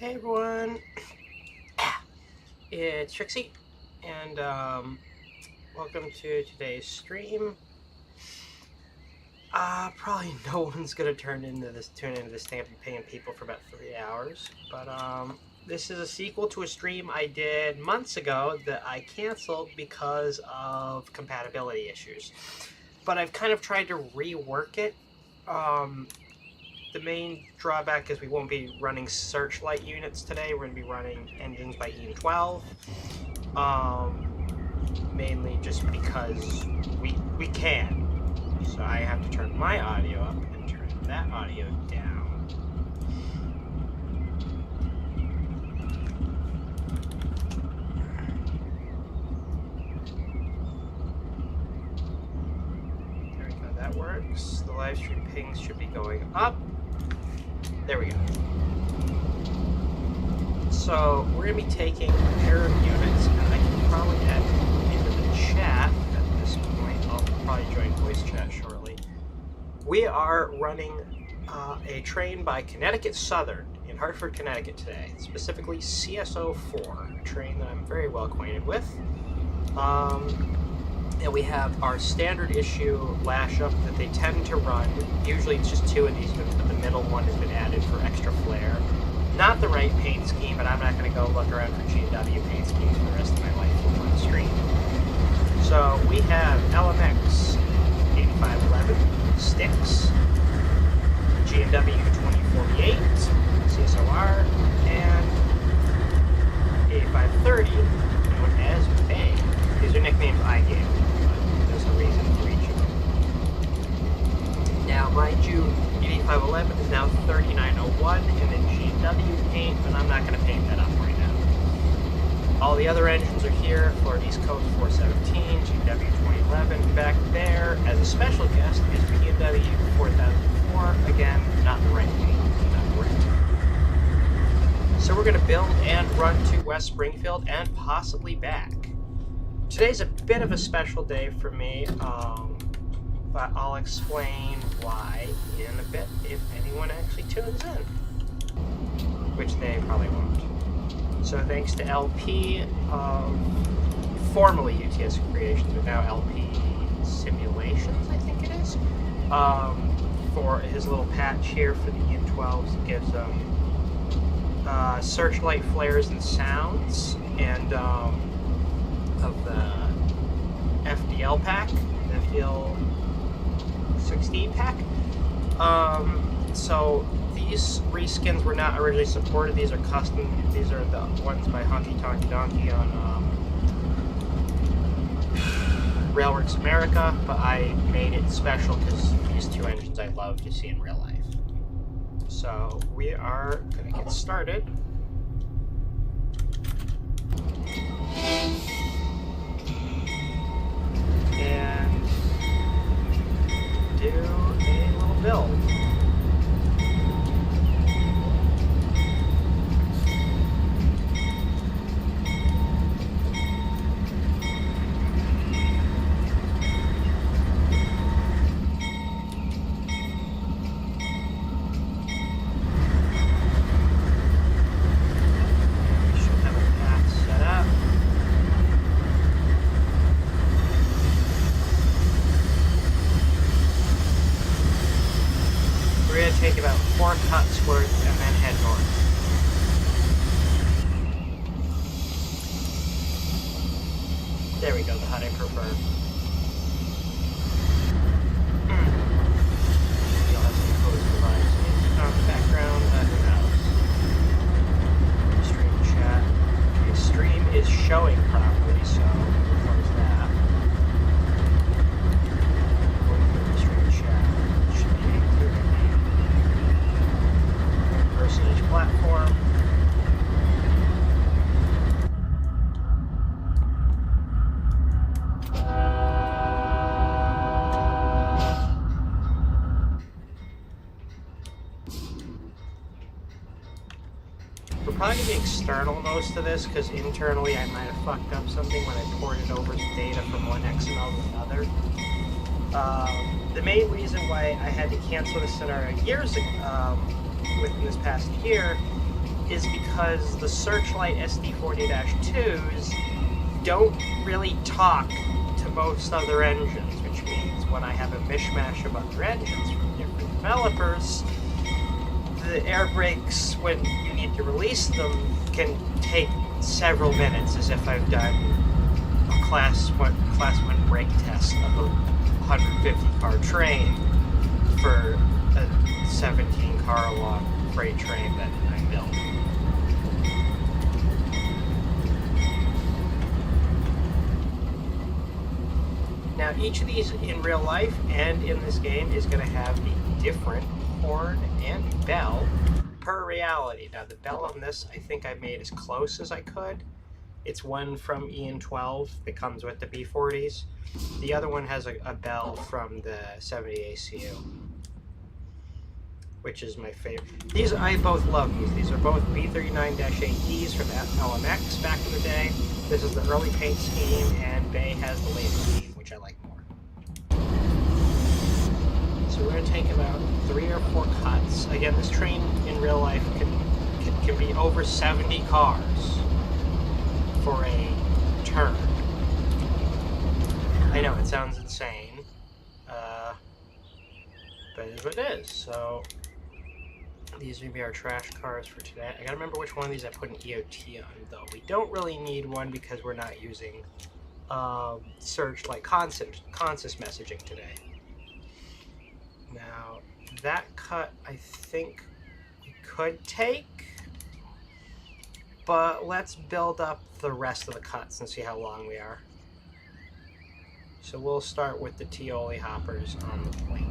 Hey everyone, it's Trixie, and welcome to today's stream. Probably no one's gonna tune into this Stamping paying people for about 3 hours, but this is a sequel to a stream I did months ago that I canceled because of compatibility issues. But I've kind of tried to rework it. The main drawback is we won't be running Searchlight units today. We're going to be running engines by EN12. Mainly just because we can. So I have to turn my audio up and turn that audio down. There we go, that works. The live stream pings should be going up. There we go. So we're going to be taking a pair of units, and I can probably add into the chat at this point. I'll probably join voice chat shortly. We are running a train by Connecticut Southern in Hartford, Connecticut today, specifically CSO4, a train that I'm very well acquainted with. And we have our standard issue lash up that they tend to run. Usually it's just 2 of these, but the middle one has been added for extra flair. Not the right paint scheme, but I'm not going to go look around for G&W paint schemes for the rest of my life on the stream. So we have LMX 8511 sticks, G&W 2048, CSOR, and 8530, known as Bay. These are nicknames I gave them, but there's a reason for each of them. Now, mind you, 8511 is now 3901 in the G&W paint, but I'm not going to paint that up right now. All the other engines are here for East Coast 417, G&W 2011. Back there, as a special guest, is P&W 4004. Again, not the right paint, not the right paint. So we're going to build and run to West Springfield and possibly back. Today's a bit of a special day for me, but I'll explain why in a bit if anyone actually tunes in, which they probably won't. So thanks to LP, formerly UTS Creations, but now LP Simulations, I think it is, for his little patch here for the EN12s. It gives them searchlight flares and sounds, and of the FDL pack, the FDL 16 pack. So these reskins were not originally supported. These are custom. These are the ones by Honky Tonky Donkey on Railworks America, but I made it special because these 2 engines I love to see in real life. So we are going to get started. And do a little build. Take about 4 cuts worth and then head north. There we go, the HUD I prefer. You'll have some cozy vibes in the background, who knows? Stream chat. The stream is showing properly, so we'll close that. The stream chat should be included. Each platform. We're probably going to be external most of this because internally I might have fucked up something when I ported over the data from one XML to another. The main reason why I had to cancel this scenario years ago, within this past year, is because the Searchlight SD40-2s don't really talk to most other engines, which means when I have a mishmash of other engines from different developers, the air brakes, when you need to release them, can take several minutes, as if I've done a Class 1 brake test of a 150-car train for a 17-car long freight train that I built. Now, each of these in real life and in this game is going to have a different horn and bell per reality. Now, the bell on this, I think I made as close as I could. It's one from EN12 that comes with the B40s. The other one has a bell from the 70 ACU, which is my favorite. These, I both love these. These are both B39-8Ds from LMX back in the day. This is the early paint scheme, and Bay has the latest scheme, which I like more. So we're going to take about 3 or 4 cuts. Again, this train in real life can be over 70 cars for a turn. I know, it sounds insane, but it is what it is. So these are going to be our trash cars for today. I gotta remember which one of these I put an EOT on, though. We don't really need one because we're not using Searchlight consist messaging today. Now, that cut I think we could take, but let's build up the rest of the cuts and see how long we are. So we'll start with the Tioli hoppers on the plate.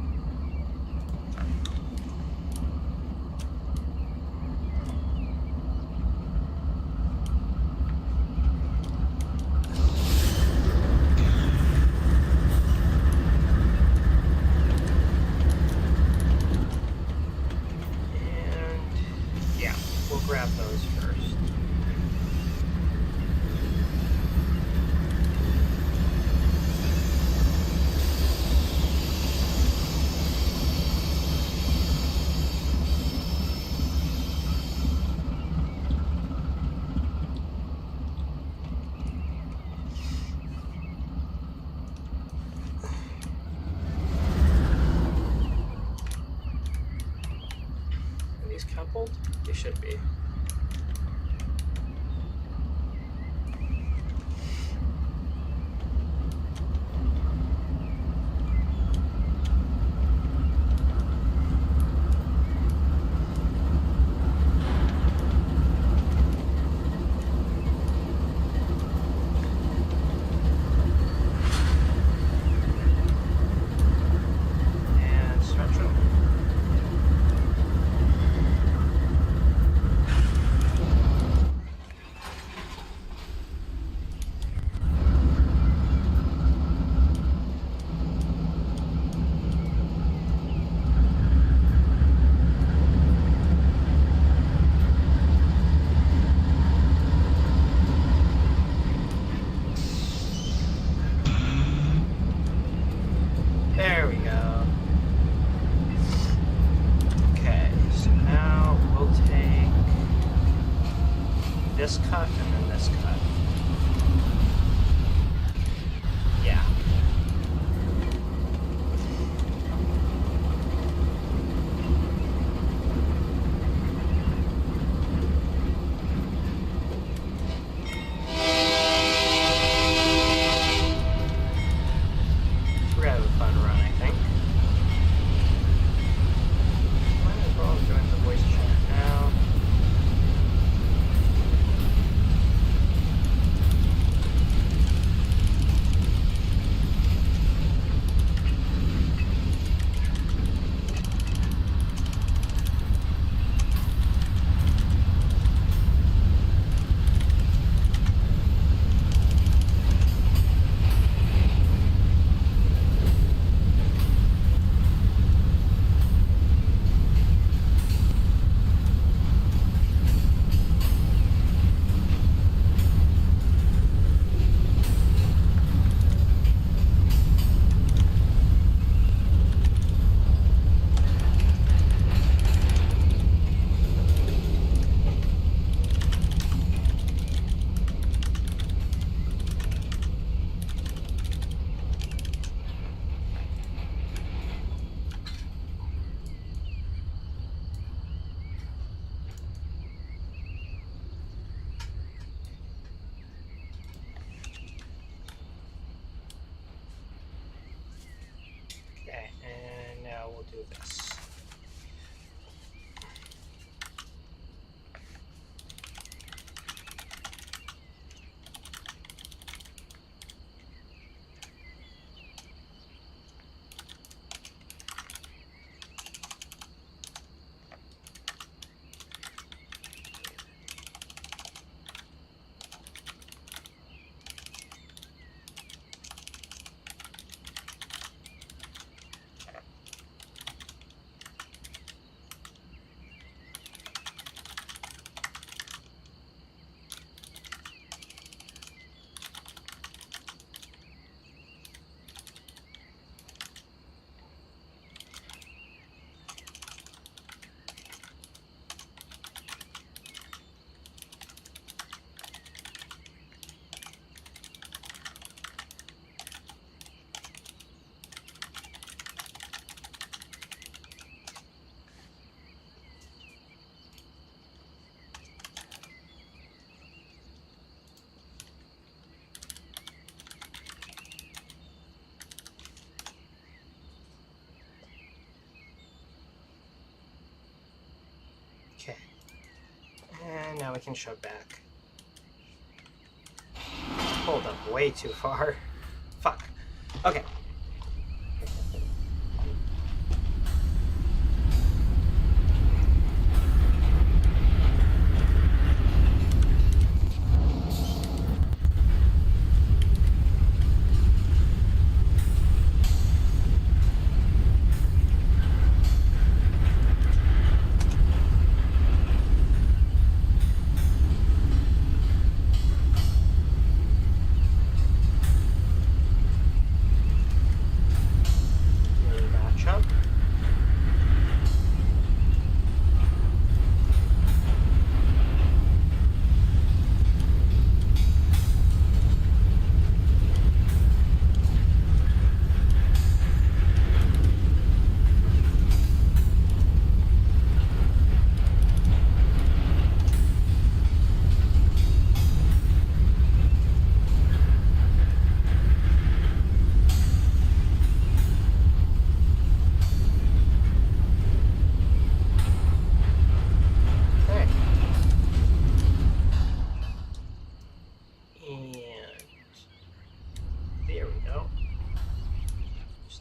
Grab those first. Are these coupled? They should be. There we go. Okay, so now we'll take this cut and then this cut. Yeah. We're gonna have a fun run, I think. Might as well join the voice chat now. this. Okay. And now we can shove back. Pulled up way too far. Fuck. Okay.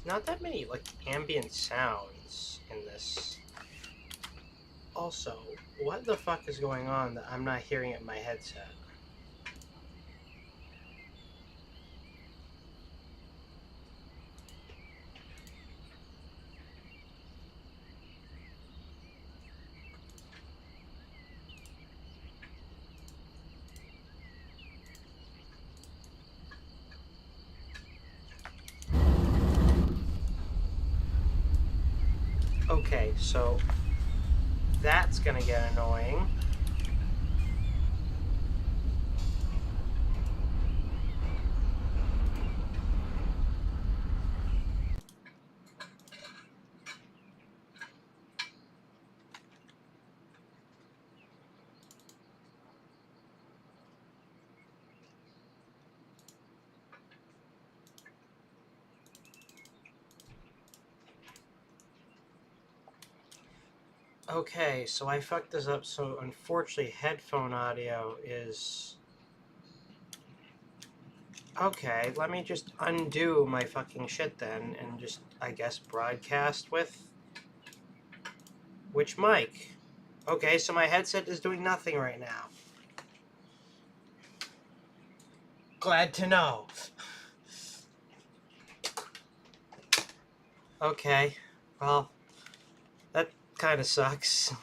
Not that many like ambient sounds in this. Also, what the fuck is going on that I'm not hearing it in my headset? Okay, so that's gonna get annoying. Okay, so I fucked this up, so unfortunately headphone audio is... Okay, let me just undo my fucking shit then, and just, I guess, broadcast with... Which mic? Okay, so my headset is doing nothing right now. Glad to know. Okay, well, that kind of sucks.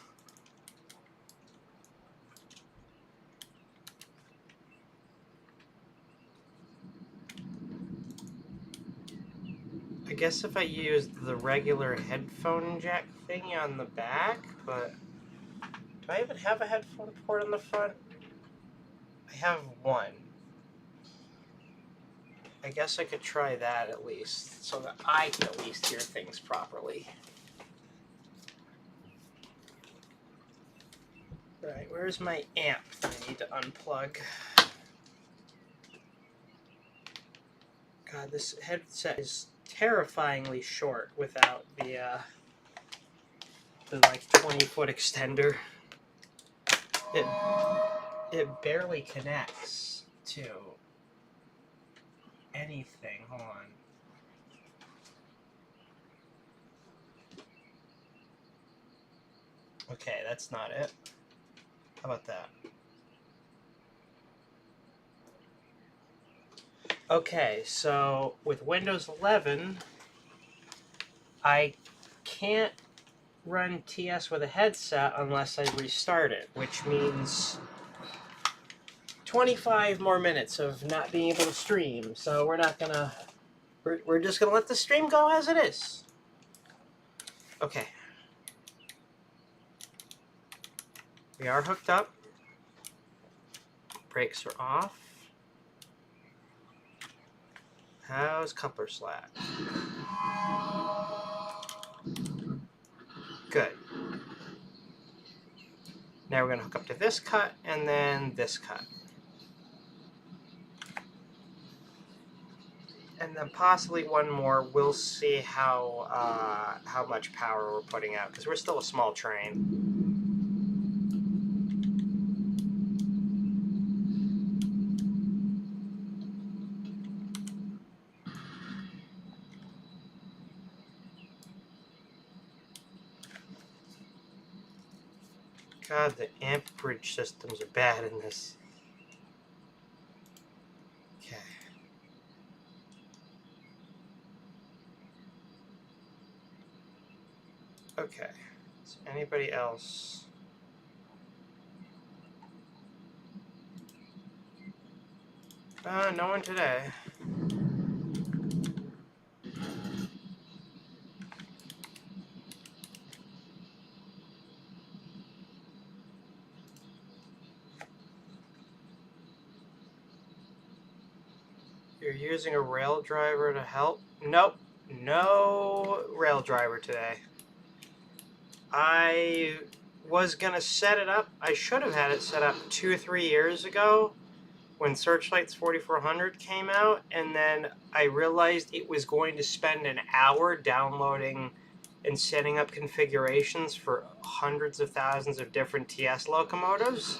I guess if I used the regular headphone jack thingy on the back, but do I even have a headphone port on the front? I have one. I guess I could try that at least, so that I can at least hear things properly. Right, where's my amp that I need to unplug? God, this headset is terrifyingly short without the the like 20-foot extender. It barely connects to anything. Hold on. Okay, that's not it. How about that? Okay, so with Windows 11, I can't run TS with a headset unless I restart it, which means 25 more minutes of not being able to stream. So we're not gonna, we're just gonna let the stream go as it is. Okay. We are hooked up. Brakes are off. How's coupler slack? Good. Now we're going to hook up to this cut and then this cut. And then possibly one more. We'll see how much power we're putting out, because we're still a small train. God, the amperage systems are bad in this. Okay. Okay. So anybody else? No one today. You're using a rail driver to help? Nope. No rail driver today. I was going to set it up. I should have had it set up 2 or 3 years ago when Searchlight's 4400 came out, and then I realized it was going to spend an hour downloading and setting up configurations for hundreds of thousands of different TS locomotives.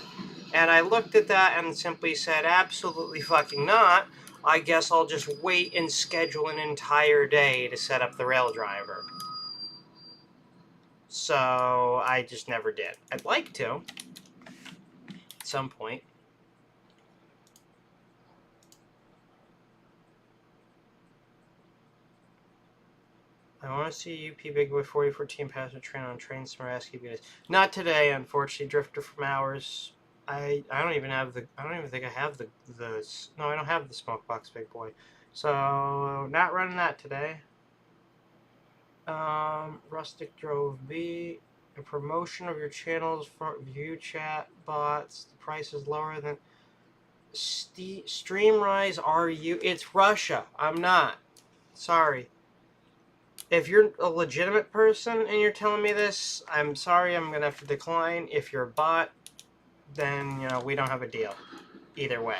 And I looked at that and simply said, absolutely fucking not. I guess I'll just wait and schedule an entire day to set up the rail driver. So I just never did. I'd like to at some point. I want to see UP Big Boy 4014 passenger train on train somewhere. Ask you guys. Not today, unfortunately. Drifter from Hours. I don't even have the. I don't even think I have the. No, I don't have the Smoke Box Big Boy. So not running that today. Rustic Drove B. A promotion of your channels for view chat bots. The price is lower than. Streamrise RU. It's Russia. I'm not. Sorry. If you're a legitimate person and you're telling me this, I'm sorry, I'm going to have to decline. If you're a bot, then, you know, we don't have a deal. Either way.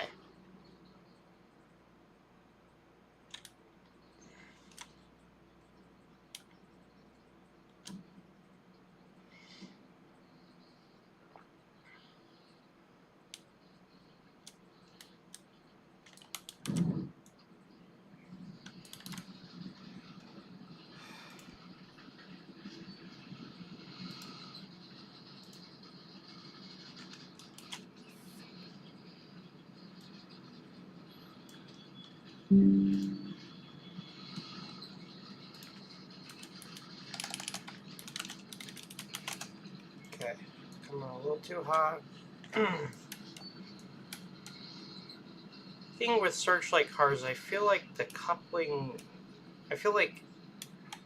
Okay, come on, a little too hot. Thing with Searchlight cars, I feel like the coupling, I feel like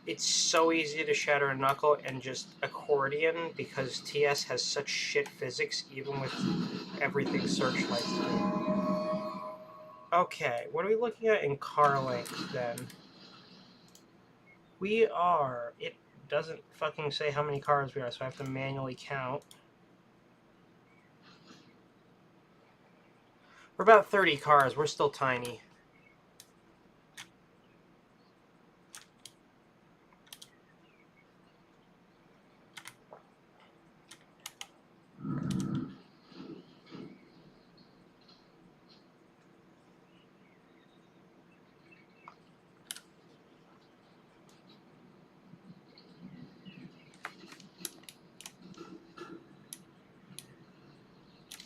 it's so easy to shatter a knuckle and just accordion because TS has such shit physics even with everything Searchlight's doing. Okay, what are we looking at in car length then? We are, it doesn't fucking say how many cars we are, so I have to manually count. We're about 30 cars, we're still tiny.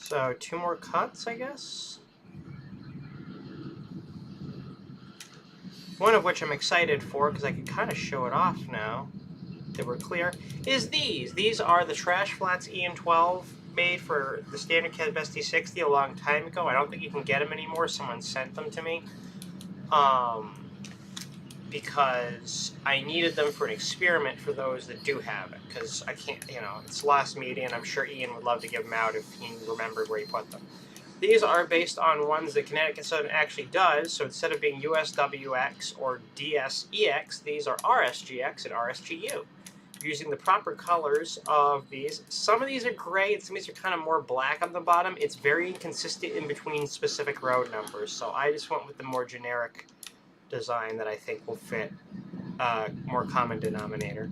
So 2 more cuts, I guess. One of which I'm excited for because I can kind of show it off now that we're clear, is these. These are the Trash Flats EN12 made for the standard cab SD60 a long time ago. I don't think you can get them anymore. Someone sent them to me. Because I needed them for an experiment for those that do have it. Because I can't, you know, it's lost media, and I'm sure Ian would love to give them out if he remembered where he put them. These are based on ones that Connecticut Southern actually does, so instead of being USWX or DSEX, these are RSGX and RSGU. Using the proper colors of these. Some of these are gray, and some of these are kind of more black on the bottom. It's very inconsistent in between specific road numbers, so I just went with the more generic design that I think will fit more common denominator.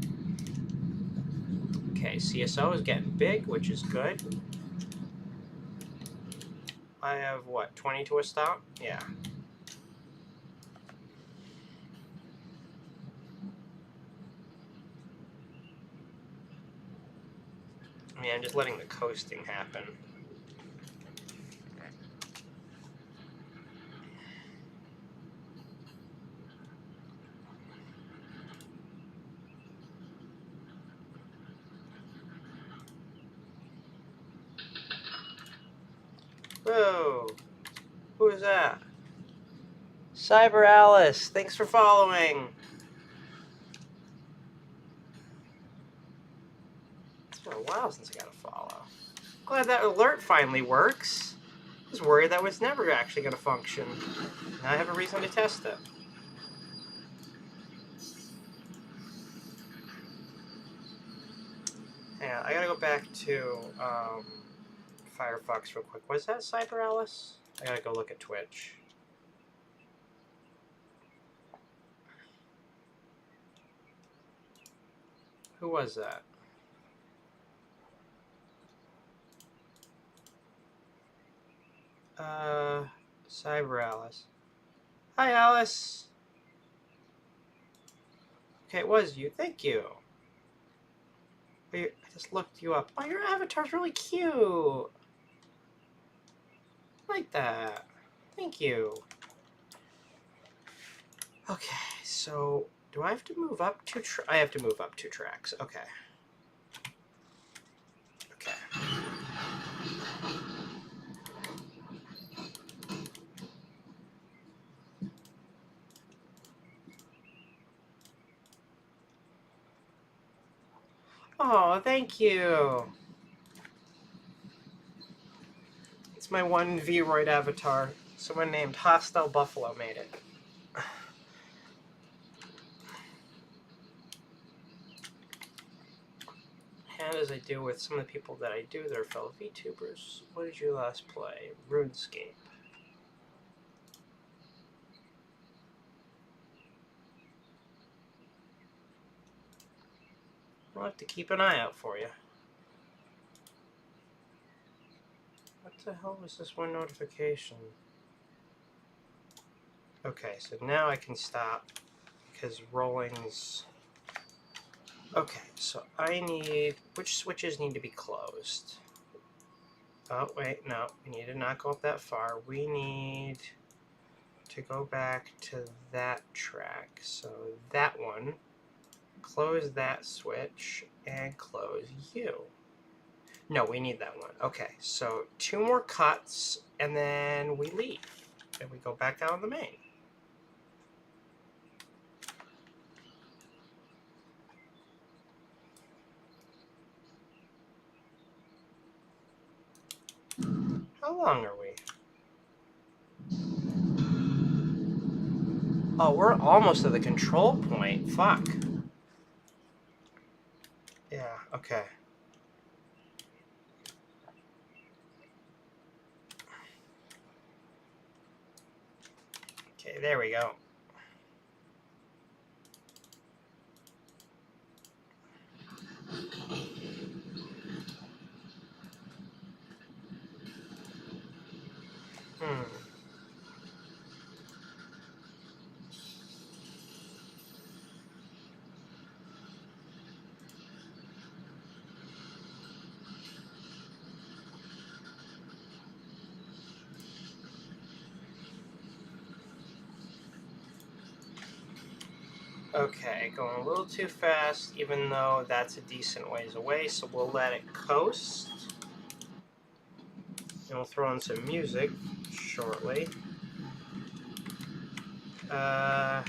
Okay, CSO is getting big, which is good. I have, what, 20 to a stop? Yeah. I mean, I'm just letting the coasting happen. Whoa! Who is that? Cyber Alice, thanks for following. It's been a while since I got a follow. Glad that alert finally works. I was worried that was never actually going to function. Now I have a reason to test it. Yeah, I gotta go back to Firefox real quick. Was that Cyber Alice? I gotta go look at Twitch. Who was that? Cyber Alice. Hi, Alice. Okay, it was you. Thank you. I just looked you up. Oh, your avatar's really cute. I like that. Thank you. Okay, so do I have to move up 2 tracks? I have to move up 2 tracks. Okay. Okay. Oh, thank you. It's my one Vroid avatar. Someone named Hostile Buffalo made it. And as I do with some of the people that I do that are fellow VTubers, what did you last play? RuneScape. I'll have to keep an eye out for you. What the hell was this one notification? Okay, so now I can stop because rolling's... Okay, so I need... Which switches need to be closed? Oh, wait, no. We need to not go up that far. We need to go back to that track. So that one. Close that switch and close you. No, we need that one. Okay, so 2 more cuts and then we leave. And we go back out on the main. How long are we? Oh, we're almost at the control point. Fuck. Yeah, okay. Okay, there we go. Okay, going a little too fast, even though that's a decent ways away, so we'll let it coast. And we'll throw in some music shortly. Let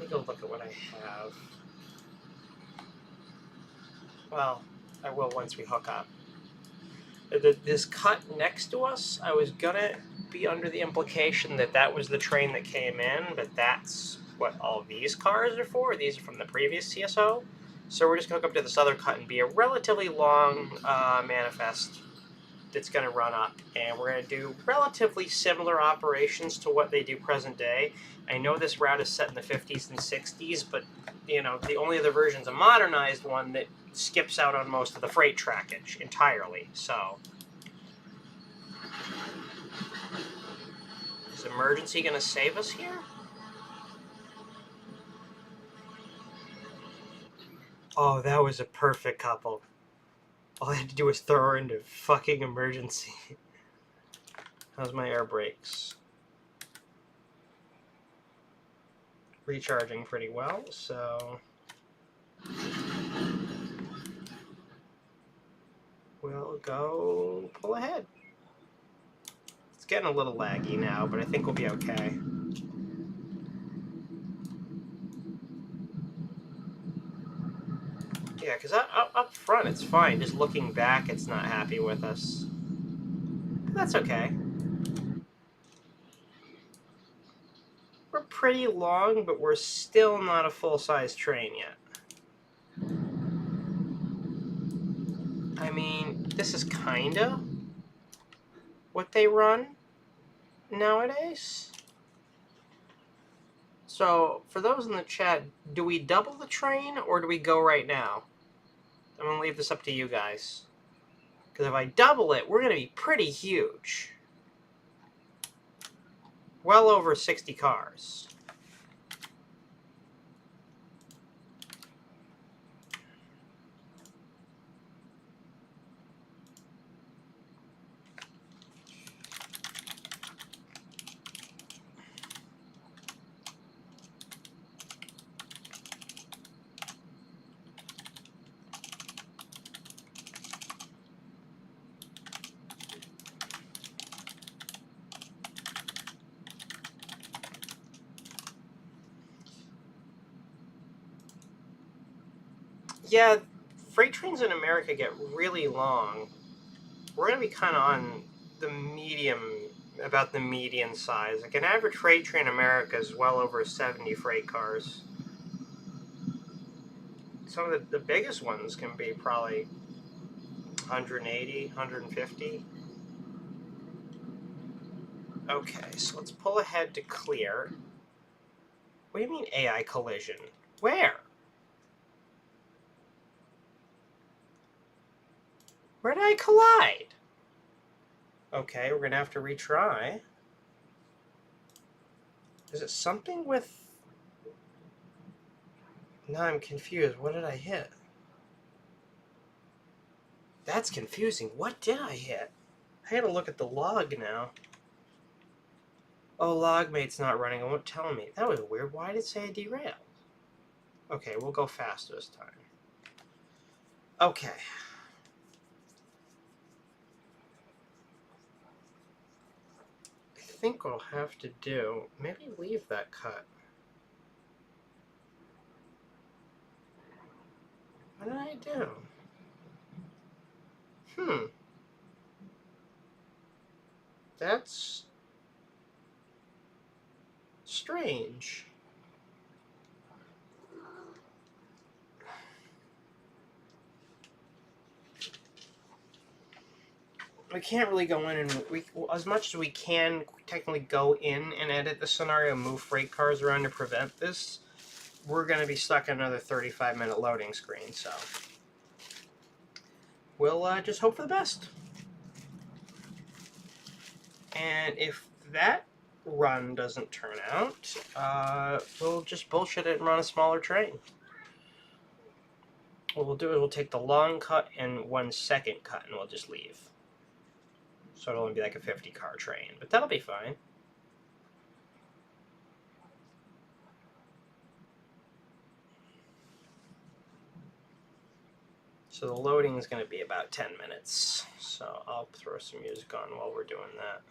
me go look at what I have. Well, I will once we hook up. This cut next to us, I was gonna be under the implication that that was the train that came in, but that's what all these cars are for. These are from the previous TSO. So we're just gonna hook up to this other cut and be a relatively long manifest that's going to run up, and we're going to do relatively similar operations to what they do present day. I know this route is set in the 50s and 60s, but you know, the only other version's a modernized one that skips out on most of the freight trackage entirely. So is emergency going to save us here? Oh, that was a perfect couple. All I had to do was throw her into fucking emergency. How's my air brakes? Recharging pretty well, so we'll go pull ahead. It's getting a little laggy now, but I think we'll be okay. Yeah, because up front it's fine. Just looking back, it's not happy with us. That's okay. We're pretty long, but we're still not a full-size train yet. I mean, this is kinda what they run nowadays. So, for those in the chat, do we double the train, or do we go right now? I'm going to leave this up to you guys. Because if I double it, we're going to be pretty huge. Well over 60 cars. Yeah, freight trains in America get really long. We're going to be kind of on the medium, about the median size. Like an average freight train in America is well over 70 freight cars. Some of the biggest ones can be probably 180, 150. Okay, so let's pull ahead to clear. What do you mean AI collision? Where? Where did I collide? Okay, we're going to have to retry. Is it something with... Now I'm confused. What did I hit? That's confusing. What did I hit? I gotta look at the log now. Oh, logmate's not running. It won't tell me. That was weird. Why did it say I derailed? Okay, we'll go faster this time. Okay. I think what I'll have to do, maybe leave that cut. What did I do? That's strange. We can't really go in and as much as we can technically go in and edit the scenario, move freight cars around to prevent this. We're going to be stuck in another 35-minute loading screen, so we'll just hope for the best. And if that run doesn't turn out, we'll just bullshit it and run a smaller train. What we'll do is we'll take the long cut and 1 second cut, and we'll just leave. So it'll only be like a 50-car train, but that'll be fine. So the loading is going to be about 10 minutes. So I'll throw some music on while we're doing that.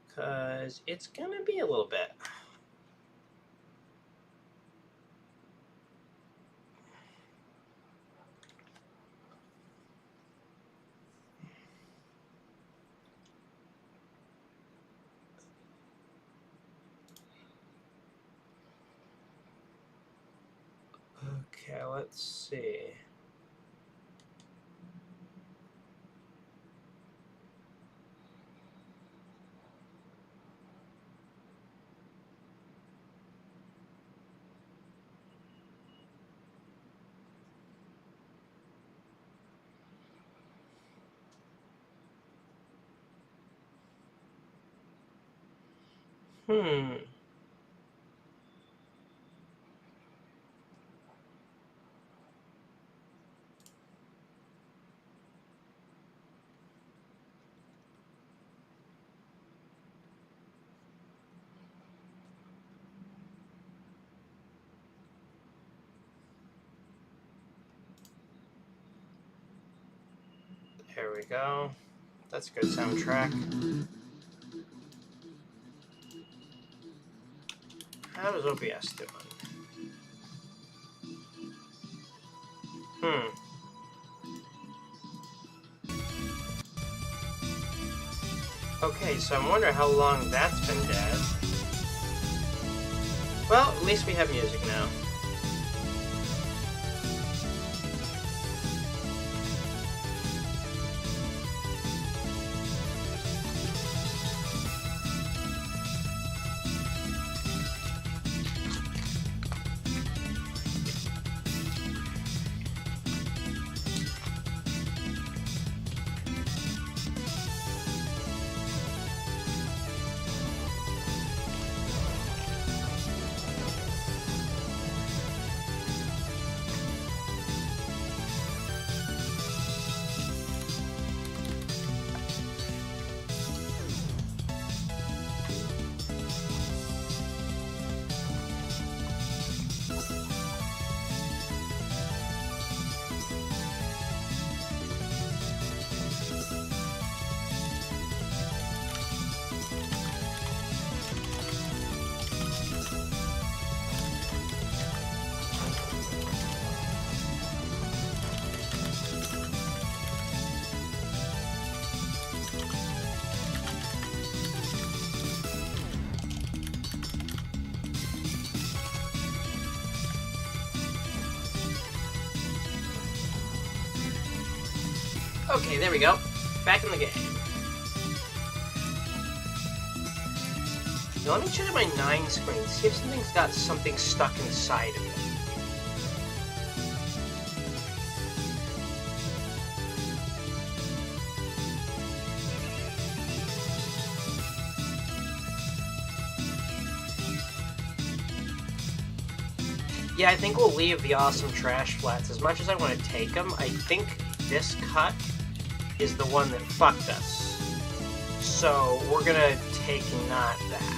Because it's going to be a little bit. Okay, let's see. Here we go. That's a good soundtrack. How does OBS doing? Okay, so I'm wondering how long that's been dead. Well, at least we have music now. Okay, there we go. Back in the game. Now let me check my 9 screen, see if something's got something stuck inside of it. Yeah, I think we'll leave the awesome trash flats. As much as I want to take them, I think this cut is the one that fucked us. So we're gonna take not that.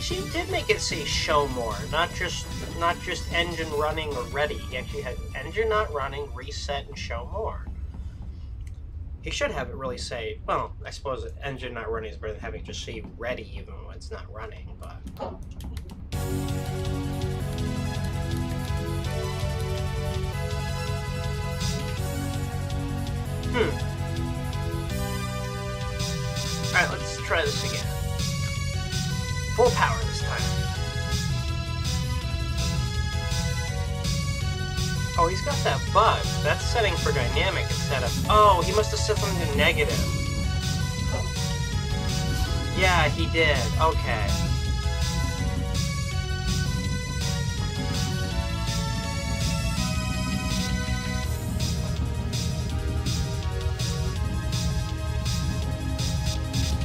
It did make it say show more, not just engine running or ready. He actually had engine not running, reset, and show more. He should have it really say, well, I suppose engine not running is better than having it just say ready even when it's not running, but... Alright, let's try this again. Full power this time. Oh, he's got that bug. That's setting for dynamic instead of... Oh, he must have set something to negative. Yeah, he did. Okay.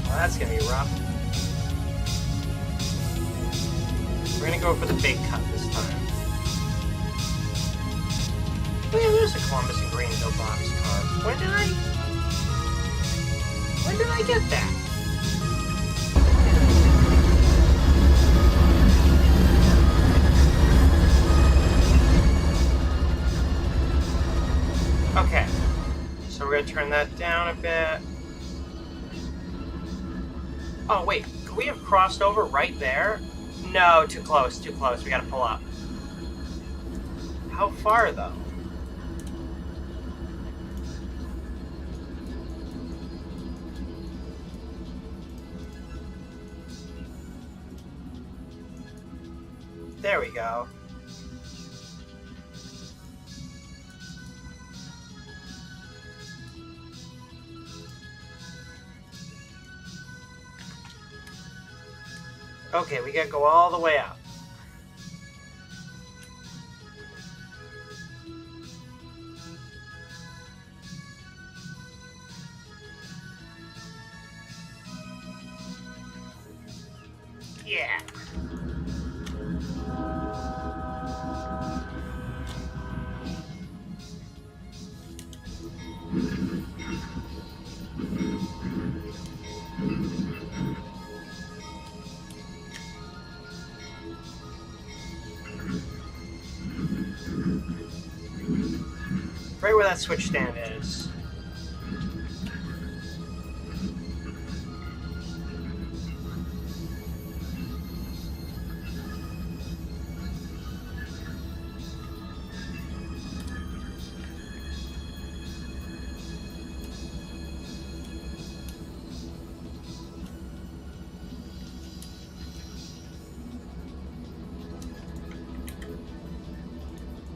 Well, that's gonna be rough. We're gonna go for the big cut this time. Oh yeah, there's a Columbus and Greenville boxcar. When did I get that? Okay, so we're gonna turn that down a bit. Oh wait, could we have crossed over right there? No, too close, too close. We gotta pull up. How far though? There we go. Okay, we gotta go all the way out. Yeah. Right where that switch stand is.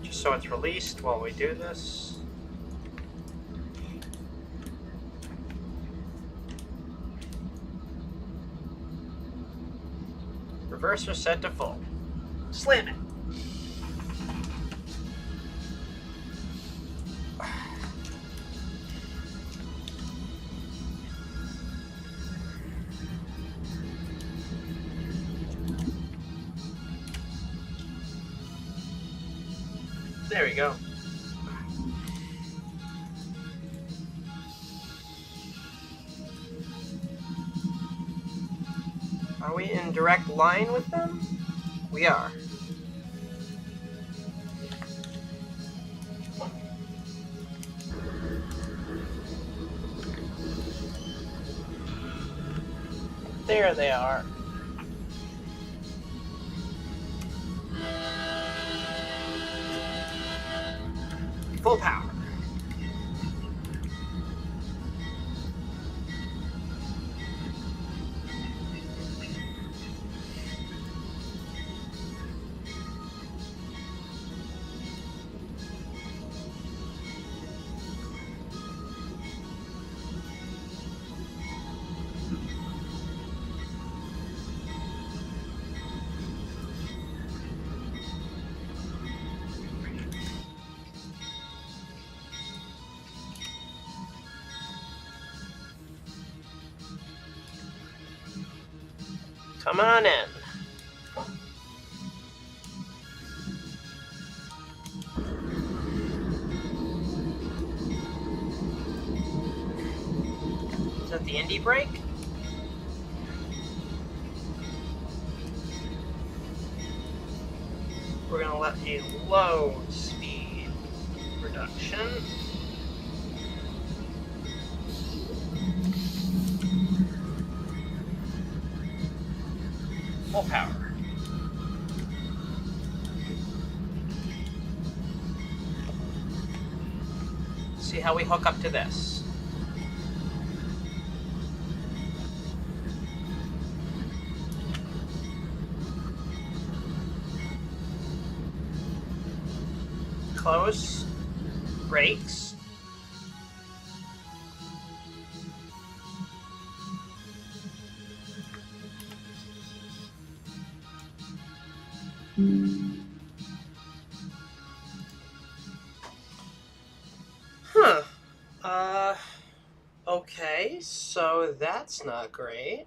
Just so it's released while we do this. Reverser set to full. Slam it. There we go. Are we in direct line with them? We are. There they are. Full power. Come on in. Is that the indie brake? We're going to let a low speed reduction. Full power. See how we hook up to this. close. Brakes. Huh. Okay, so that's not great.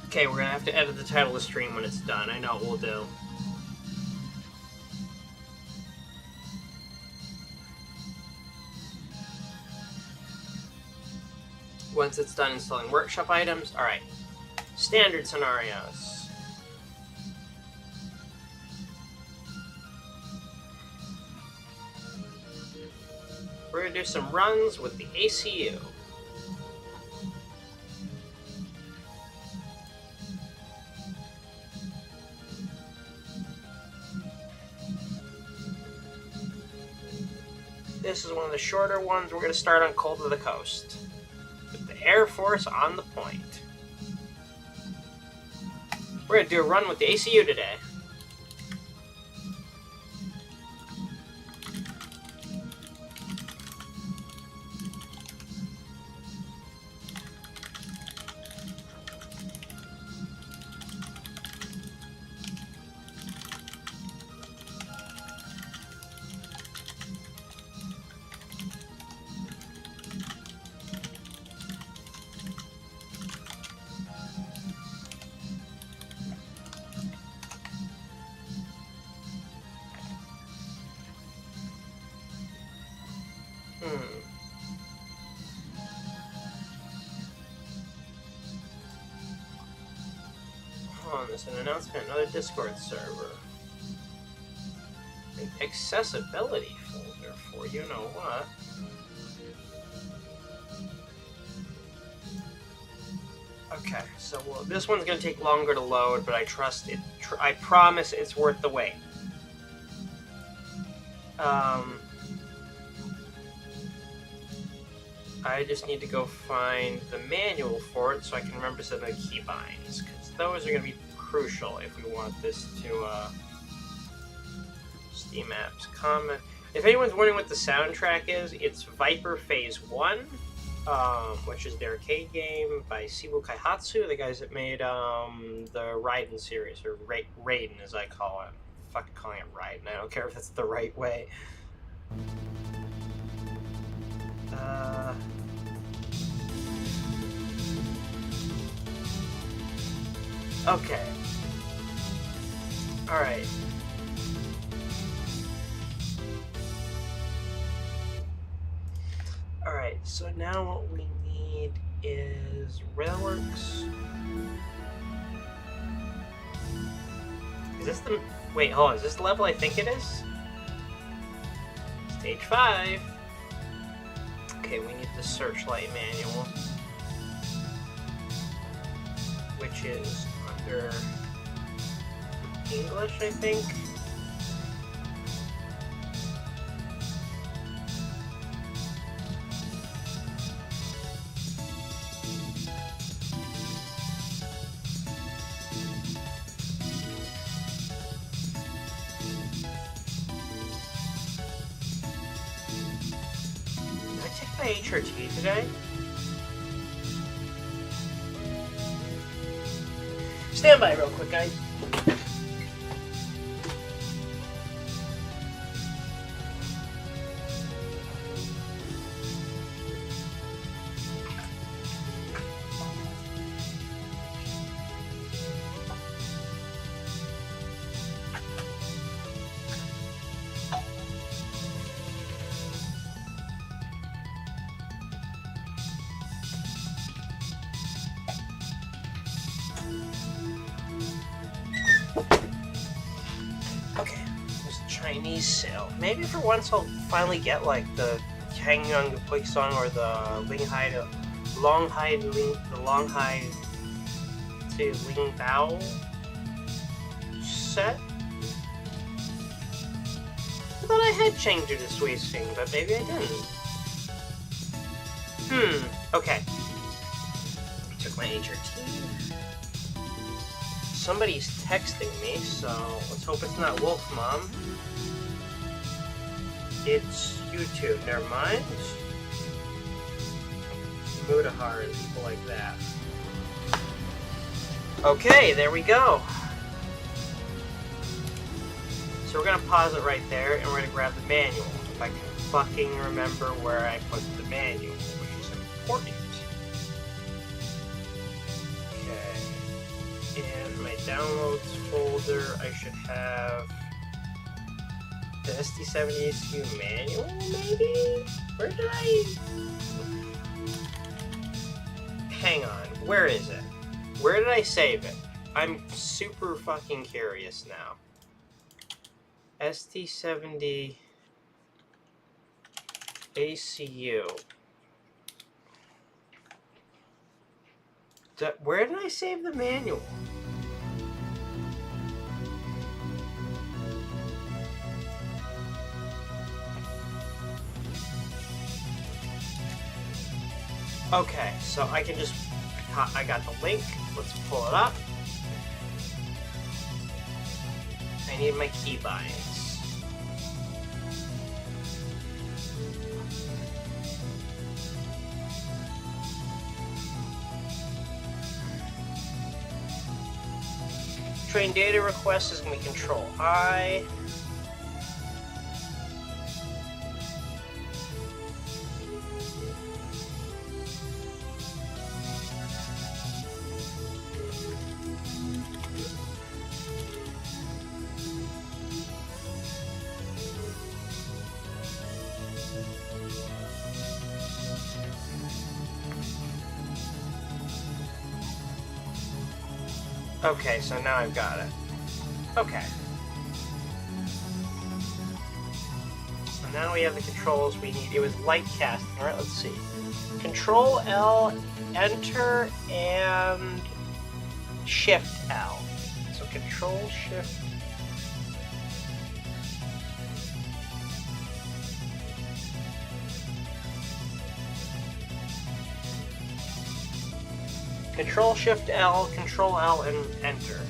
Okay, we're gonna have to edit the title of the stream when it's done. I know what we'll do. Once it's done installing workshop items. Alright. Standard scenarios. We're gonna do some runs with the ACU. This is one of the shorter ones. We're going to start on Cold to the Coast with the Air Force on the point. We're going to do a run with the ACU today. There's an announcement, another Discord server. An accessibility folder for you know what. Okay, so this one's going to take longer to load, but I trust it. I promise it's worth the wait. I just need to go find the manual for it so I can remember some of the keybinds, because those are going to be crucial if we want this to Steam Apps comment. If anyone's wondering what the soundtrack is, it's Viper Phase 1, which is the arcade game by Seibu Kaihatsu, the guys that made the Raiden series, or Raiden as I call it. I'm fucking calling it Raiden, I don't care if that's the right way. Okay. Alright. Alright, so now what we need is Railworks. Is this the... Wait, hold on. Is this the level I think it is? Stage 5. Okay, we need the Searchlight manual, which is under English, I think. Did I take my HRT today? Stand by real quick, guys. Chinese sale. Maybe for once I'll finally get like the Hangyang Poisong or the Longhai to Lingbao set. I thought I had changed it to FreeSync, but maybe I didn't. Okay. Took Where's my HRT? Somebody's texting me, so let's hope it's not Wolf Mom. It's YouTube, never mind. Mudahar and people like that. Okay, there we go. So we're gonna pause it right there, and we're gonna grab the manual. If I can fucking remember where I put the manual, which is important. Okay. In my downloads folder, I should have the ST70 ACU manual, maybe? Where did I... Hang on, where is it? Where did I save it? I'm super fucking curious now. ST70 ACU. Where did I save the manual? Okay, so I can just... I got the link. Let's pull it up. I need my keybinds. Train data request is going to be Control-I. Okay, so now I've got it. Okay. So now we have the controls we need. It was light casting. Alright, let's see. Control-L, Enter, and Shift-L. So Control-Shift... Control-Shift-L, Control-L, and Enter.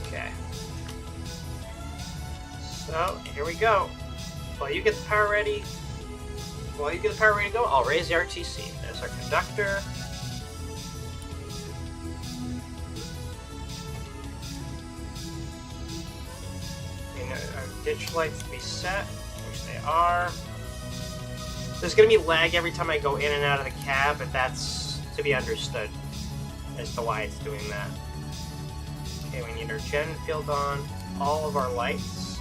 Okay. So, here we go. While you get the power ready, to go, I'll raise the RTC. There's our conductor. Ditch lights to be set, which they are. There's going to be lag every time I go in and out of the cab, but that's to be understood as to why it's doing that. Okay, we need our gen field on, all of our lights.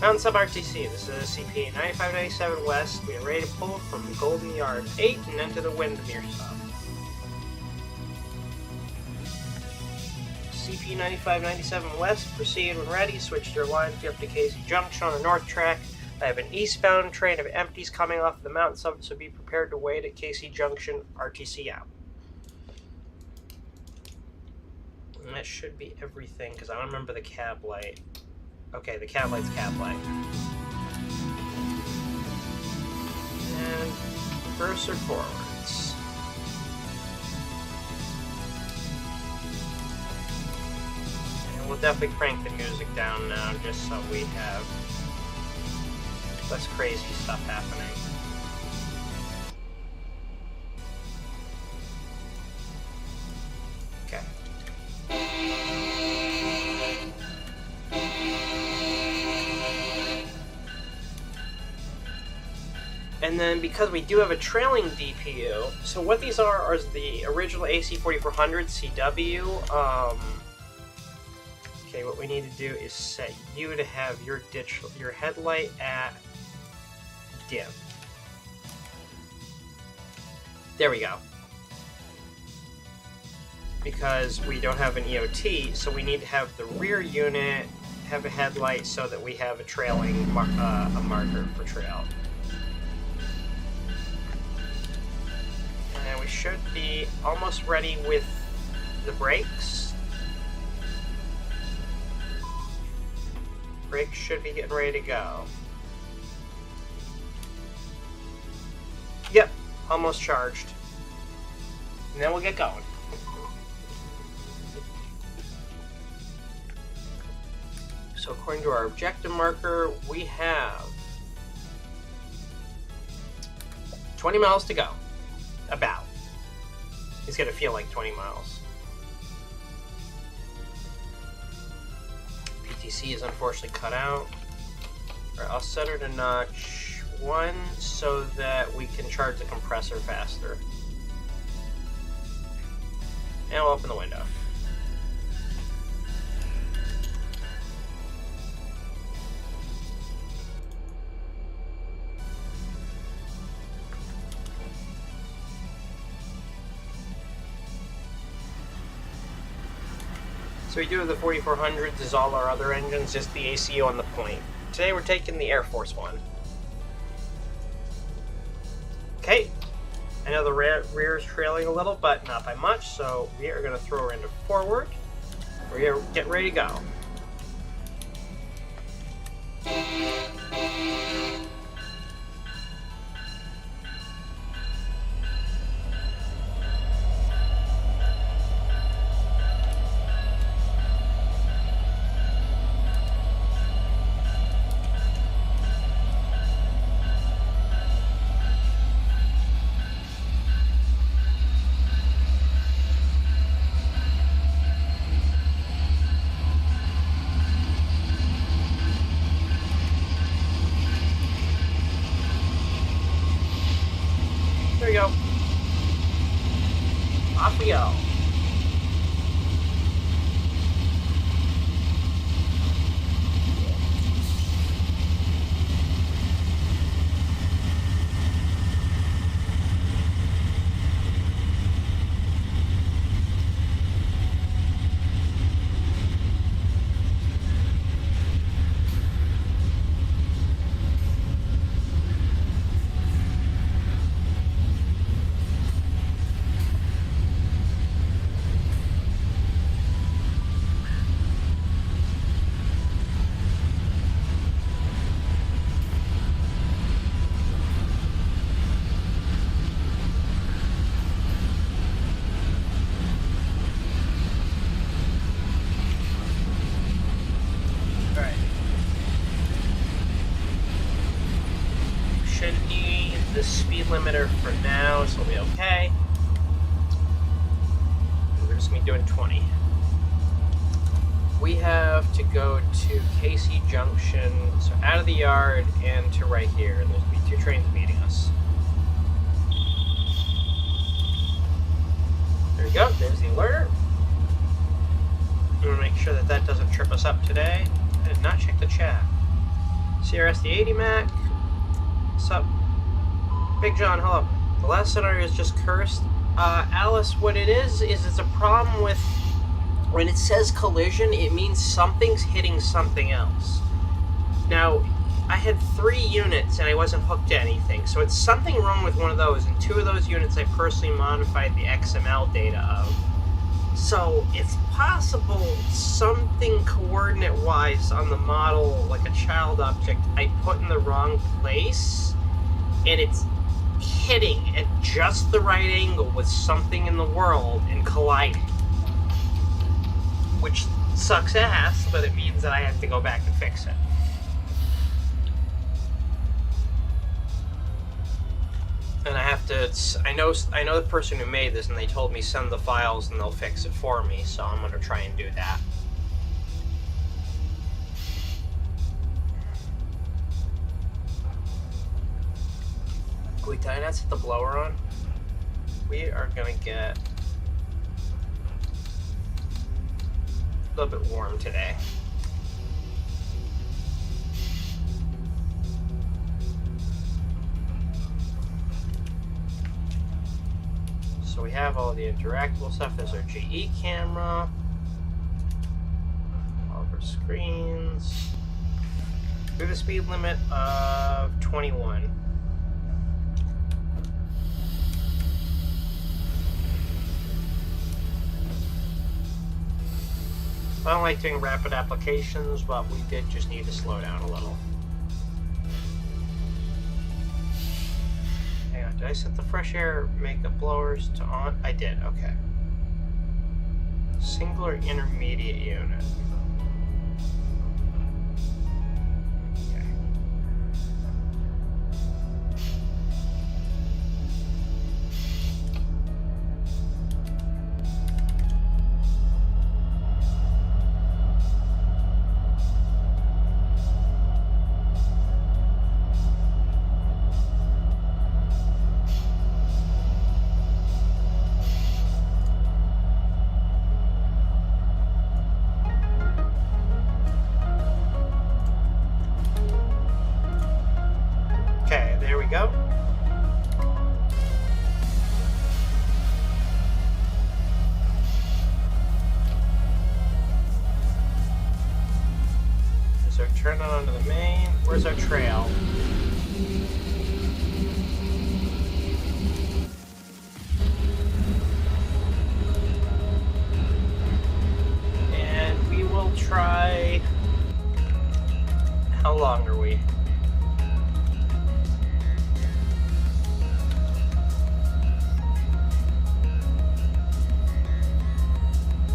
Mountain Sub RTC, this is a CP 9597 West. We are ready to pull from Golden Yard 8 and enter the Windermere sub. CP 9597 West, proceed when ready, switch your line field to Casey Junction on the north track. I have an eastbound train of empties coming off the mountain sub, so be prepared to wait at Casey Junction, RTC out. And that should be everything, because I don't remember the cab light. Okay, the cab light's cab light. And cursor forwards. We'll definitely crank the music down now, just so we have less crazy stuff happening. Okay. And then because we do have a trailing DPU, so what these are the original AC4400 CW. Okay, what we need to do is set you to have your headlight at dim. There we go. Because we don't have an EOT, so we need to have the rear unit have a headlight so that we have a trailing a marker for trail. And we should be almost ready with the brakes. Brakes should be getting ready to go. Yep, almost charged. And then we'll get going. So according to our objective marker, we have 20 miles to go. About. It's gonna feel like 20 miles. PTC is unfortunately cut out. Alright, I'll set her to notch 1 so that we can charge the compressor faster. And we'll open the window. So we do have the 4400s as all our other engines, just the ACU on the point. Today we're taking the Air Force one. Okay, I know the rear is trailing a little, but not by much, so we are going to throw her into forward. We're going to get ready to go. There we go. Off we go. The speed limiter for now, so we'll be okay. We're just going to be doing 20. We have to go to Casey Junction, so out of the yard and to right here, and there's going to be 2 trains meeting us. There we go, there's the alert. We want to make sure that that doesn't trip us up today. I did not check the chat. CRS-the80 Mac, what's up? Big John, hello. The last scenario is just cursed. Alice, what it is it's a problem with when it says collision, it means something's hitting something else. Now, I had 3 units and I wasn't hooked to anything, so it's something wrong with one of those, and 2 of those units I personally modified the XML data of. So, it's possible something coordinate-wise on the model, like a child object, I put in the wrong place, and it's hitting at just the right angle with something in the world and colliding. Which sucks ass, but it means that I have to go back and fix it. And I have to, I know the person who made this, and they told me send the files and they'll fix it for me, so I'm going to try and do that. Wait, did I not set the blower on? We are going to get a little bit warm today. So we have all the interactable stuff. There's our GE camera, all of our screens. We have a speed limit of 21. I don't like doing rapid applications, but we did just need to slow down a little. Hang on, did I set the fresh air makeup blowers to on? I did, okay. Singular intermediate unit. Go. So turn it onto the main. Where's our trail? And we will try. How long are we?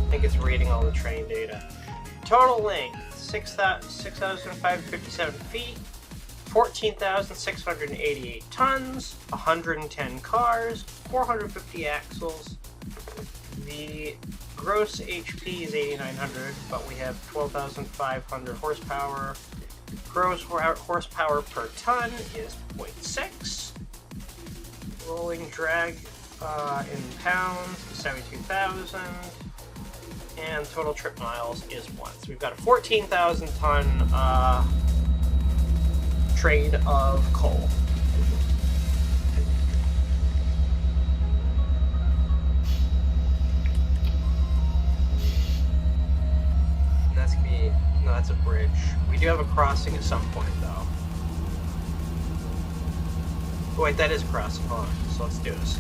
I think it's reading all the train data. Total length, 6,557 feet, 14,688 tons, 110 cars, 450 axles. The gross HP is 8,900, but we have 12,500 horsepower. Gross horsepower per ton is 0.6. Rolling drag in pounds, 72,000. And total trip miles is 1. So we've got a 14,000 ton trade of coal. And that's gonna be, no, that's a bridge. We do have a crossing at some point though. Oh, wait, that is a crossing. Hold on, so let's do this.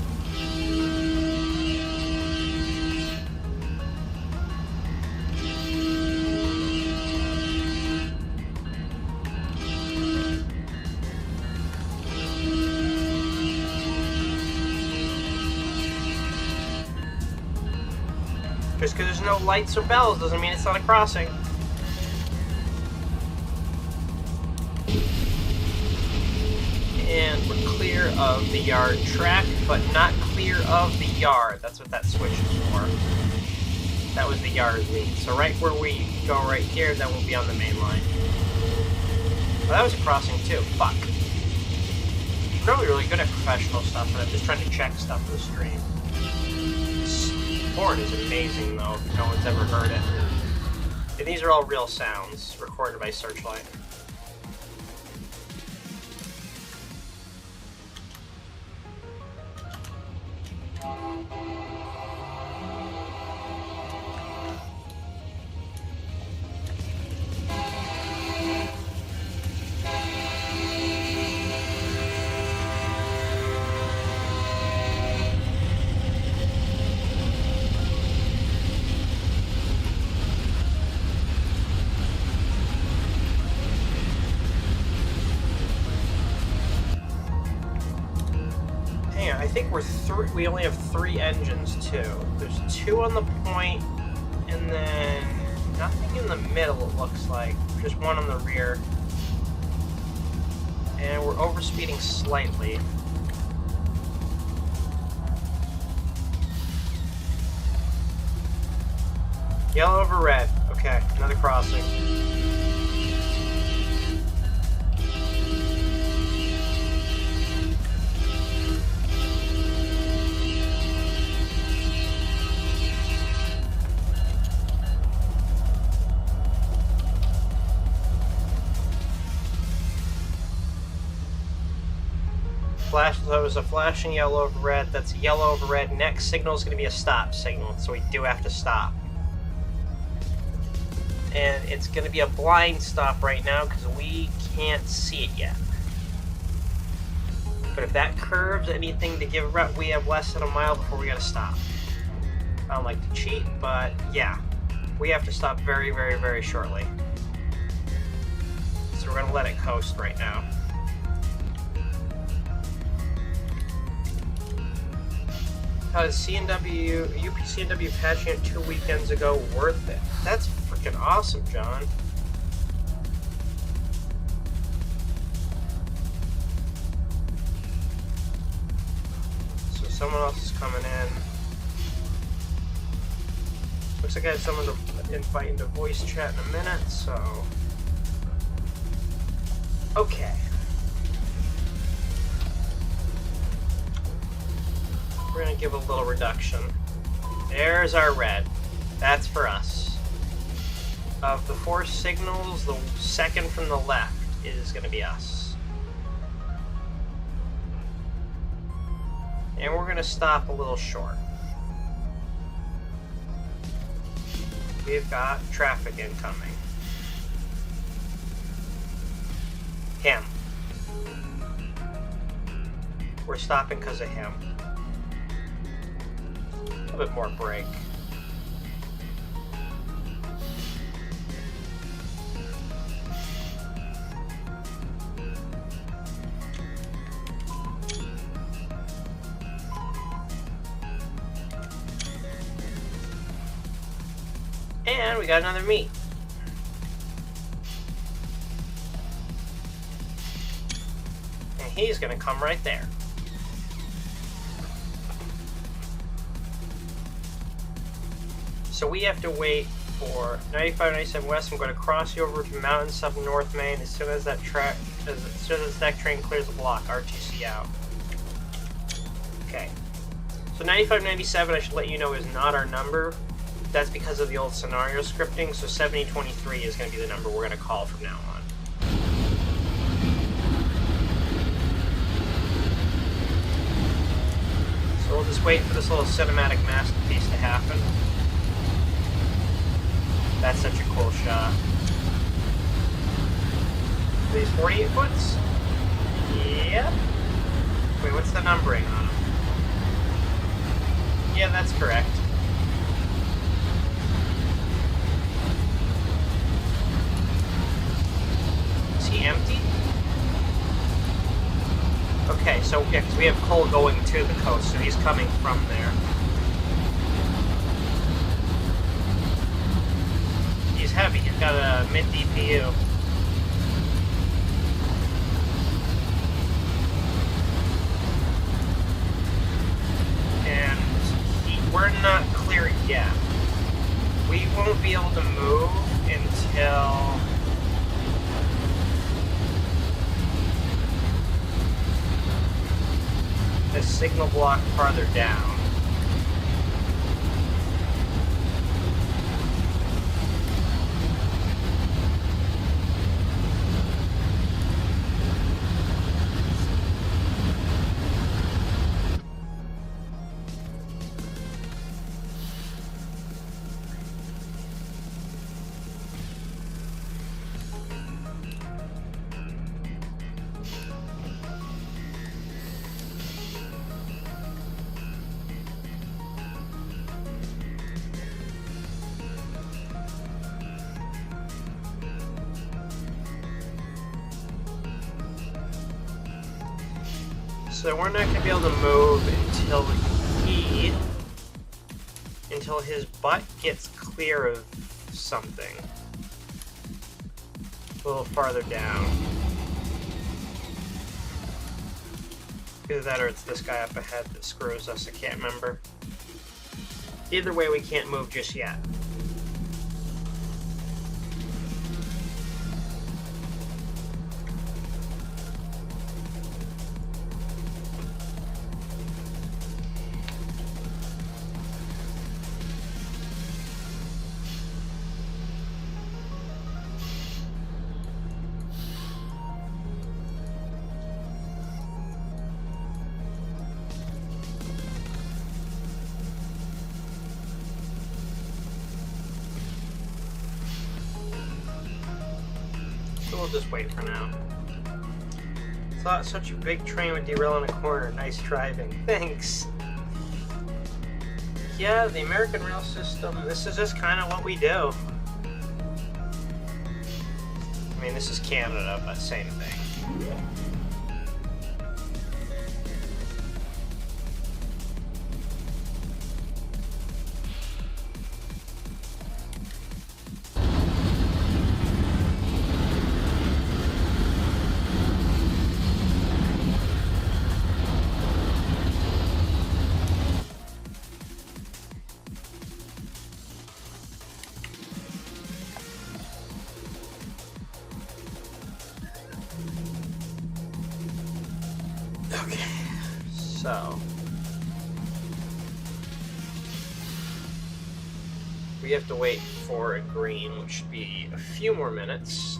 Just because there's no lights or bells doesn't mean it's not a crossing. And we're clear of the yard track, but not clear of the yard. That's what that switch is for. That was the yard lead. So right where we go right here, that will be on the main line. Well, that was a crossing too. Fuck. I'm probably really good at professional stuff, but I'm just trying to check stuff for the stream. Horn is amazing though, if no one's ever heard it. And these are all real sounds recorded by Searchlight. I think we only have 3 engines too. There's 2 on the point, and then nothing in the middle it looks like. Just 1 on the rear. And we're overspeeding slightly. Yellow over red. Okay, another crossing. So it was a flashing yellow over red. That's yellow over red. Next signal is going to be a stop signal, so we do have to stop. And it's going to be a blind stop right now because we can't see it yet. But if that curves anything to give a rep, we have less than a mile before we got to stop. I don't like to cheat, but yeah. we have to stop very, very, very shortly. So we're gonna let it coast right now. Is UPCNW patching it 2 weekends ago worth it? That's freaking awesome, John. So someone else is coming in. Looks like I have someone to invite into voice chat in a minute, so... Okay. We're gonna give a little reduction. There's our red. That's for us. Of the 4 signals, the second from the left is gonna be us. And we're gonna stop a little short. We've got traffic incoming. Him. We're stopping because of him. A little bit more brake. And we got another meet. And he's gonna come right there. So we have to wait for 95, 97 west. I'm going to cross you over to Mountain Sub North Main as soon as that that train clears the block. RTC out. Okay. So 95, 97, I should let you know, is not our number. That's because of the old scenario scripting. So 7023 is going to be the number we're going to call from now on. So we'll just wait for this little cinematic masterpiece to happen. That's such a cool shot. These 48 foots? Yep. Wait, what's the numbering on them? Yeah, that's correct. Is he empty? Okay, so yeah, because we have coal going to the coast, so he's coming from there. He's heavy. He's got a mid DPU. And we're not clear yet. We won't be able to move until the signal block farther down. So we're not going to be able to move until his butt gets clear of something. A little farther down. Either that or it's this guy up ahead that screws us, I can't remember. Either way, we can't move just yet. We'll just wait for now. Thought such a big train would derail in a corner. Nice driving. Thanks. yeah, the American rail system, this is just kind of what we do. I mean, this is Canada, but same thing. Okay, so we have to wait for a green, which should be a few more minutes.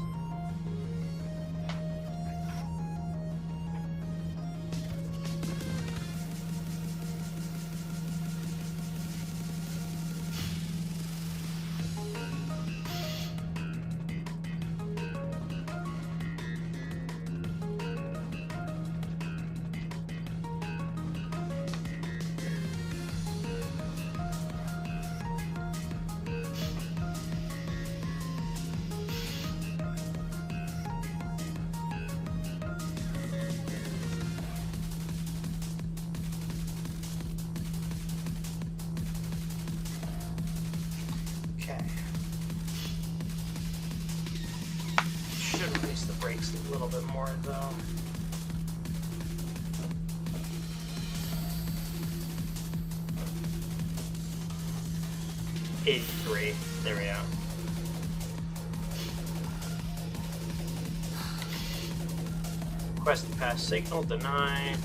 Should release the brakes a little bit more though. $83. There we go. Request to pass signal denied.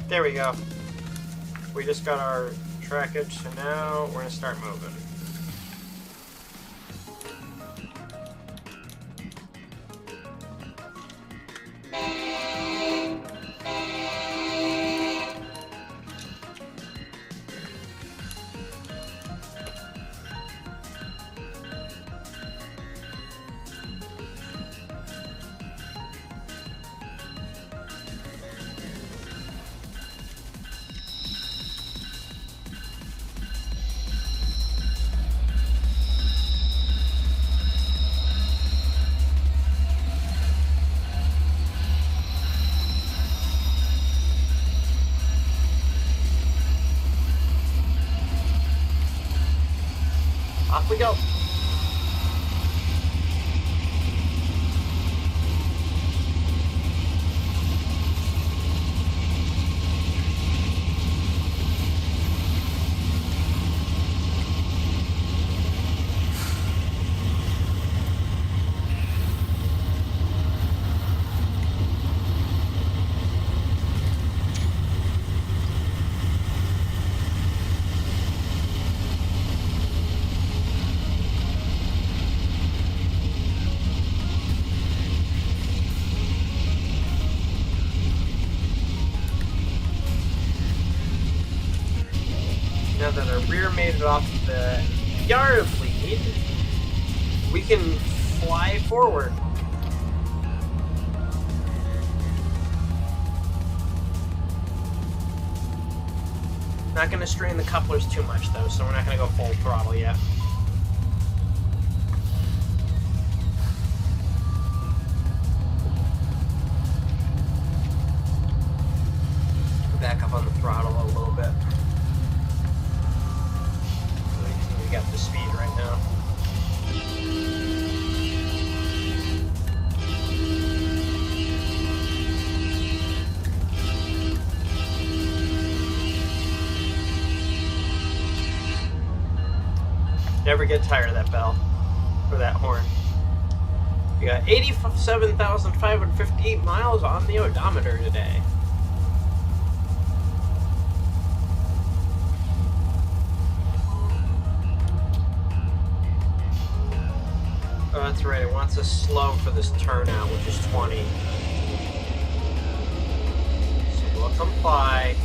There we go. We just got our trackage, so now we're gonna start moving. Off we go. Now that our rear made it off the yard lead, we can fly forward. Not going to strain the couplers too much though, so we're not going to go full throttle yet. Back up on the throttle a little bit. We got the speed right now. Never get tired of that bell or that horn. We got 87,558 miles on the odometer today. Oh, that's right, it wants us slow for this turnout, which is 20. So we'll comply.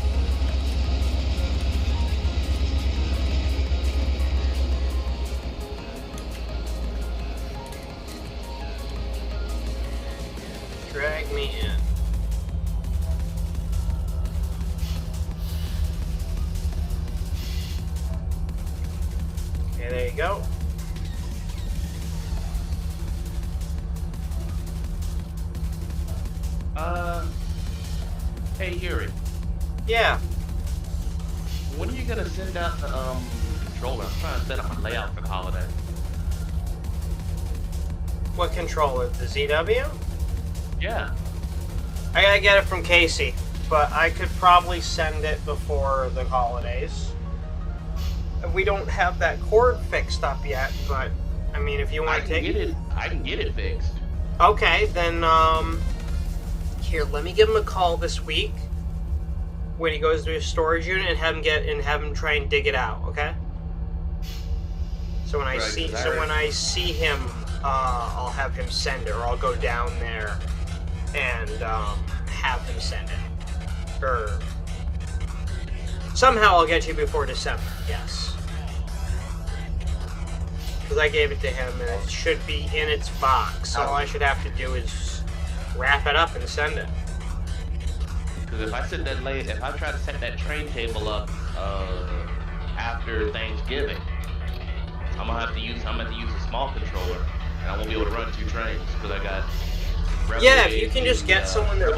there you go. Hey Yuri. Yeah. When are you gonna send out the controller? I'm trying to set up my layout for the holiday. What controller? The ZW? Yeah. I gotta get it from Casey, but I could probably send it before the holidays. We don't have that cord fixed up yet, but I mean, if you want to take it, I can get it fixed. Okay, then here, let me give him a call this week when he goes to his storage unit and have him try and dig it out. Okay. So when I see him, I'll have him send it, or I'll go down there and have him send it, or somehow I'll get you before December. Yes, because I gave it to him and it should be in its box. All I should have to do is wrap it up and send it. Because if I try to set that train table up after Thanksgiving, I'm gonna have to use a small controller, and I won't be able to run 2 trains because I got. Yeah, if you can just get someone that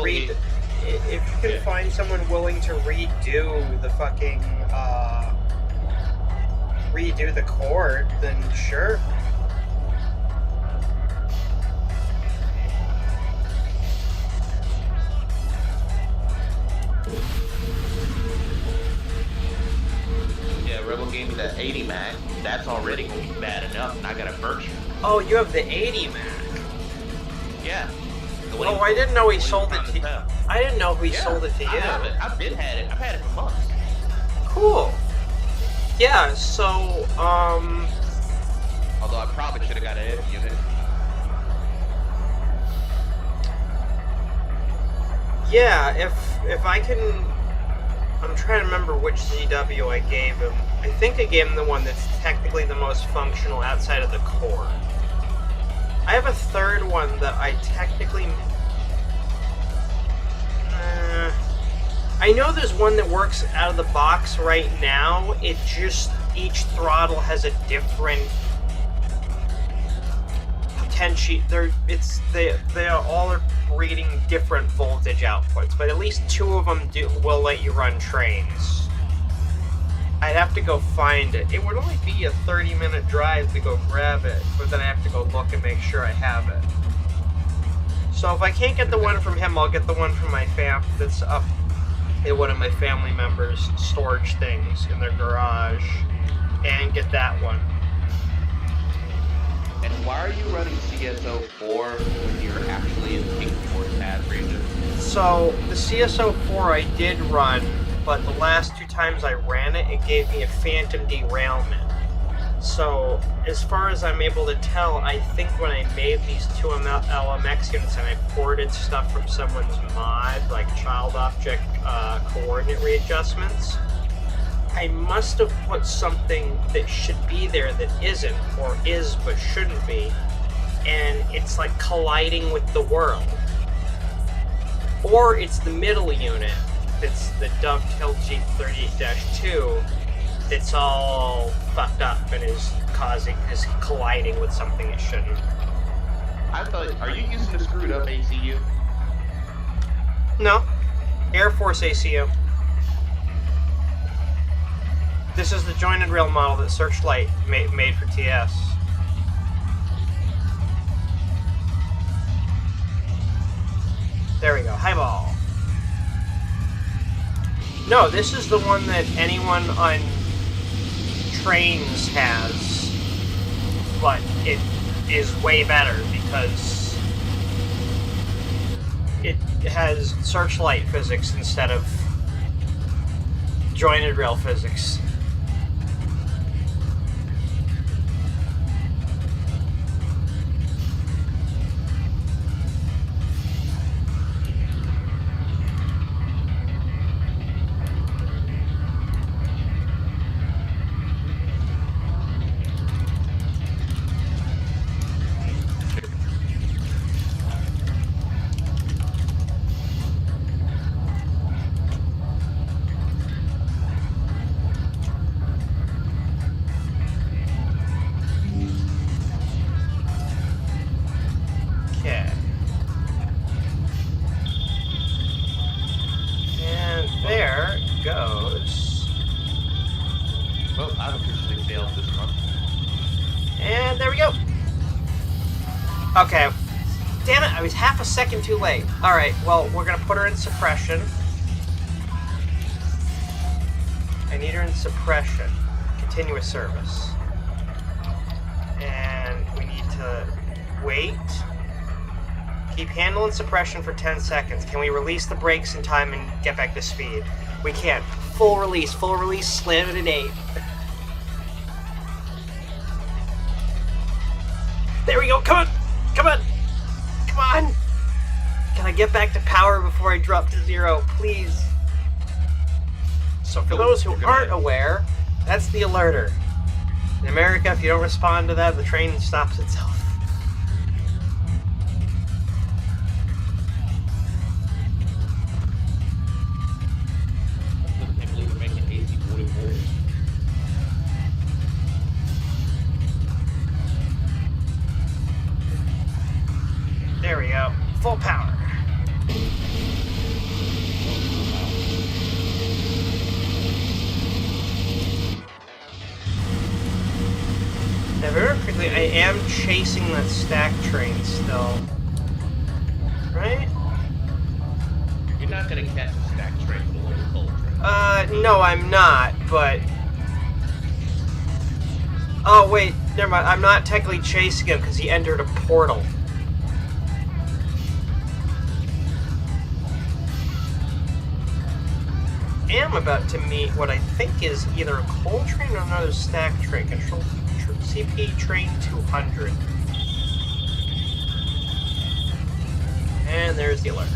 if you can find someone willing to redo the fucking redo the cord, then sure. Yeah, Rebel gave me that 80 Mac. That's already gonna be bad enough, and I got a Berkshire. Oh, you have the 80 Mac. Yeah. Oh, I didn't know he sold it to you. I didn't know he sold it to you. I have it. I've had it for months. Cool. Yeah, so, although I probably should have got an F unit. yeah, if I can, I'm trying to remember which ZW I gave him. I think I gave him the one that's technically the most functional outside of the core. I have a third one that I technically... I know there's one that works out of the box right now. It just... Each throttle has a different... potential... They all are reading different voltage outputs, but at least 2 of them will let you run trains. I'd have to go find it. It would only be a 30-minute drive to go grab it, but then I have to go look and make sure I have it. So if I can't get the one from him, I'll get the one from my fam that's up in one of my family members' storage things in their garage, and get that one. And why are you running CSO4 when you're actually in the King Force Path region? So the CSO4 I did run, but the last 2 times I ran it, it gave me a phantom derailment. So, as far as I'm able to tell, I think when I made these 2 LMX units and I ported stuff from someone's mod, like child object coordinate readjustments, I must have put something that should be there that isn't, or is but shouldn't be, and it's like colliding with the world. Or it's the middle unit. It's the Dovetail G38-2 that's all fucked up and is colliding with something it shouldn't. Are you using the screwed up ACU? No. Air Force ACU. This is the jointed rail model that Searchlight made for TS. There we go. Highball. No, this is the one that anyone on trains has, but it is way better because it has Searchlight physics instead of jointed rail physics. goes. Well, I've officially failed this month. And there we go. Okay. Damn it, I was half a second too late. Alright, well, we're gonna put her in suppression. I need her in suppression. Continuous service. And we need to wait. Keep handle and suppression for 10 seconds. Can we release the brakes in time and get back to speed? We can. Full release, slam it at 8. There we go, come on! Come on! Come on! Can I get back to power before I drop to 0, please? So for those who aren't aware, that's the alerter. In America, if you don't respond to that, the train stops itself. I can't believe we're making AC-44. There we go. Full power. Now, very quickly, I am chasing that stack train still. Right? You're not gonna catch a stack train below the coal train. No, I'm not, but... Oh, wait, never mind. I'm not technically chasing him because he entered a portal. I am about to meet what I think is either a coal train or another stack train. Control CP train 200. And there's the alert.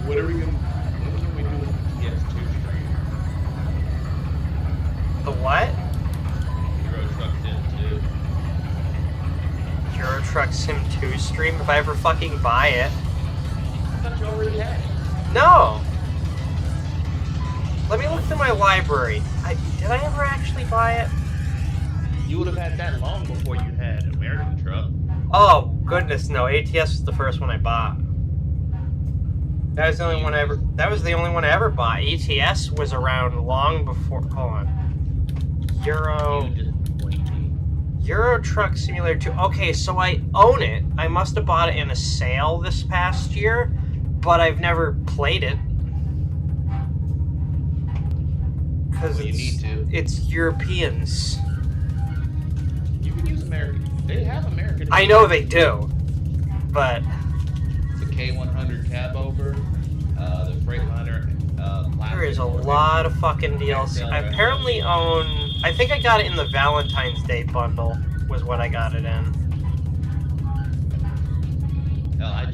What are we gonna do with the PS2 stream? The what? Euro Truck Sim 2. Euro Truck Sim 2 stream? If I ever fucking buy it. I thought you already had it. No! Let me look through my library. Did I ever actually buy it? You would have had that long before you had American Truck. Oh, goodness, no. ATS was the first one I bought. That was the only one I ever. That was the only one I ever bought. ETS was around long before. Hold on. Euro Truck Simulator 2. Okay, so I own it. I must have bought it in a sale this past year, but I've never played it. Because you need to. It's Europeans. You can use American. They have American. I know they do, but the K100 cab over, the Freightliner. There is a lot of fucking DLC. I apparently own. I think I got it in the Valentine's Day bundle. Was what I got it in. Hell, I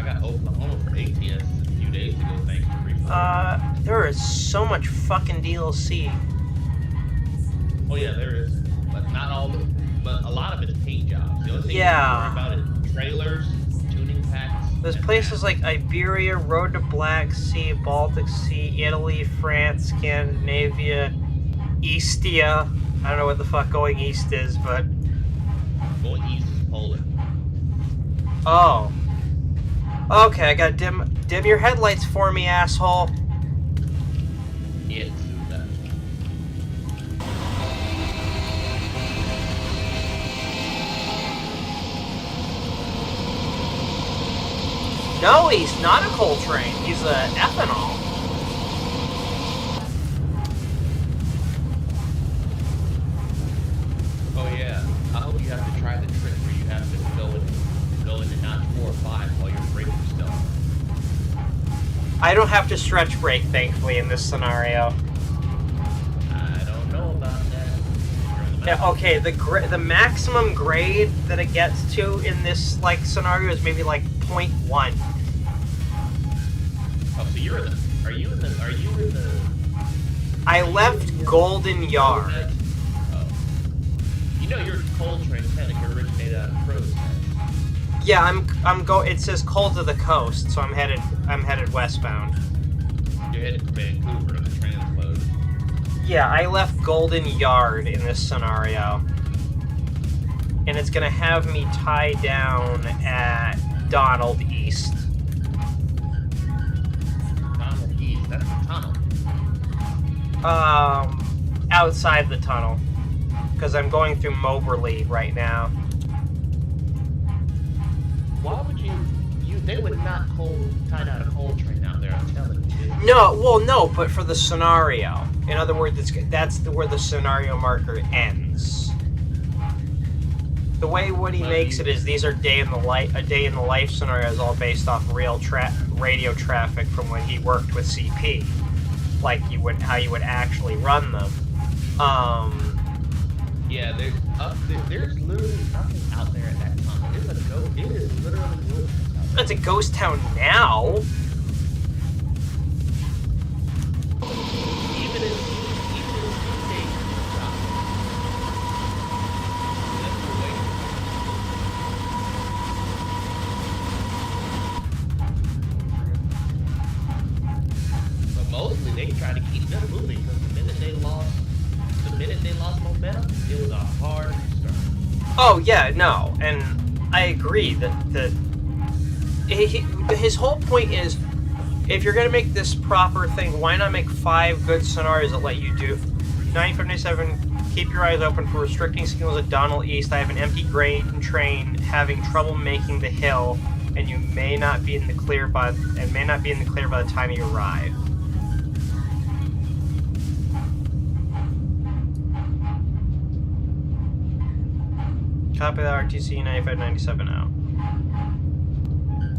got Oklahoma for ATS a few days ago. Thanks to refund. There is so much fucking DLC. Oh yeah, there is, but not all. But a lot of it's paint jobs. The only thing you have to worry about is trailers, tuning packs. There's places like Iberia, Road to Black Sea, Baltic Sea, Italy, France, Scandinavia, Eastia. I don't know what the fuck going east is, but... Going east is Poland. Oh. Okay, I gotta dim your headlights for me, asshole. Yeah, do that. No, he's not a coal train. He's a ethanol. Oh yeah. I hope you have to try the trick where you have to go into notch 4 or 5 while you're braking still. I don't have to stretch brake, thankfully, in this scenario. I don't know about that. Yeah, okay, the maximum grade that it gets to in this like scenario is maybe like 0.1. Oh, so you're in the. Are you in the? I left Golden Yard. Oh. You know your coal train mechanic originated out of Frozen. Yeah, it says coal to the coast, so I'm headed westbound. You're headed to Vancouver in the transload. Yeah, I left Golden Yard in this scenario. And it's gonna have me tie down at Donald East. Donald East, that's the tunnel. Outside the tunnel. Because I'm going through Moberly right now. Why would you they would not tie down a coal train out there, I'm telling you. No, well, no, but for the scenario. In other words, that's where the scenario marker ends. The way Woody makes it is these are a day in the life scenarios, all based off real radio traffic from when he worked with CP, like how you would actually run them. Yeah, there's literally nothing out there at that time. It is literally wilderness. It's a ghost town now. Even in days, that's the way. But mostly they try to keep them moving because the minute they lost momentum, it was a hard restart. Oh yeah, no, and I agree that his whole point is, if you're gonna make this proper thing, why not make 5 good scenarios that let you do 957. Keep your eyes open for restricting signals at Donald East. I have an empty grain train having trouble making the hill, and you may not be in the clear by the time you arrive. Copy that. RTC 9597 out.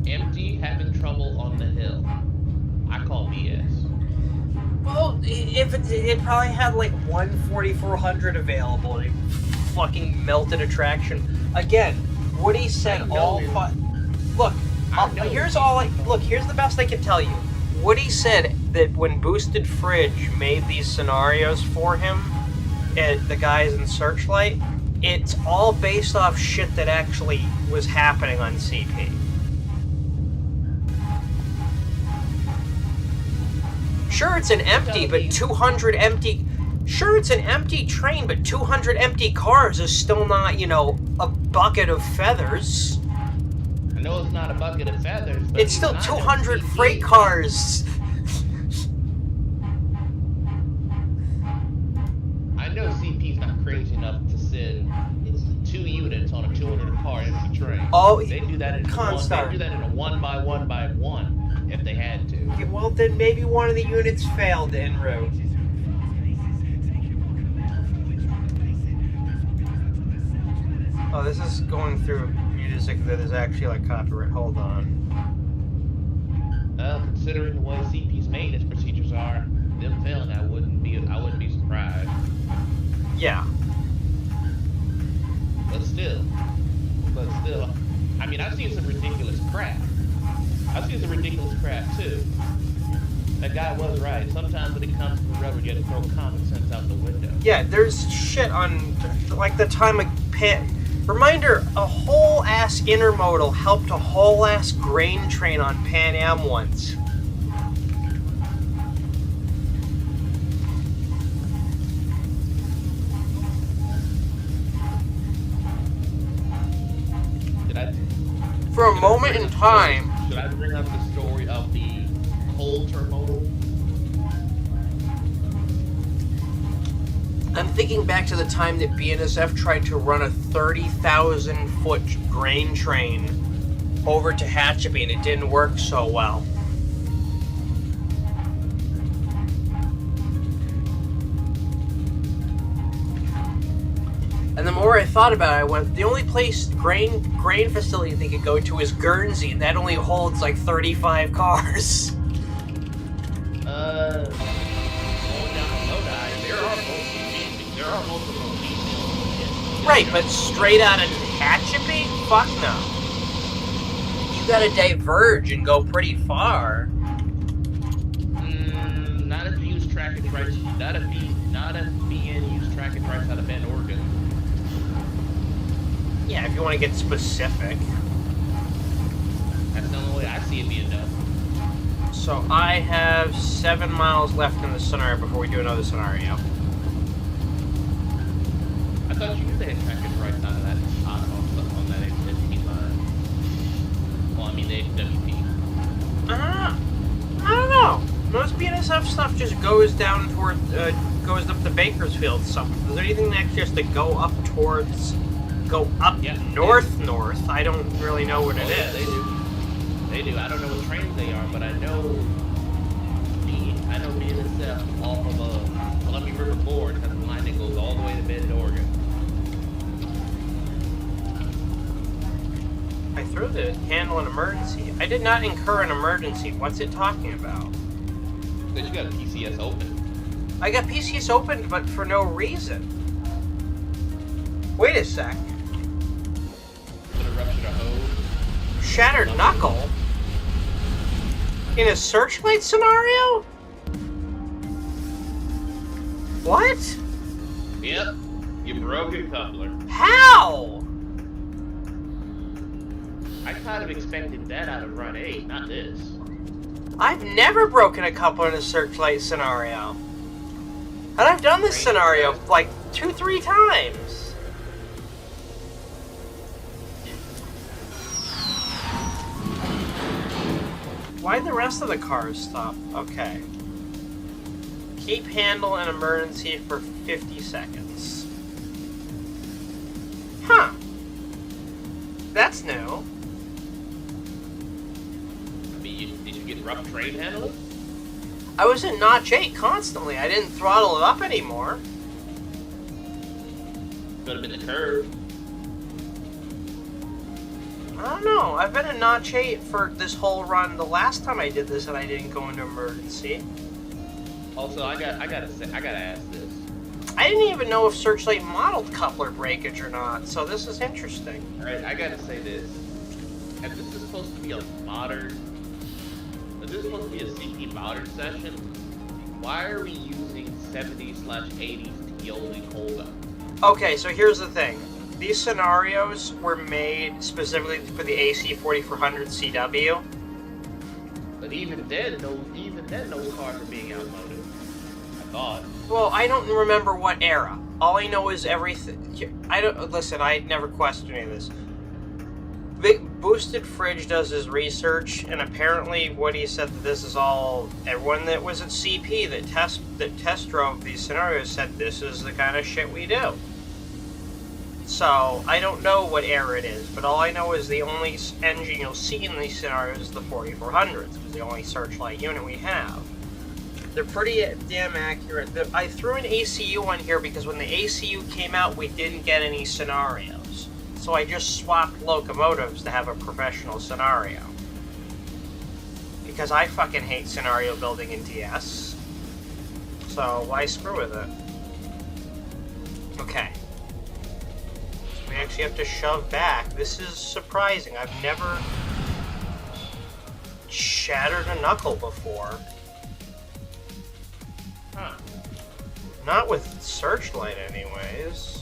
Empty, having trouble on the hill. I call BS. Well, if it probably had like 14400 available, and it fucking melted attraction. Again, Woody said all Look, here's the best I can tell you. Woody said that when Boosted Fridge made these scenarios for him, the guys in Searchlight, it's all based off shit that actually was happening on CP. Sure, it's an empty, but 200 empty... Sure, it's an empty train, but 200 empty cars is still not, a bucket of feathers. I know it's not a bucket of feathers, but it's still 200 freight cars. I know CP's not crazy enough to send 2 units on a 200-car empty train. Oh, they do that in a 1 by 1 by 1 if they had to. Okay, well, then maybe one of the units failed en route. Oh, this is going through music that is actually like copyright. Hold on. Well, considering the way CP's maintenance procedures are, them failing, I wouldn't be surprised. Yeah. But still, I mean, I've seen some ridiculous crap. Too. That guy was right. Sometimes when it comes to the rubber, you have to throw common sense out the window. Yeah, there's shit on, like the time Reminder, a whole-ass intermodal helped a whole-ass grain train on Pan Am once. For a moment in time... Should I bring up the story of the coal intermodal? I'm thinking back to the time that BNSF tried to run a 30,000-foot grain train over to Hatchabee, and it didn't work so well. And the more I thought about it, I went, the only place grain facility they could go to is Guernsey, and that only holds like 35 cars. Going down the Lodi, there are multiple pieces. Right, but straight out of Hatchabee? Fuck no. You gotta diverge and go pretty far. Not if you use trackage rights. Not if BN use trackage rights out of Bend, Oregon. Yeah, if you want to get specific. That's the only way I see it being done. So I have 7 miles left in the scenario before we do another scenario. I thought you knew they had trackage rights out of that on that HTTP line. Well, mean the HWP. I don't know. Most BNSF stuff just goes down toward, goes up to Bakersfield. So, is there anything that actually has to go up towards, north? I don't really know what it is. They do. They do. I don't know what trains they are, but I know BNSF off of Columbia River Board has a line that goes all the way to Bend, Oregon. I threw the handle an emergency. I did not incur an emergency. What's it talking about? Because you got a PCS open. I got PCS opened, but for no reason. Wait a sec. Put a ruptured a hose. Shattered knuckle? In a searchlight scenario? What? Yep. You broke a coupler. How? I kind of expected that out of Run 8, not this. I've never broken a coupler in a searchlight scenario. And I've done this scenario like 2-3 times. Why'd the rest of the cars stop? Okay. Keep handle in emergency for 50 seconds. Huh. That's new. Did you get rough train handling? I was in notch 8 constantly. I didn't throttle it up anymore. Could have been the curve. I don't know. I've been in notch 8 for this whole run. The last time I did this and I didn't go into emergency. Also, I gotta ask this. I didn't even know if Searchlight modeled coupler breakage or not, so this is interesting. Alright, I gotta say this. If this is supposed to be a modern... If this is supposed to be a CP modern session, why are we using 70s/80s Tioli Holga? Okay, so here's the thing. These scenarios were made specifically for the AC4400 CW. But even then, those cars are being outmoded. I thought. Well, I don't remember what era. All I know is everything. I don't listen. I never questioned any of this. Boosted Fridge does his research, and apparently, what he said that this is all. Everyone that was at CP that test drove these scenarios said this is the kind of shit we do. So I don't know what era it is, but all I know is the only engine you'll see in these scenarios is the 4400s, because the only Searchlight unit we have. They're pretty damn accurate. I threw an ACU on here because when the ACU came out, we didn't get any scenarios. So I just swapped locomotives to have a professional scenario. Because I fucking hate scenario building in TS. So why screw with it? Okay. So we actually have to shove back. This is surprising. I've never shattered a knuckle before. Huh. Not with Searchlight, anyways.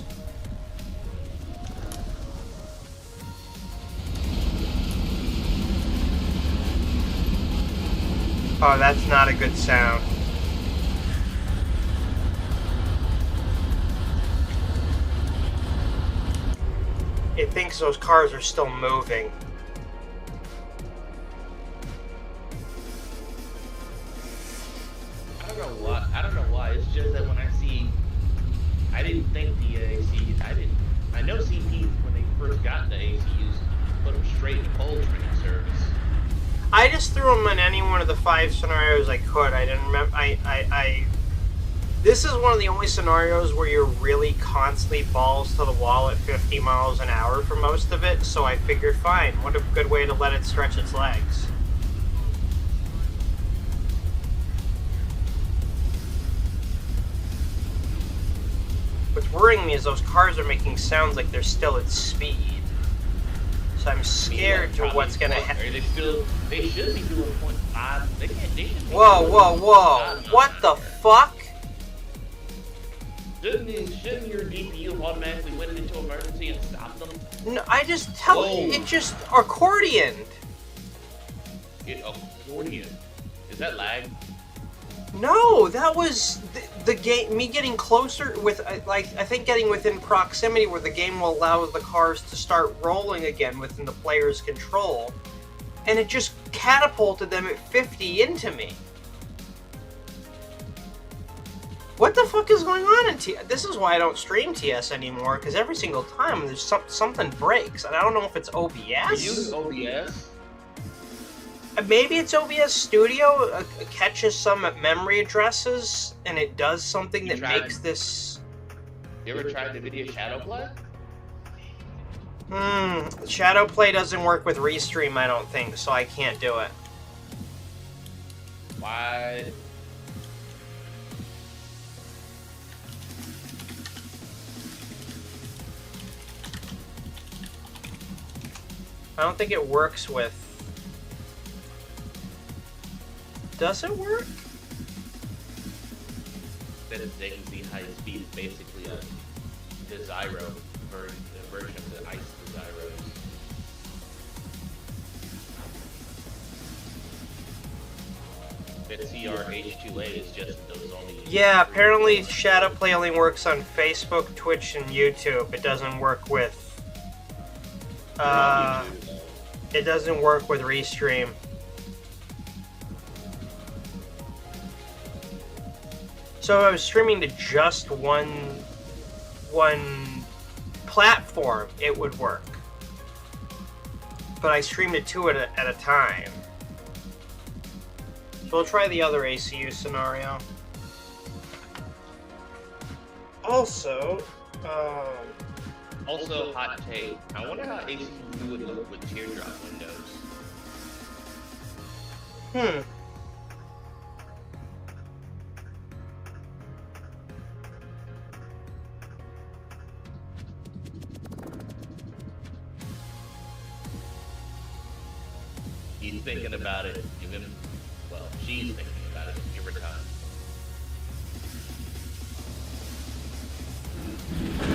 Oh, that's not a good sound. It thinks those cars are still moving. I don't know why. It's just that when I see, I didn't think the ACs. I know CPs when they first got the ACs put them straight into coal train service. I just threw them in any one of the 5 scenarios I could. I didn't remember. This is one of the only scenarios where you're really constantly balls to the wall at 50 miles an hour for most of it. So I figured, fine, what a good way to let it stretch its legs. What's worrying me is those cars are making sounds like they're still at speed. So I'm scared to what's gonna happen. They should be doing 0.5. They should be Whoa. What the fuck? Shouldn't your DPU automatically went into emergency and stopped them? No, I just tell it just accordioned. It accordion. Is that lag? No, that was the game. Me getting closer with, I think getting within proximity where the game will allow the cars to start rolling again within the player's control, and it just catapulted them at 50 into me. What the fuck is going on in TS? This is why I don't stream TS anymore, because every single time there's something breaks, and I don't know if it's OBS. You use OBS? Maybe it's OBS Studio catches some memory addresses, and it does something that makes this... You ever tried NVIDIA Shadowplay? Shadowplay doesn't work with Restream, I don't think, so I can't do it. Why? I don't think it works with... Does it work? That is latency high speed, basically a Desiro version of the ICE Desiros. That CRH2A is just those only... Yeah, apparently Shadowplay only works on Facebook, Twitch, and YouTube. It doesn't work with... it doesn't work with Restream. So if I was streaming to just one platform, it would work. But I streamed it two at a time. So we'll try the other ACU scenario. Also, hot take. I wonder how ACU would look with teardrop windows. He's thinking about it. She's thinking about it. Give her time.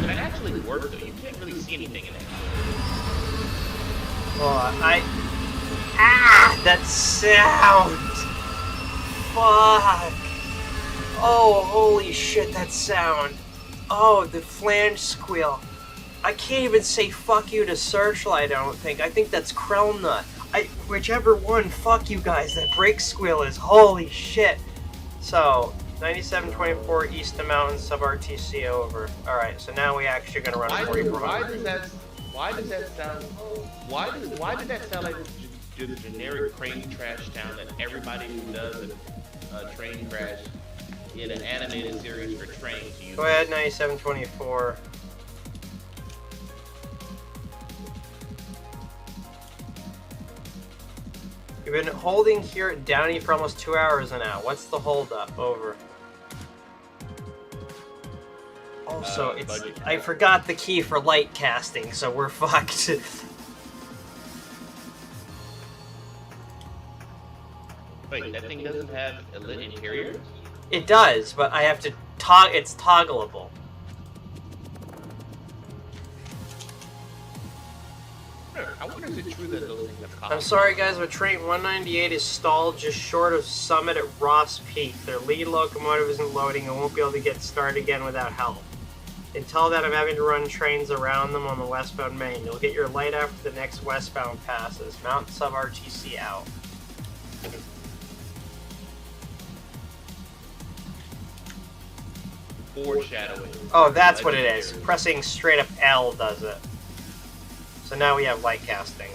That actually worked though. You can't really see anything in it. Well, that sound! Fuck! Oh, holy shit, that sound. Oh, the flange squeal. I can't even say fuck you to Searchlight, I don't think. I think that's Krellnut. Whichever one, fuck you guys, that brake squeal is holy shit. So, 9724 East of Mountain, sub RTC over. Alright, so now we actually gonna run a 44. Why does that sound like the generic crane crash sound that everybody who does a train crash in an animated series for trains uses? Go ahead, 9724. You've been holding here at Downey for almost 2 hours now. What's the holdup? Over. Also, I forgot the key for light casting, so we're fucked. Wait, that thing doesn't have a lit interior? It does, but I have to it's toggleable. I wonder if it's true that those things have cost. I'm sorry guys, but train 198 is stalled just short of Summit at Ross Peak. Their lead locomotive isn't loading and won't be able to get started again without help. Until then, I'm having to run trains around them on the westbound main. You'll get your light after the next westbound passes. Mount sub RTC out. Foreshadowing. Oh, that's what it is. Pressing straight up L does it. So now we have light casting.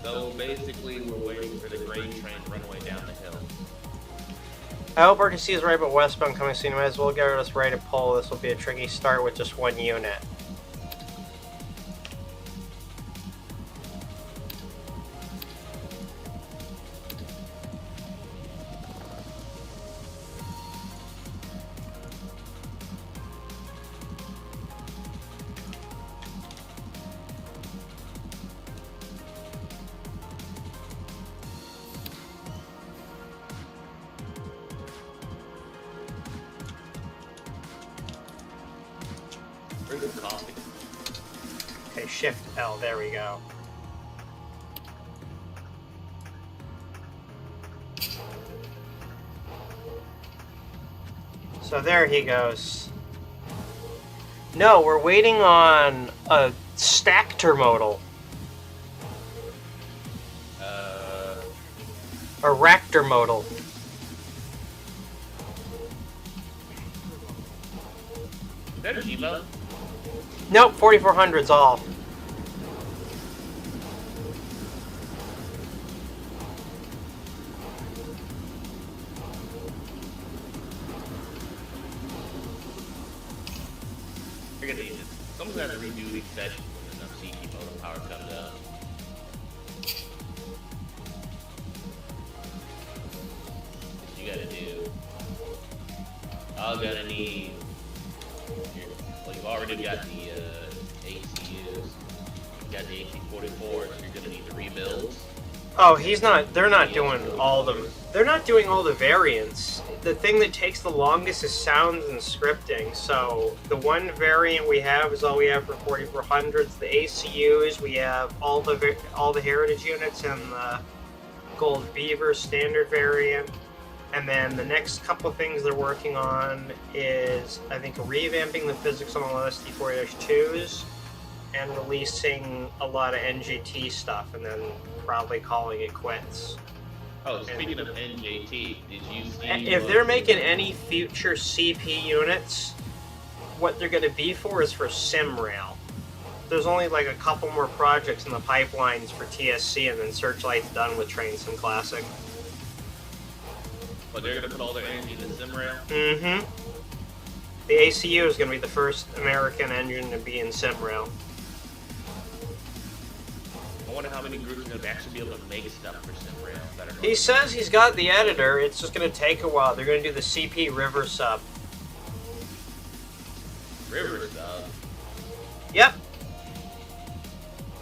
So basically, we're waiting for the grain train to run away down the hill. I hope RTC is right, but westbound coming soon. Might as well get us ready to pull. This will be a tricky start with just one unit. Okay, Shift L, there we go. So there he goes. No, we're waiting on a stack termodal. A Raptor modal. Is that a G-Mode? Nope, 4400's all. You're gonna need it. Someone's gonna have to redo these sessions when enough CP modem power comes out. What you gotta do? I'm gonna need. Well, you've already got the ACUs. You got the AC44s. You're gonna need the rebuilds. Oh, he's not. They're not doing all the. They're not doing all the variants. The thing that takes the longest is sounds and scripting. So the one variant we have is all we have for 4400s. The ACUs, we have all the heritage units and the Gold Beaver standard variant. And then the next couple of things they're working on is, I think, revamping the physics on the ST4-2s and releasing a lot of NGT stuff, and then probably calling it quits. Oh, speaking of NJT, did you see... If they're making any future CP units, what they're going to be for is for SimRail. There's only like a couple more projects in the pipelines for TSC, and then Searchlight's done with Train Sim Classic. But they're going to put all their energy into SimRail? Mm-hmm. The ACU is going to be the first American engine to be in SimRail. I wonder how many groups are going to actually be able to make stuff for SimRail. He says he's got the editor. It's just going to take a while. They're going to do the CP River sub. River sub? Yep.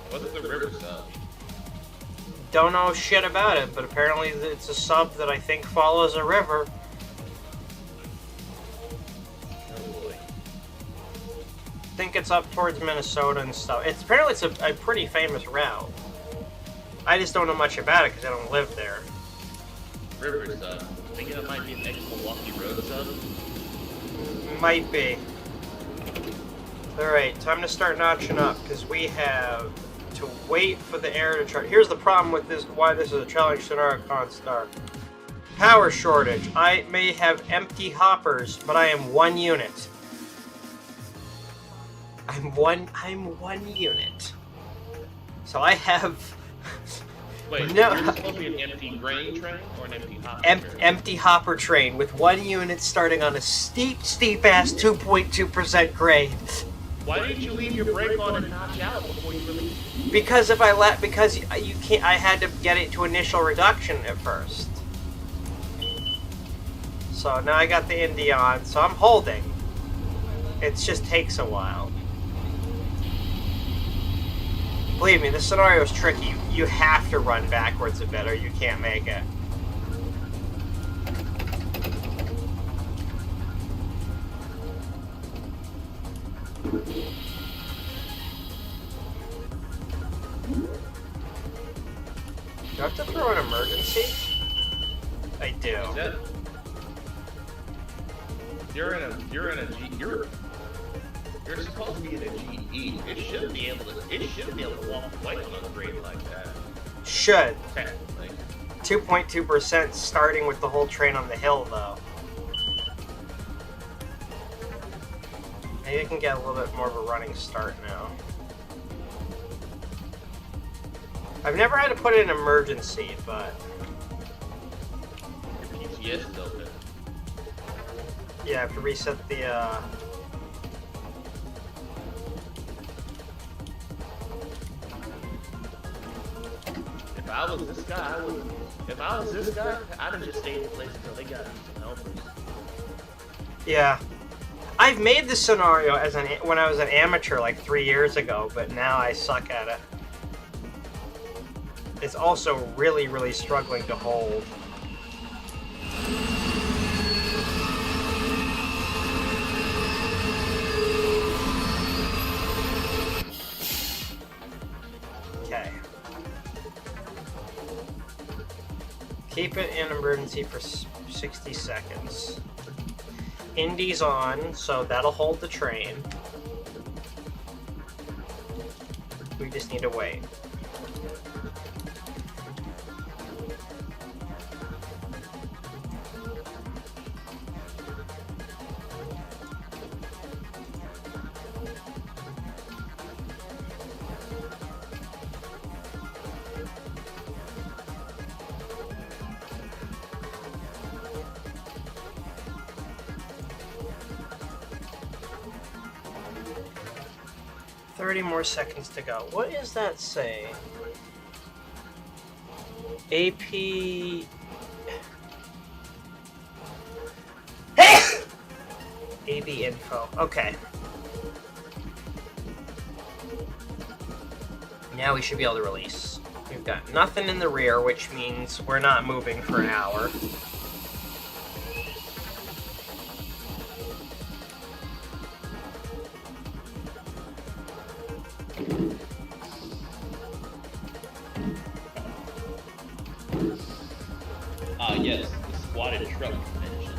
What is the River sub? Don't know shit about it, but apparently it's a sub that I think follows a river. Oh boy. I think it's up towards Minnesota and stuff. Apparently it's a pretty famous route. I just don't know much about it because I don't live there. River sub. Thinking it might be an ex-Milwaukee Road sub? Might be. Alright, time to start notching up because we have to wait for the air to charge. Here's the problem with this, why this is a challenge scenario constar. Power shortage. I may have empty hoppers, but I am one unit. I'm one unit. So I have... Wait, no. you're supposed to be an empty grain train or an empty hopper train? Empty hopper train with one unit starting on a steep ass 2.2% grade. Why didn't you leave your brake on and notch out before you released? Because because you can't, I had to get it to initial reduction at first. So now I got the Indy on, so I'm holding. It just takes a while. Believe me, this scenario is tricky. You have to run backwards a bit or you can't make it. Do I have to throw an emergency? I do. You're supposed to be in a GE. It shouldn't be able to walk away on a grade like that. Should. Technically. 2.2% starting with the whole train on the hill though. Maybe I can get a little bit more of a running start now. I've never had to put in an emergency, but... Your PCS is open. Yeah, I have to reset the, If I was this guy, I'd have just stayed in place until they got some helpers. Yeah. I've made this scenario when I was an amateur like 3 years ago, but now I suck at it. It's also really, really struggling to hold. Okay. Keep it in emergency for 60 seconds. Indy's on, so that'll hold the train. We just need to wait. 30 more seconds to go. What is that saying? AP... AB info. Okay. Now we should be able to release. We've got nothing in the rear, which means we're not moving for an hour. Yes, the squatted truck convention.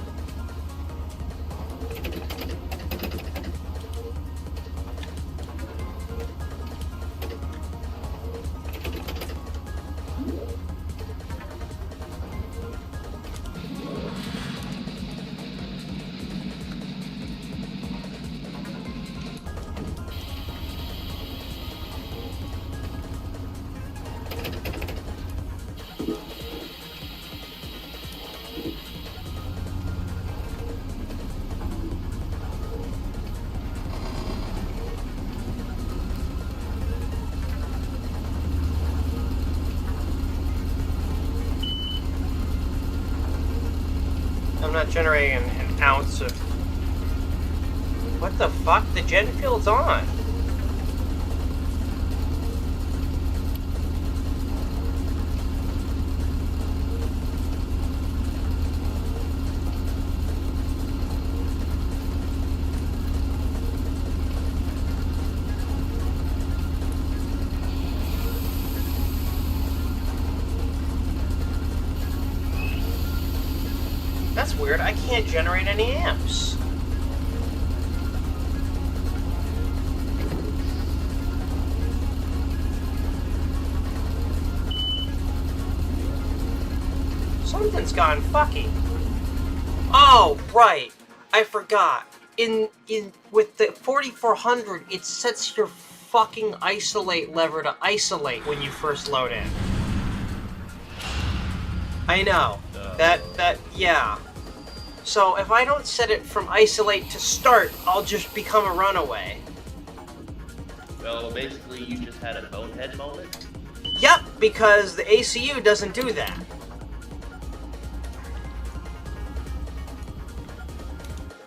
I'm not generating an ounce of... What the fuck? The gen field's on. That's weird. I can't generate any amps. Something's gone fucky. Oh, right. I forgot. With the 4400, it sets your fucking isolate lever to isolate when you first load in. I know. Yeah. So if I don't set it from isolate to start, I'll just become a runaway. Well, basically, you just had a bonehead moment. Yep, because the ACU doesn't do that.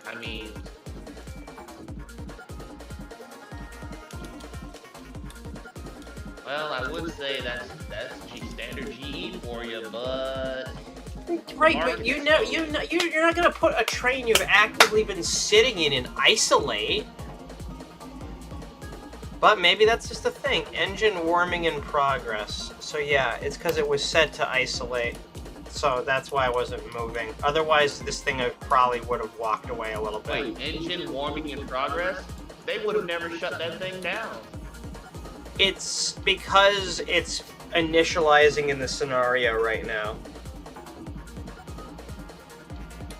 I mean, well, I would say that's standard GE for you, but right. But you're not gonna put a train you've actively been sitting in isolate. But maybe that's just a thing. Engine warming in progress. So yeah, it's because it was set to isolate. So that's why I wasn't moving. Otherwise, this thing probably would have walked away a little bit. Wait, engine warming in progress? They would have never shut that thing down. It's because it's initializing in the scenario right now.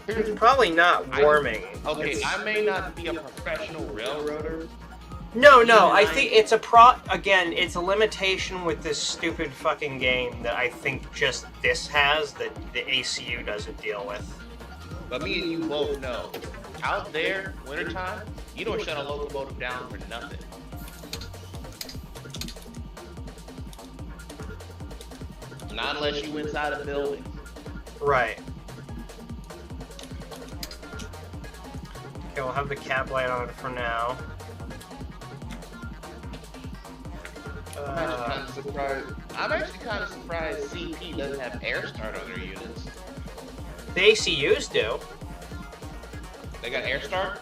It's probably not warming. Okay, I may not be a professional railroader. No, I think it's again, it's a limitation with this stupid fucking game that I think just this has that the ACU doesn't deal with. But me and you both know, out there, wintertime, you don't shut a locomotive down for nothing. Not unless you inside a building. Right. Okay, we'll have the cab light on for now. I'm actually kind of surprised CP doesn't have air start on their units. The ACUs do. They got air start?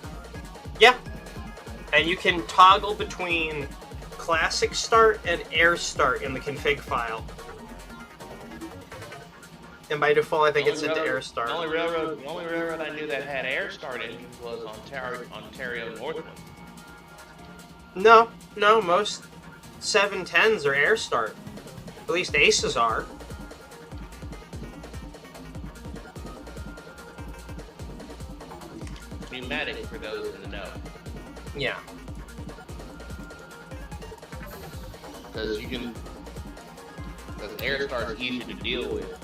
Yeah. And you can toggle between classic start and air start in the config file. And by default, I think it's into air start. The only railroad I knew that had air start engines was Ontario Northland. No, most 710s are air start. At least ASUS are. Pneumatic for those in the know. Yeah. Because air start's easy to deal with.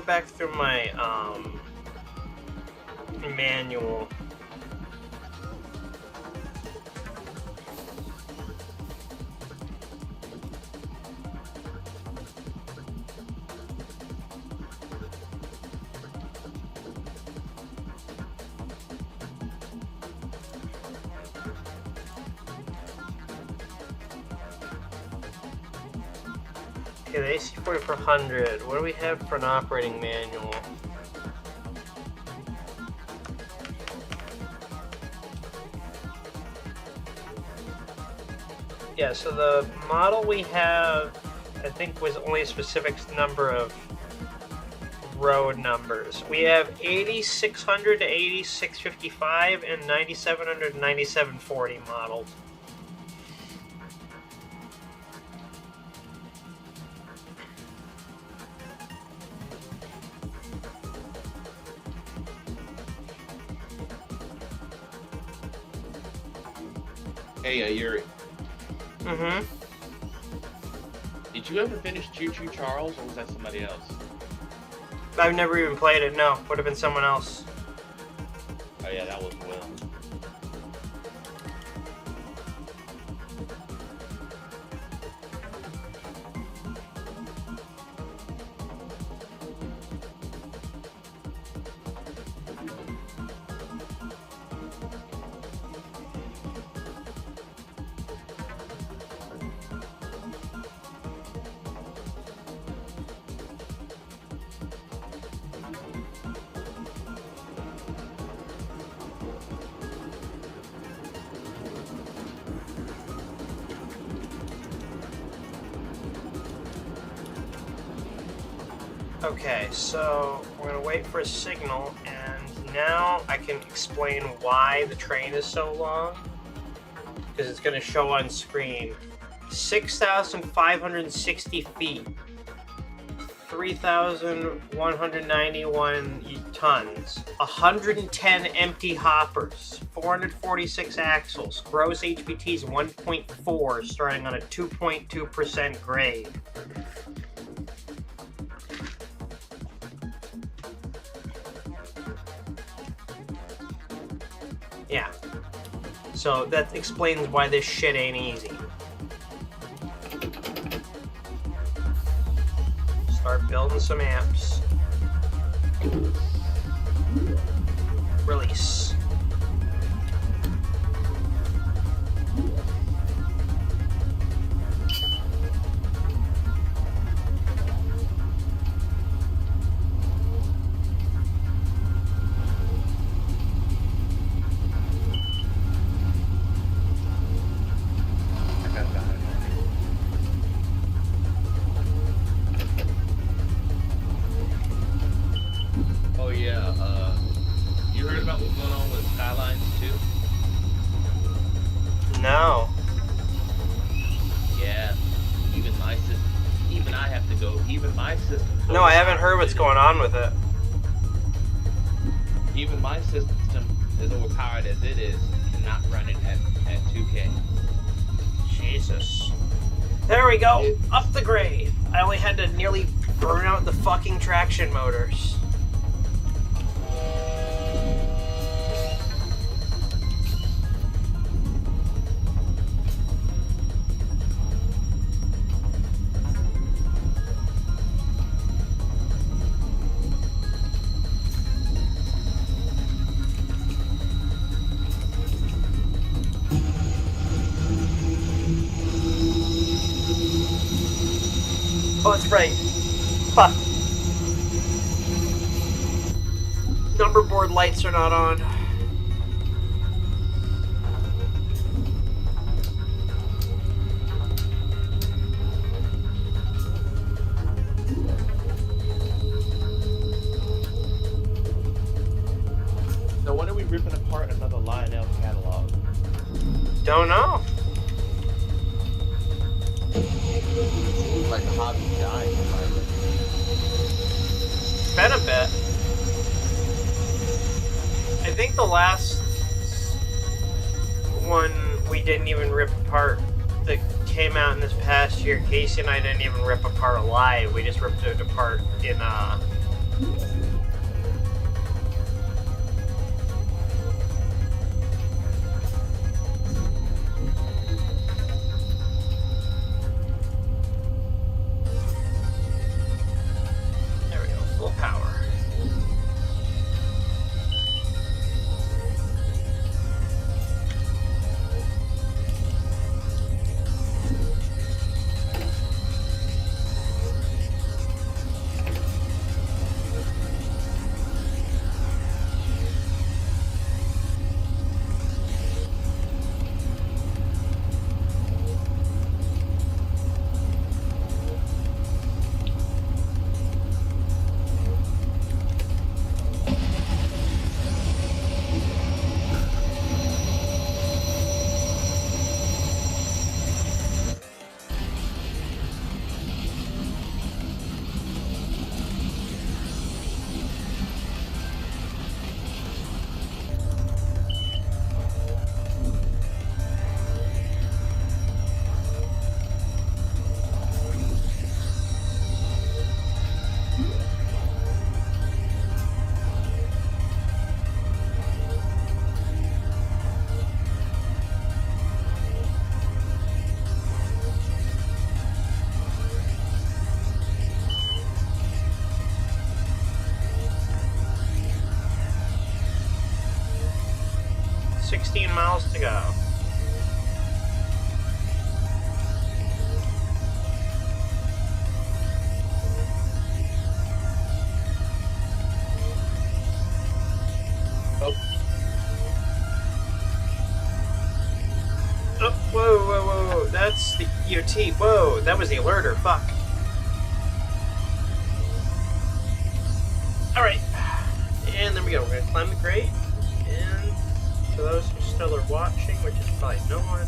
back through my manual. Okay, the AC4400. What do we have for an operating manual? Yeah, so the model we have, I think, was only a specific number of row numbers. We have 8600 to 8655 and 9700 to 9740 modeled. Hey, Yuri. Mm-hmm. Did you ever finish Choo Choo Charles, or was that somebody else? I've never even played it, no. Would have been someone else. Oh yeah, that was Will. Okay, so we're gonna wait for a signal, and now I can explain why the train is so long, because it's gonna show on screen. 6,560 feet, 3,191 tons, 110 empty hoppers, 446 axles, gross HPTs 1.4, starting on a 2.2% grade. Yeah, so that explains why this shit ain't easy. Start building some amps. Release. No. Yeah, even my system, even I have to go, even my system. No, I haven't heard what's going on with it. Even my system, as overpowered as it is, cannot run it at 2K. Jesus. There we go, up the grade. I only had to nearly burn out the fucking traction motors. Oh, that's right. Fuck. Number board lights are not on. So when are we ripping apart another Lionel catalog? Don't know. Seems like the hobby's dying. Been a bit. I think the last one we didn't even rip apart that came out in this past year, Casey and I didn't even rip apart alive. We just ripped it apart in There we go, full power. Miles to go. Oh. Oh, whoa. That's the EOT. Whoa, that was the alerter. Fuck. Alright. And there we go. We're going to climb the grate. And for those who still are watching, which is probably no one.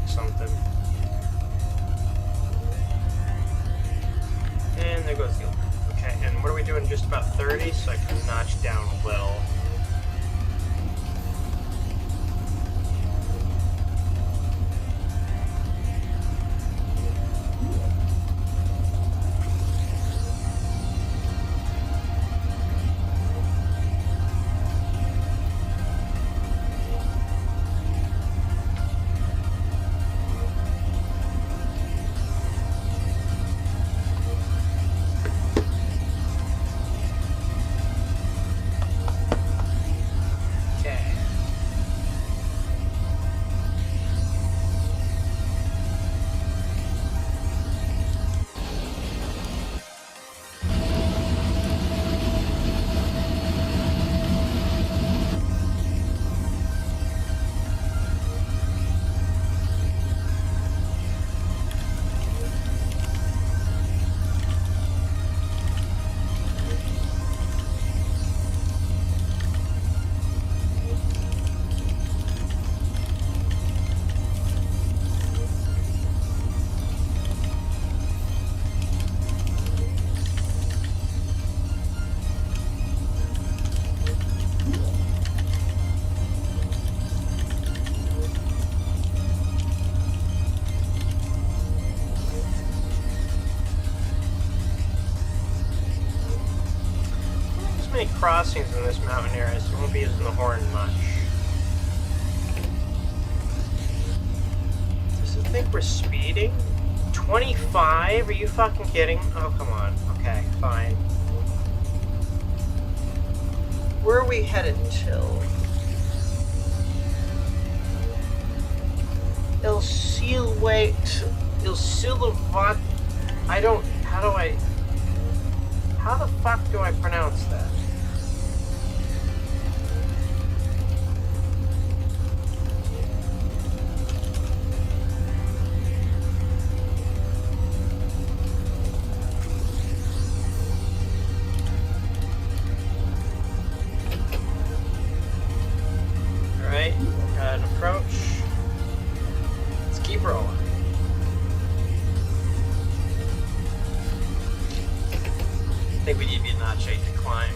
Something. And there goes the alert. Okay, and what are we doing? Just about 30, so I can notch down a little. Crossings in this mountain area, so we won't be using the horn much. Does it think we're speeding? 25? Are you fucking kidding? Oh, come on. Okay, fine. Where are we headed till? Il Silvat. I don't. How the fuck do I pronounce that? think we need to be a notch 8 to climb.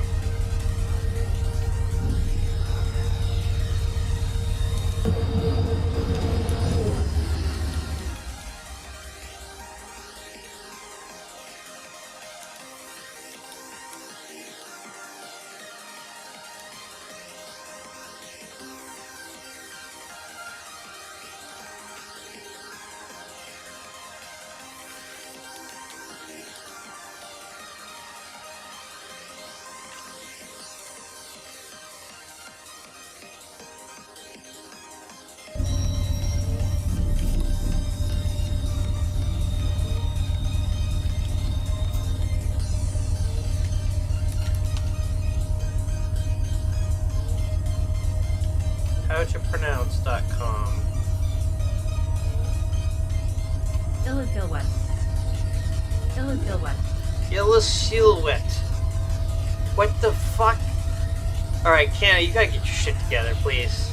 Howtopronounce.com. Illisilhouette. Illisilhouette. What the fuck? Alright, Canna, you gotta get your shit together, please.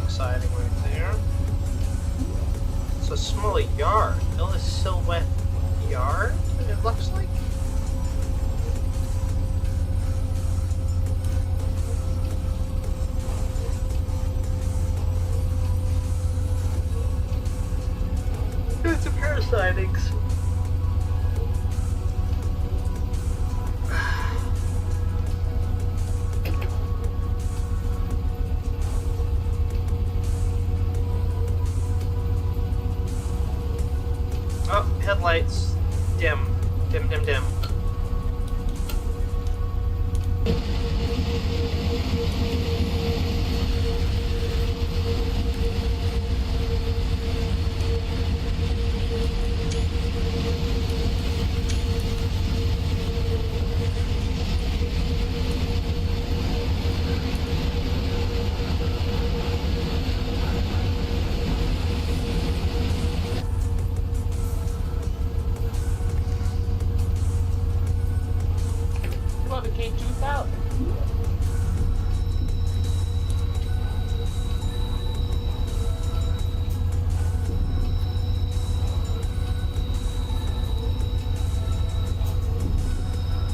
Siding right there. It's a small yard. Silhouette yard, it looks like. It's a pair of sidings. Oh, headlights. Dim. Dim, dim, dim.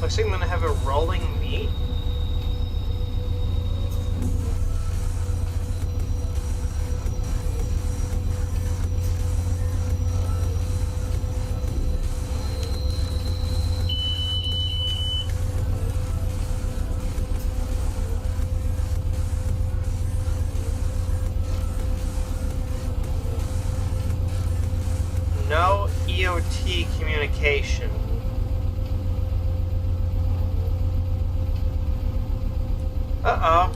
Looks like I'm gonna have a rolling meet. No EOT communication. Uh-oh.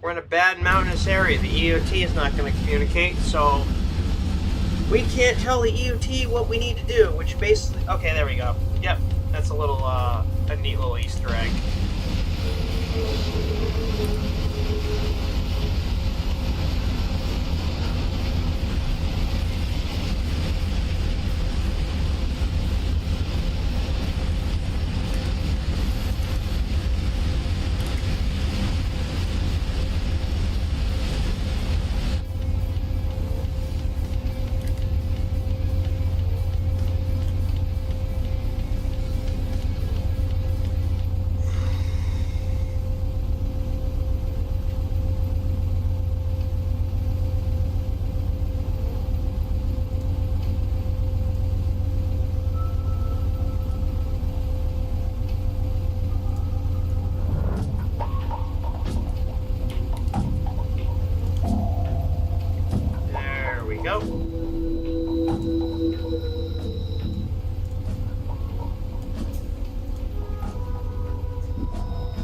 We're in a bad mountainous area. The EOT is not going to communicate, so we can't tell the EOT what we need to do, which basically... Okay, there we go. Yep, that's a little, a neat little Easter egg.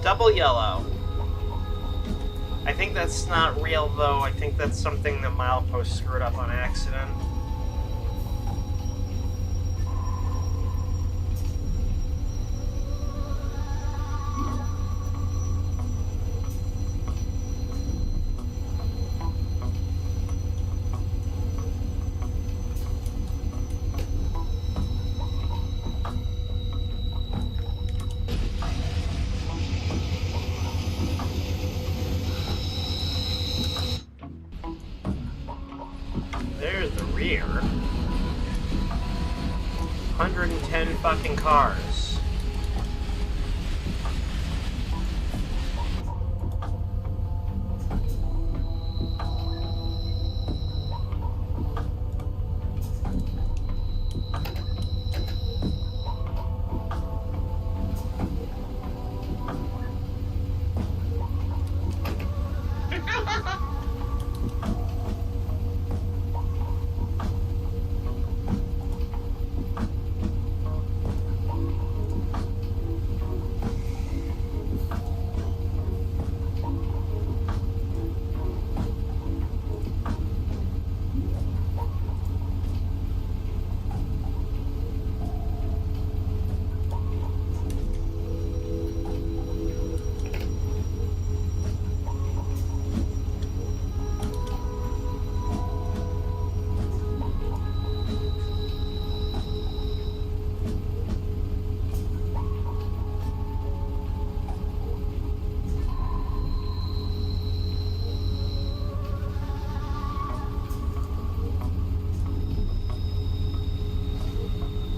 Double yellow. I think that's not real, though. I think that's something that Milepost screwed up on accident. There's the rear. 110 fucking cars.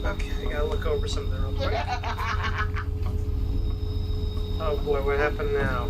Okay, I gotta look over something real quick. Oh boy, what happened now?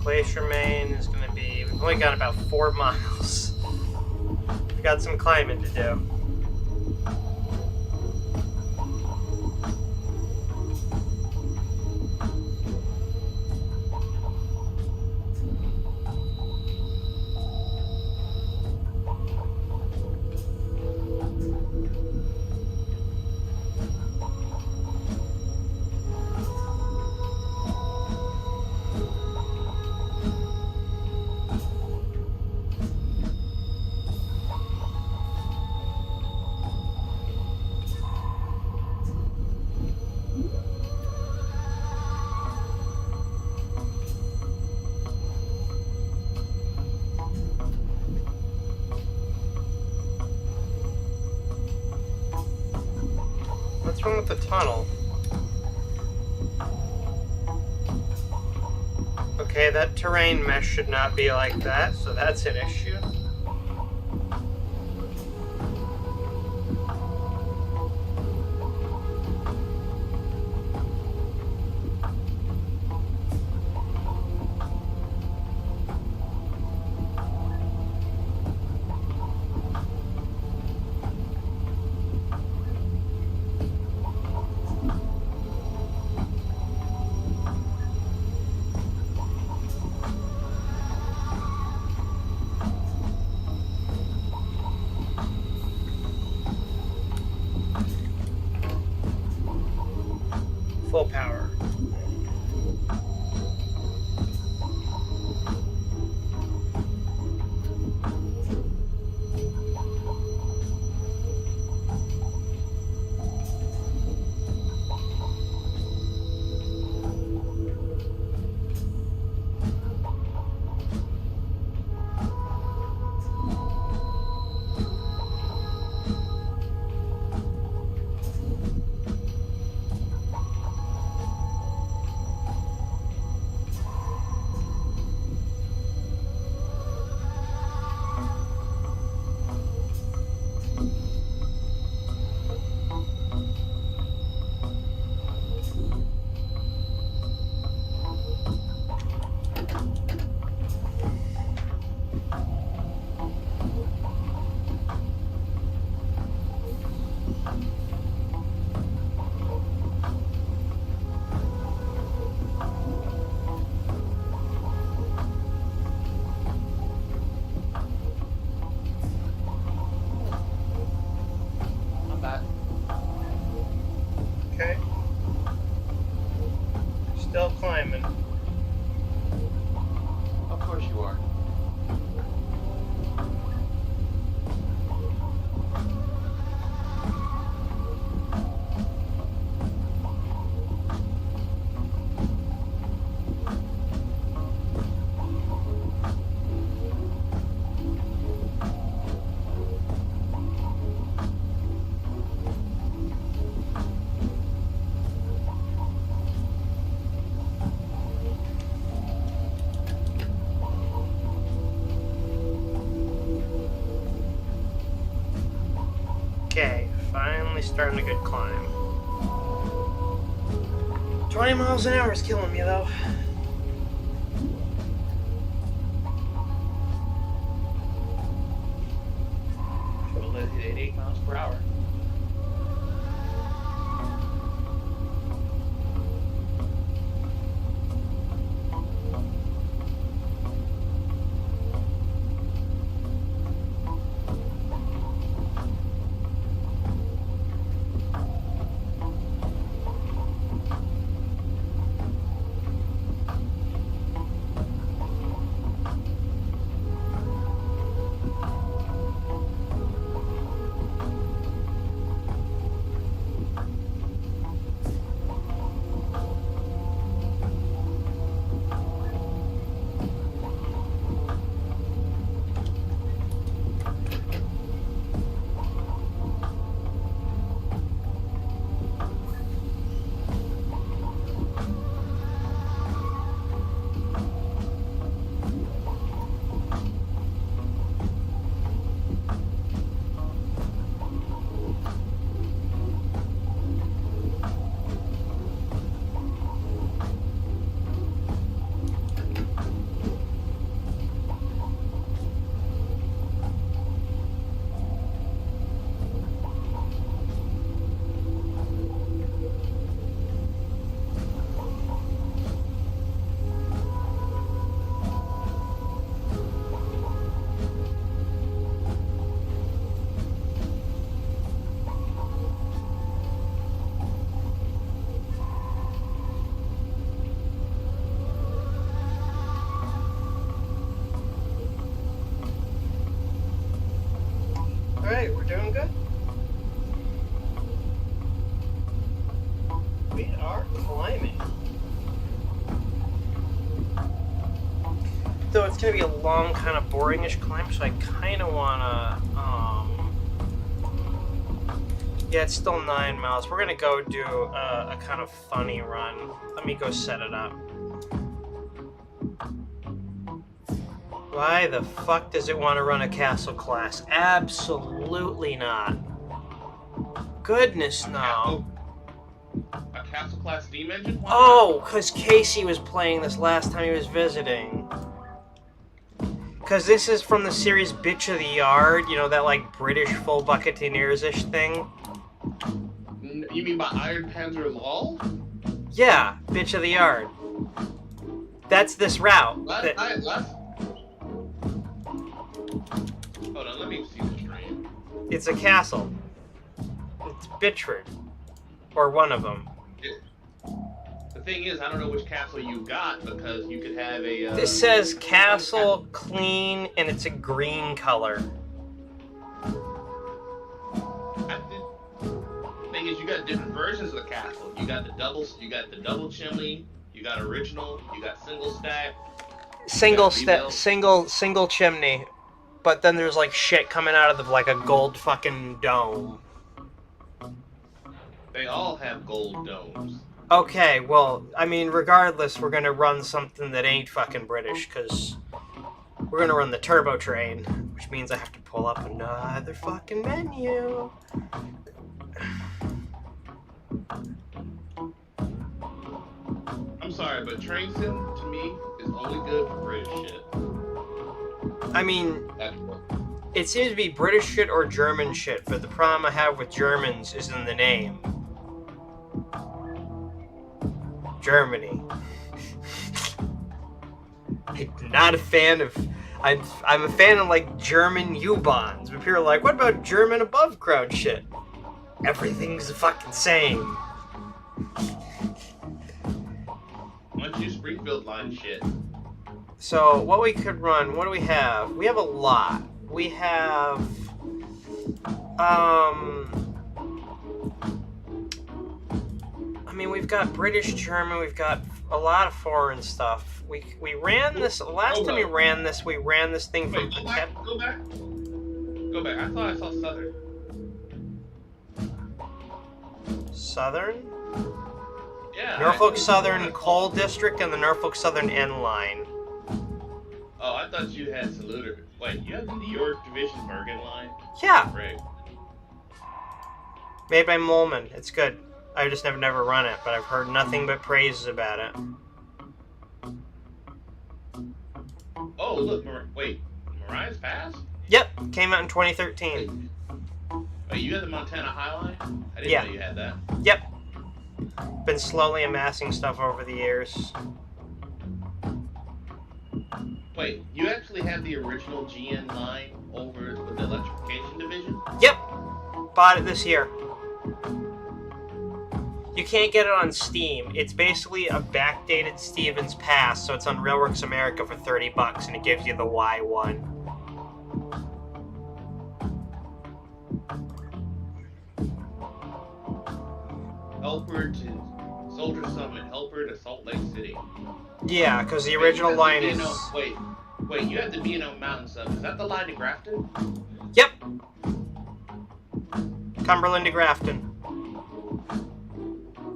Glacier Main is going to be... We've only got about 4 miles. We've got some climbing to do. What's wrong with the tunnel? Okay, that terrain mesh should not be like that, so that's an issue. course you are. Okay, finally starting a good climb. 20 miles an hour is killing me though. We'll let it hit 8 miles per hour. Alright, we're doing good. We are climbing. Though it's gonna be a long, kind of boringish climb, so I kind of wanna, yeah, it's still 9 miles. We're gonna go do a kind of funny run. Let me go set it up. Why the fuck does it want to run a castle class? Absolutely not. Goodness no. A castle class steam engine? Why Oh, because Casey was playing this last time he was visiting. Because this is from the series Bitch of the Yard, you know, that like British full Buccaneers-ish thing. You mean by Iron Panzer Lol? Yeah, Bitch of the Yard. That's this route. Hold on, let me see the stream. It's a castle. It's Bitchford. Or one of them. The thing is, I don't know which castle you got, because you could have a... This says castle clean, and it's a green color. The thing is, you got different versions of the castle. You got the double chimney, you got original, you got single stack. Single chimney. But then there's like shit coming out of the, like a gold fucking dome. They all have gold domes. Okay, well, I mean, regardless, we're gonna run something that ain't fucking British, because we're gonna run the turbo train, which means I have to pull up another fucking menu. I'm sorry, but train sim, to me, is only good for British shit. I mean, it seems to be British shit or German shit, but the problem I have with Germans is in the name. Germany. I'm not a fan of... I'm a fan of, like, German U-bonds. But people are like, what about German above ground shit? Everything's the fucking same. Once you Springfield line shit. So what we could run, what do we have? We have a lot. We have, I mean, we've got British, German, we've got a lot of foreign stuff. We ran this, last time we ran this thing from... Wait, go back. Go back. I thought I saw Southern. Southern? Yeah. Norfolk Southern Coal District and the Norfolk Southern N Line. Oh, I thought you had Saluter. Wait, you have the New York Division Bergen line? Yeah. Great. Made by OMEN. It's good. I just have never run it, but I've heard nothing but praises about it. Oh, look, wait. Mariah's Pass? Yep, came out in 2013. Wait, you had the Montana High Line? I didn't know you had that. Yep. Been slowly amassing stuff over the years. Wait, you actually have the original GN line over with the electrification division? Yep. Bought it this year. You can't get it on Steam. It's basically a backdated Stevens Pass, so it's on RealWorks America for $30, and it gives you the Y1. Helper to Soldier Summit, Helper to Salt Lake City. Yeah, because the original line is... Wait, you have the B&O Mountain sub. Is that the line to Grafton? Yep. Cumberland to Grafton.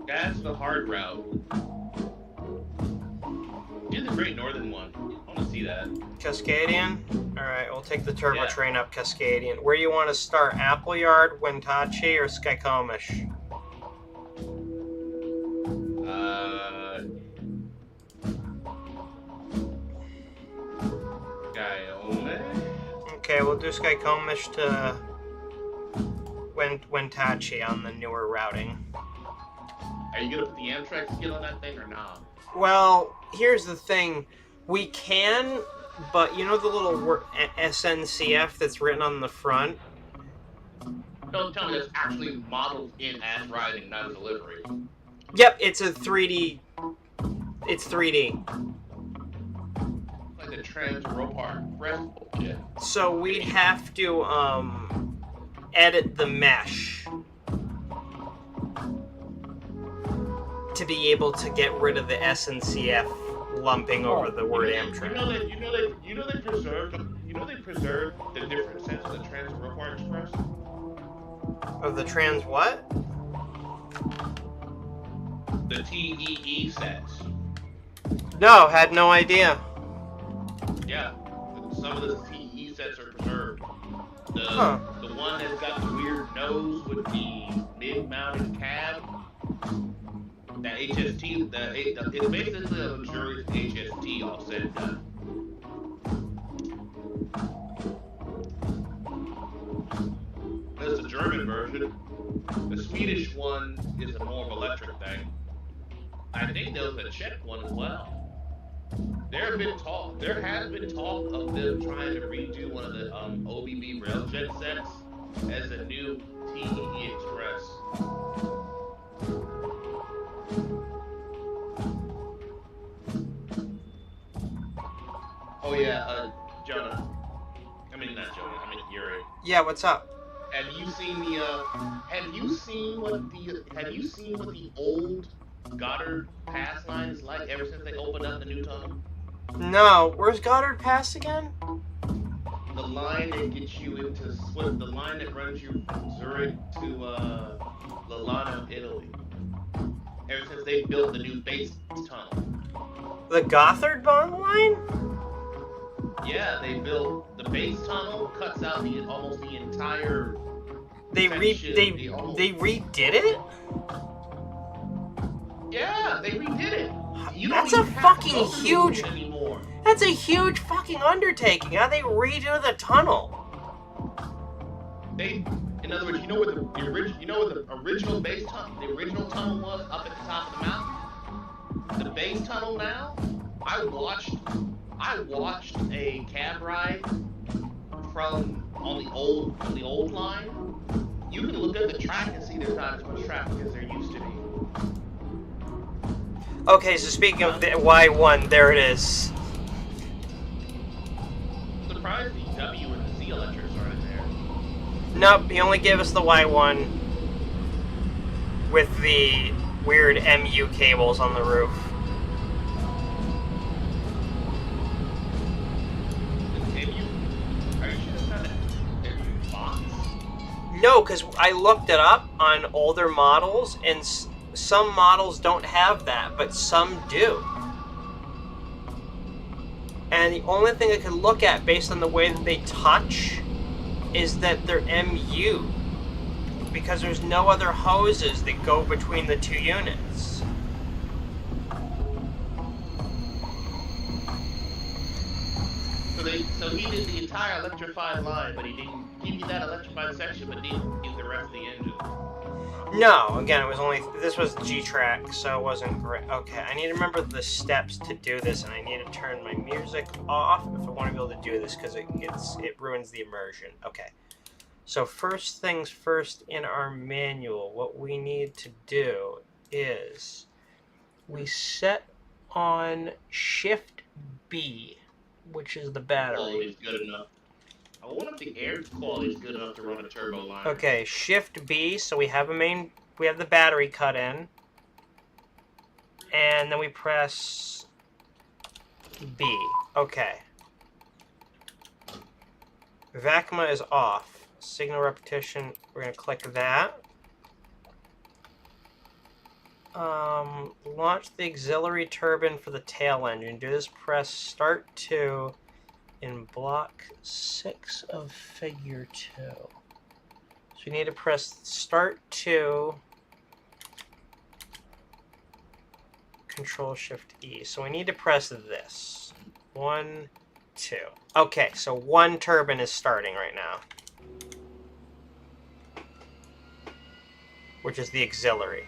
That's the hard route. Do the Great Northern one. I want to see that. Cascadian? Alright, we'll take the turbo train up Cascadian. Where do you want to start? Appleyard, Wenatchee, or Skykomish? Okay, we'll do Skykomish to Wenatchee on the newer routing. Are you gonna put the Amtrak skill on that thing or not? Well, here's the thing. We can, but you know the little word SNCF that's written on the front? Don't tell me that's actually modeled in as riding, not as a livery. Yep, it's a 3D. It's 3D. Like the Trans-Europar Express bullshit. So we have to edit the mesh to be able to get rid of the SNCF lumping over the word Amtrak. You know they preserved the different sense of the Trans-Europar Express. Of the trans what? The TEE sets. No, had no idea. Yeah, some of the TEE sets are preserved. Huh. The one that's got the weird nose with the mid-mounted cab. That HST, it's basically a luxurious HST all said and done. That's the German version. The Swedish one is a more of electric thing. I think there was a Czech one as well. There has been talk of them trying to redo one of the OBB railjet sets as a new TEE Express. Oh yeah, Jonah. I mean not Jonah. I mean Yuri. Yeah, what's up? Have you seen what the old Goddard Pass line is like ever since they opened up the new tunnel? No, where's Goddard Pass again? The line that gets you into the line that runs you from Zurich to Lugano, Italy. Ever since they built the new base tunnel. The Gothard Bond line? Yeah, they built the base tunnel, cuts out almost the entire. They redid it? Yeah, they redid it. That's a fucking huge. That's a huge fucking undertaking. How they redo the tunnel? In other words, you know what the original base tunnel, the original tunnel was up at the top of the mountain. The base tunnel now. I watched a cab ride from on the old line. You can look at the track and see there's not as much traffic as there used to be. Okay, so speaking of the Y1, there it is. surprised the W and the Z electrics aren't in there. Nope, he only gave us the Y1 with the weird MU cables on the roof. Are you sure it's not an MU box? No, because I looked it up on older models, and some models don't have that, but some do. And the only thing I could look at based on the way that they touch is that they're MU, because there's no other hoses that go between the two units. So he did the entire electrified line, but he didn't give you that electrified section, but didn't give the rest of the engine. No, again, it was only, this was G-Track, so it wasn't great. Okay, I need to remember the steps to do this, and I need to turn my music off if I want to be able to do this, because it ruins the immersion. Okay, so first things first in our manual, what we need to do is we set on Shift B, which is the battery. Quality is good enough. I wonder if the air quality is good enough to run a turbo line. Okay, Shift B, so we have we have the battery cut in. And then we press B. Okay. VACMA is off. Signal repetition, we're going to click that. Launch the auxiliary turbine for the tail engine. Do this, press Start 2 in block 6 of figure 2. So you need to press Start 2, Control Shift E. So we need to press this. 1, 2. Okay, so one turbine is starting right now, which is the auxiliary.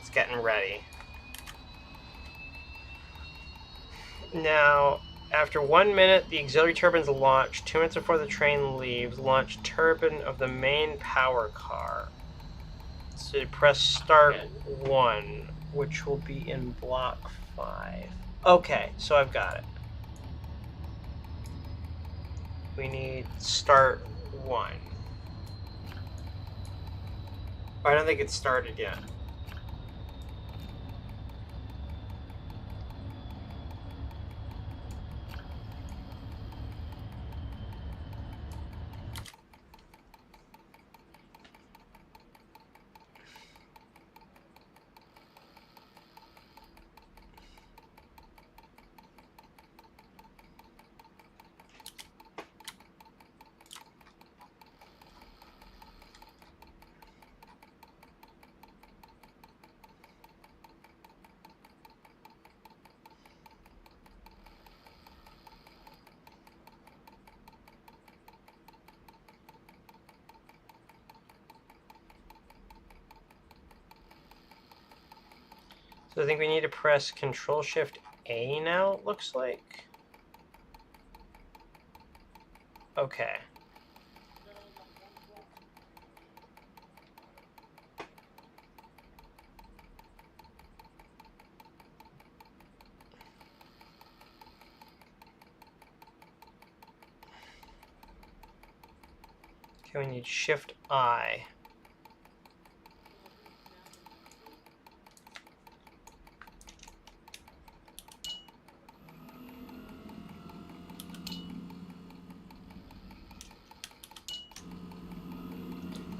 It's getting ready. Now, after 1 minute, the auxiliary turbines launch. 2 minutes before the train leaves, launch turbine of the main power car. So press Start 1, which will be in block 5. Okay, so I've got it. We need Start 1. I don't think it's started yet. So I think we need to press Control Shift A now, it looks like. Okay. Okay, we need Shift I.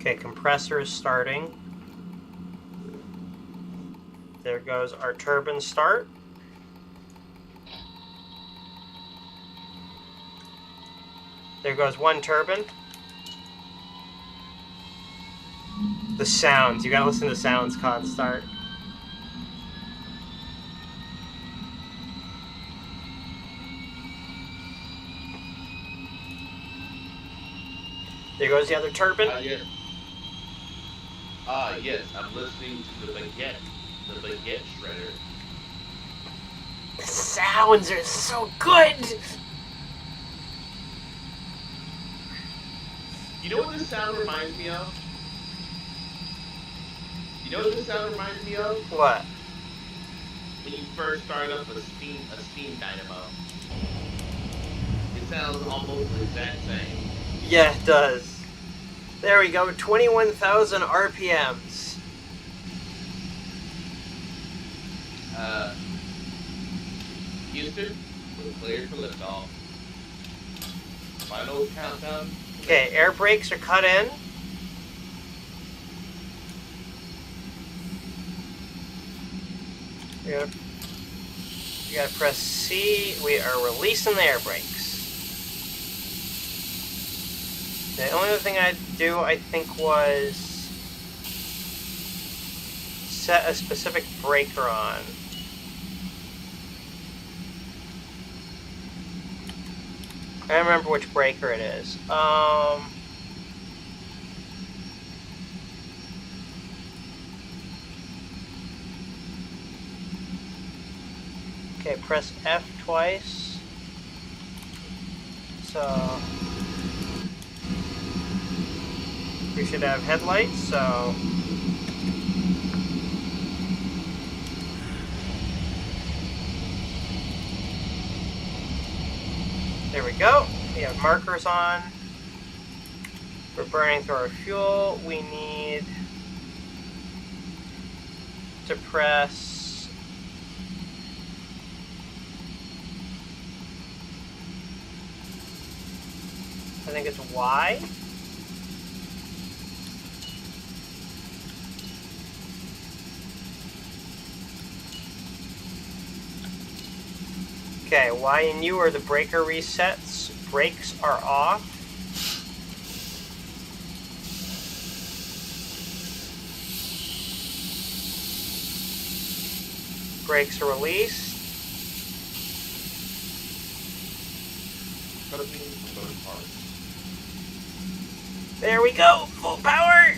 Okay, compressor is starting. There goes our turbine start. There goes one turbine. The sounds, you gotta listen to the sounds called start. There goes the other turbine. Yes, I'm listening to the baguette shredder. The sounds are so good! You know what this sound reminds me of? What? when you first start up a steam dynamo. It sounds almost the exact same. Yeah, it does. There we go, 21,000 RPMs. Houston, we're cleared for liftoff. Final countdown. Okay, air brakes are cut in. We gotta press C. We are releasing the air brakes. The only other thing I'd do, I think, was set a specific breaker on. I don't remember which breaker it is. Okay, press F twice. So we should have headlights, so there we go. We have markers on. We're burning through our fuel. We need to press I think it's Y. Okay, Y and U are the breaker resets. Brakes are off. Brakes are released. There we go, full power!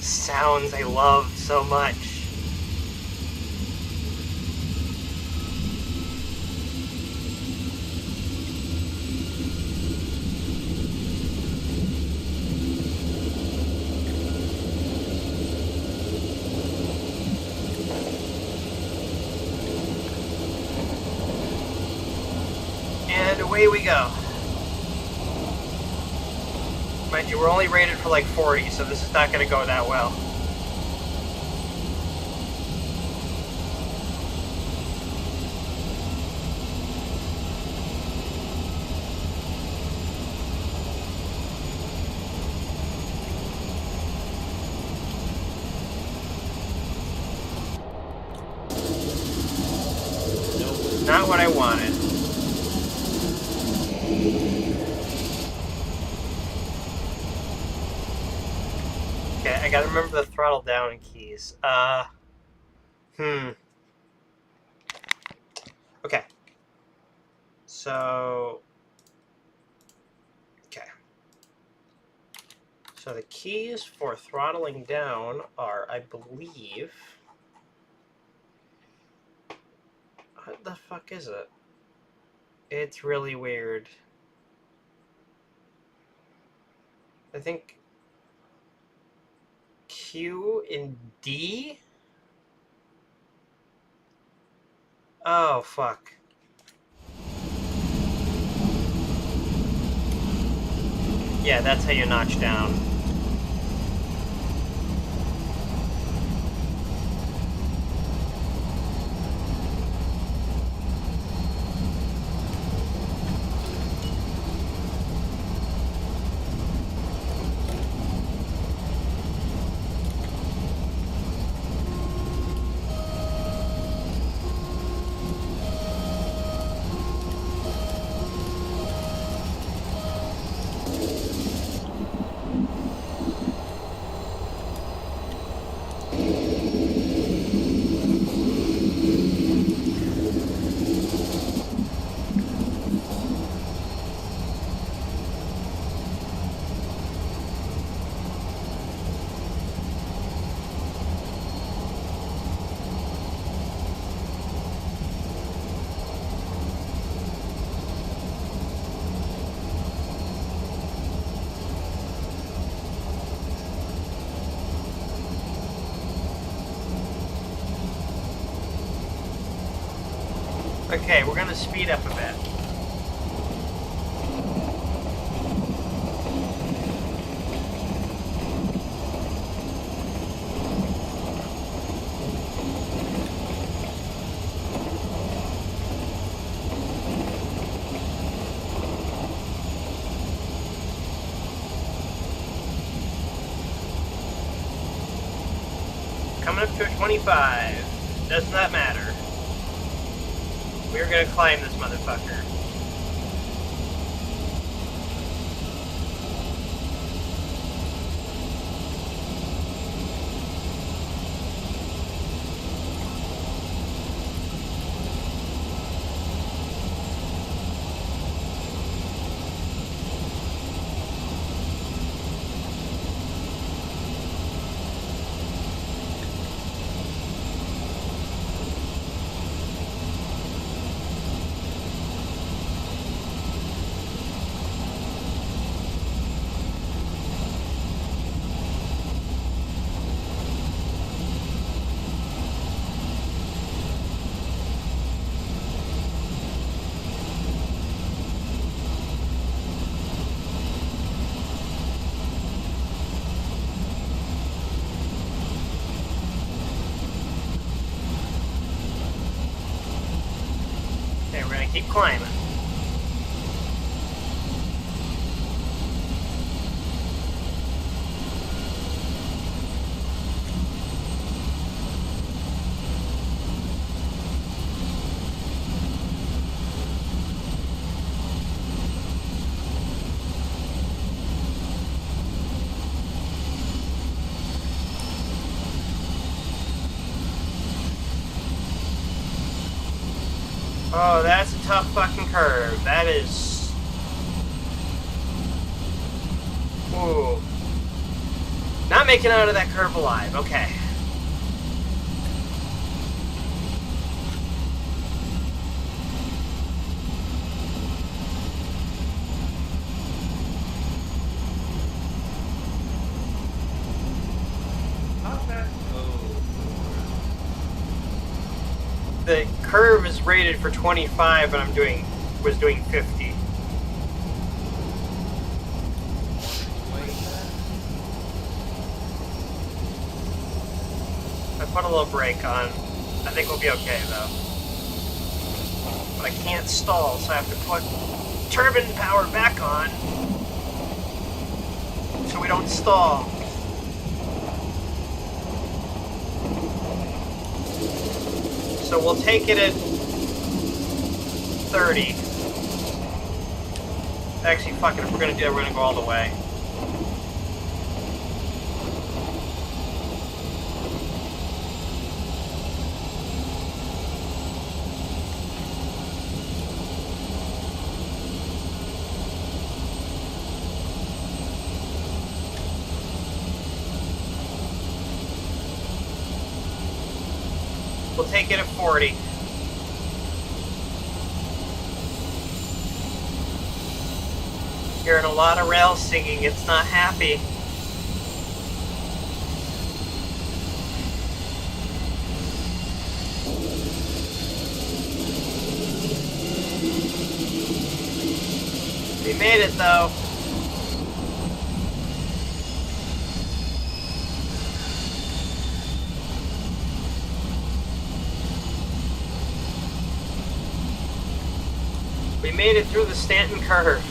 Sounds I love so much. And away we go. Mind you, we're only rated for like 40, so this is not going to go that well. Nope, not what I wanted. Okay, I gotta remember the throttle down keys. Okay. So... Okay. So the keys for throttling down are, I believe... What the fuck is it? It's really weird. I think... Q and D? Oh, fuck. Yeah, that's how you notch down. Okay, we're gonna speed up a bit. Coming up to a 25. Does not matter. We're gonna climb this motherfucker. Okay, we're gonna keep climbing. Oh, that's a tough fucking curve. That is... Ooh. Not making it out of that curve alive. Okay. How's that? The curve is rated for 25 and was doing 50. I put a little brake on. I think we'll be okay though. But I can't stall, so I have to put turbine power back on so we don't stall. So we'll take it at 30. Actually, fuck it. If we're gonna do it, we're gonna go all the way. We'll take it at 40. Hearing a lot of rail singing, it's not happy. We made it though. We made it through the Stanton curve.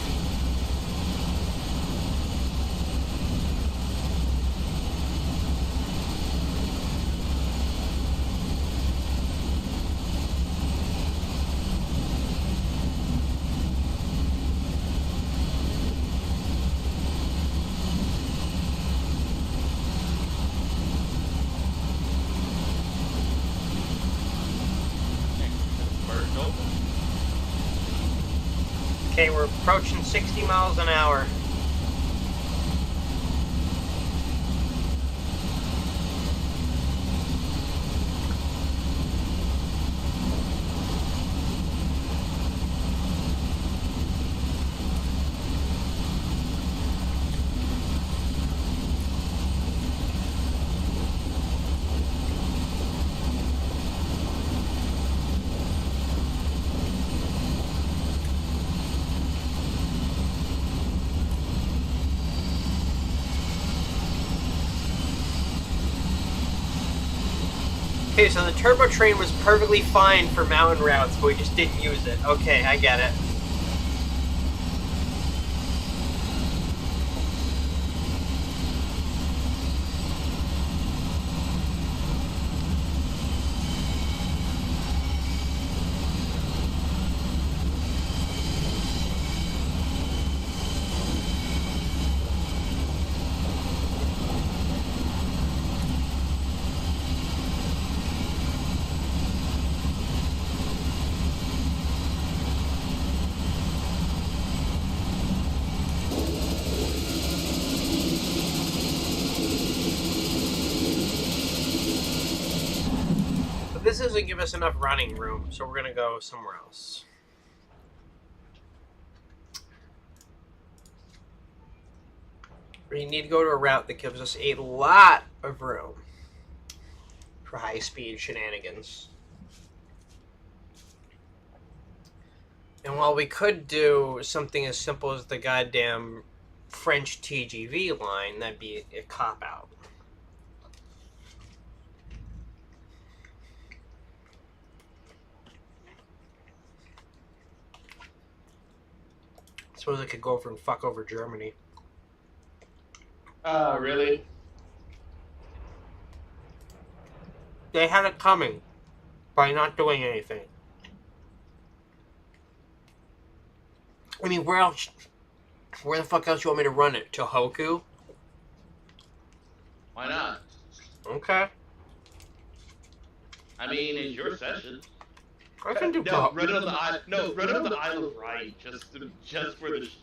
Okay, we're approaching 60 miles an hour. Okay, so the turbo train was perfectly fine for mountain routes, but we just didn't use it. Okay, I get it. This doesn't give us enough running room, so we're gonna go somewhere else. We need to go to a route that gives us a lot of room for high-speed shenanigans. And while we could do something as simple as the goddamn French TGV line, that'd be a cop-out. I suppose I could go over and fuck over Germany. Really? They had it coming by not doing anything. I mean, where else? Where the fuck else you want me to run it? To Hoku? Why not? Okay. I mean, it's your session. I can do No, run on the Isle. No, run on the Isle of Wight, just for the.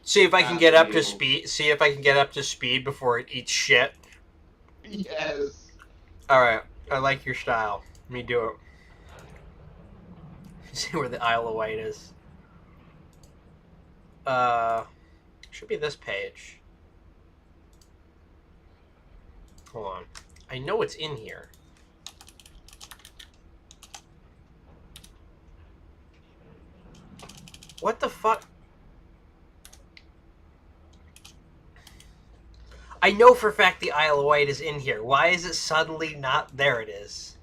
See if I can get up to speed. See if I can get up to speed before it eats shit. Yes. All right, I like your style. Let me do it. See where the Isle of Wight is. Should be this page. Hold on. I know it's in here. What the fuck? I know for a fact the Isle of Wight is in here. Why is it suddenly not? There it is.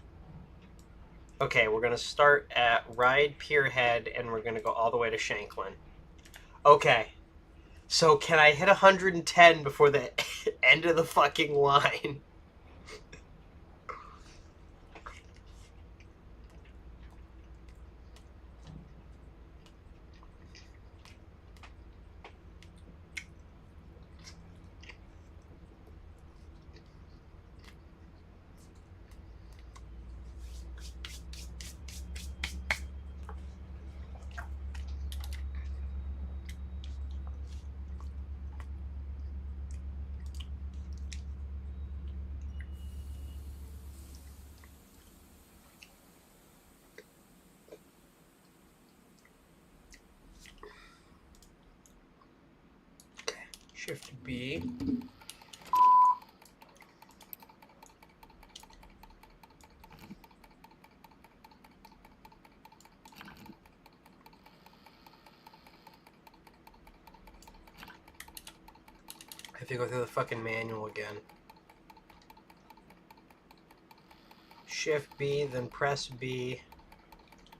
Okay, we're going to start at Ryde Pierhead, and we're going to go all the way to Shanklin. Okay. So can I hit 110 before the end of the fucking line? Shift B. I have to go through the fucking manual again. Shift B, then press B.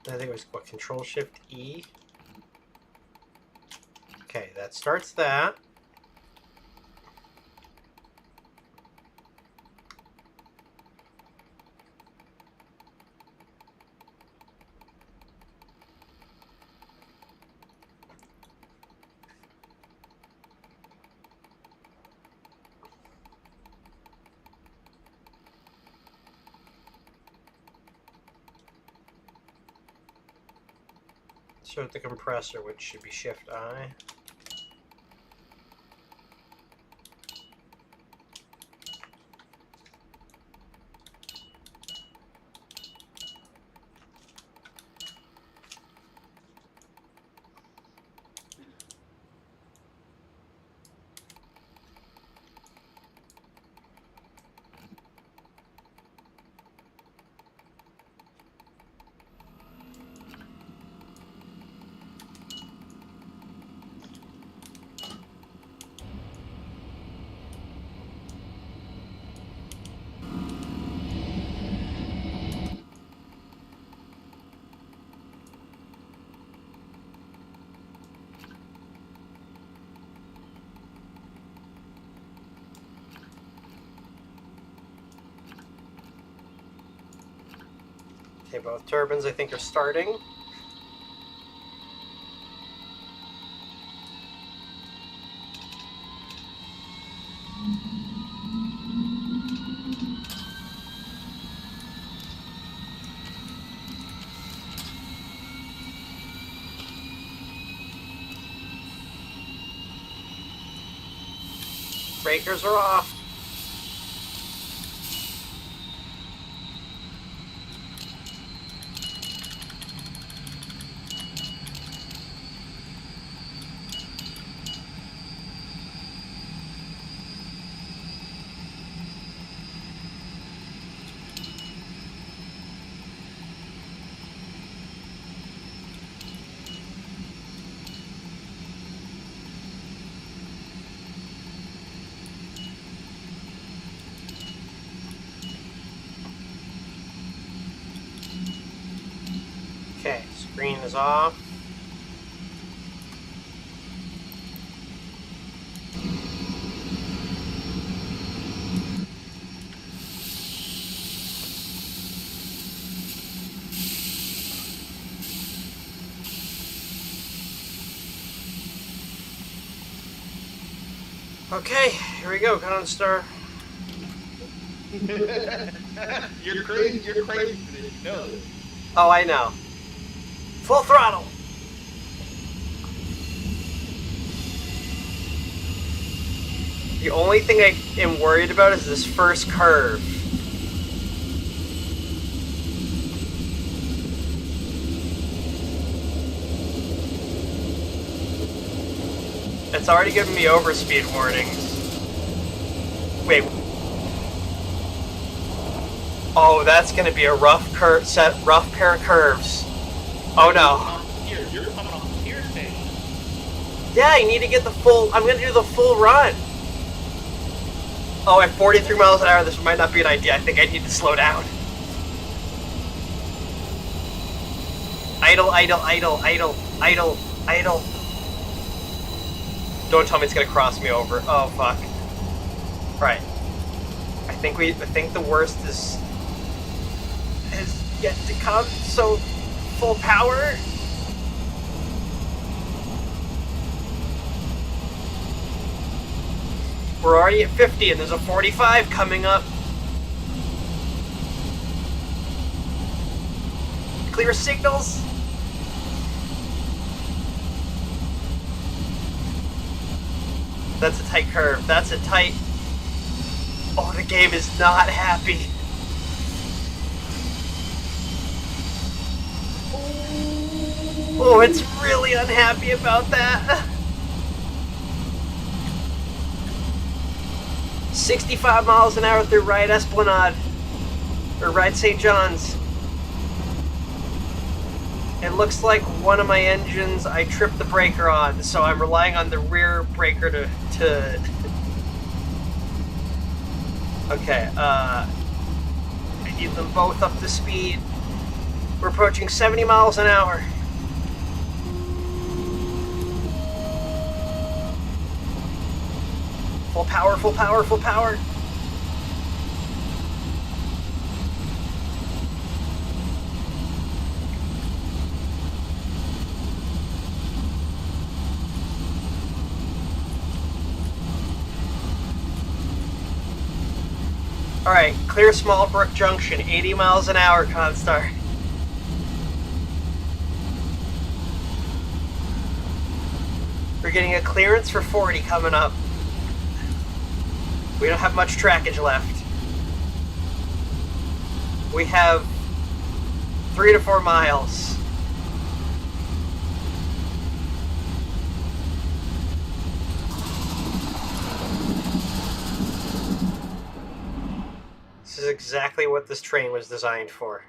I think it was what, Control Shift E? Okay, that starts that. Start the compressor, which should be Shift I. Okay, both turbines I think are starting. Breakers are off. Okay, screen is off. Okay, here we go, Constar. You're crazy for this, you know this. Oh, I know. Full throttle! The only thing I am worried about is this first curve. It's already giving me overspeed warnings. Wait. Oh, that's gonna be a rough pair of curves. Oh no. You're coming off the tier station. Yeah, I need to get the full. I'm gonna do the full run. Oh, at 43 miles an hour, this might not be an idea. I think I need to slow down. Idle, idle, idle, idle, idle, idle. Don't tell me it's gonna cross me over. Oh fuck. Right. I think the worst is yet to come. So full power. We're already at 50 and there's a 45 coming up. Clear signals. That's a tight curve. That's a tight... Oh, the game is not happy. Oh, it's really unhappy about that. 65 miles an hour through Ride Esplanade. Or Ride St. John's. It looks like one of my engines, I tripped the breaker on, so I'm relying on the rear breaker to Okay, I need them both up to speed. We're approaching 70 miles an hour. Full power, full power, full power. Alright, clear Smallbrook Junction, 80 miles an hour, Constar. We're getting a clearance for 40 coming up. We don't have much trackage left. We have 3 to 4 miles. This is exactly what this train was designed for.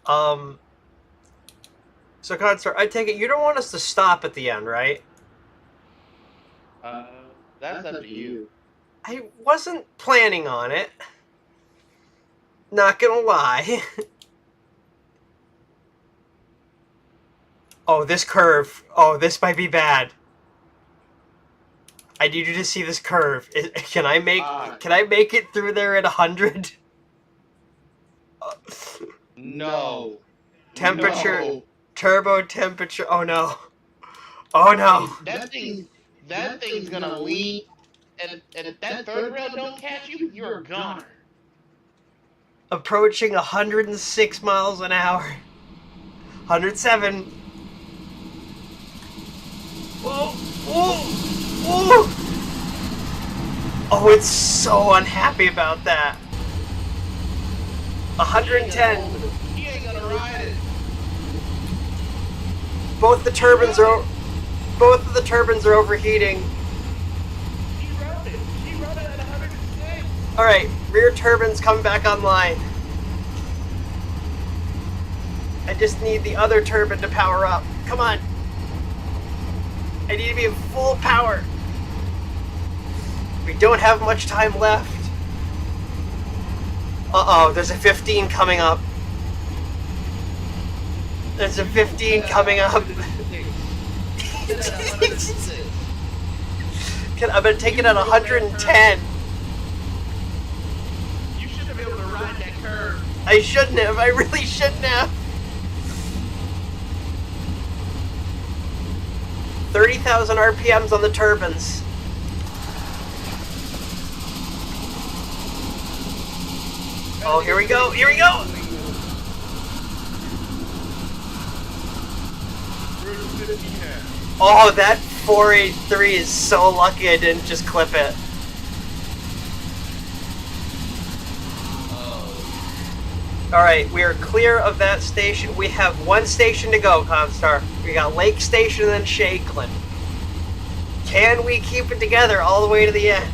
So Constar, I take it you don't want us to stop at the end, right? That's up to you. I wasn't planning on it. Not gonna lie. Oh, this curve. Oh, this might be bad. I need you to see this curve. Can I make it through there at 100? No. Temperature, No. turbo temperature. Oh no. Oh no. That thing's gonna leave, and if that third rail don't catch you, you're a goner. Approaching 106 miles an hour. 107. Oh, oh, oh. Oh, it's so unhappy about that. 110. He ain't gonna ride it. Both of the turbines are overheating. She rode it. She rode it at 106. All right, rear turbines coming back online. I just need the other turbine to power up. Come on. I need to be in full power. We don't have much time left. Uh-oh, there's a 15 coming up. There's a 15 coming up. I'm gonna take it at 110. You should have been able to ride that curve. I shouldn't have. I really shouldn't have. 30,000 RPMs on the turbines. Oh, here we go. Here we go. Oh, that 483 is so lucky I didn't just clip it. Alright, we are clear of that station. We have one station to go, Constar. We got Lake Station and then Shakeland. Can we keep it together all the way to the end?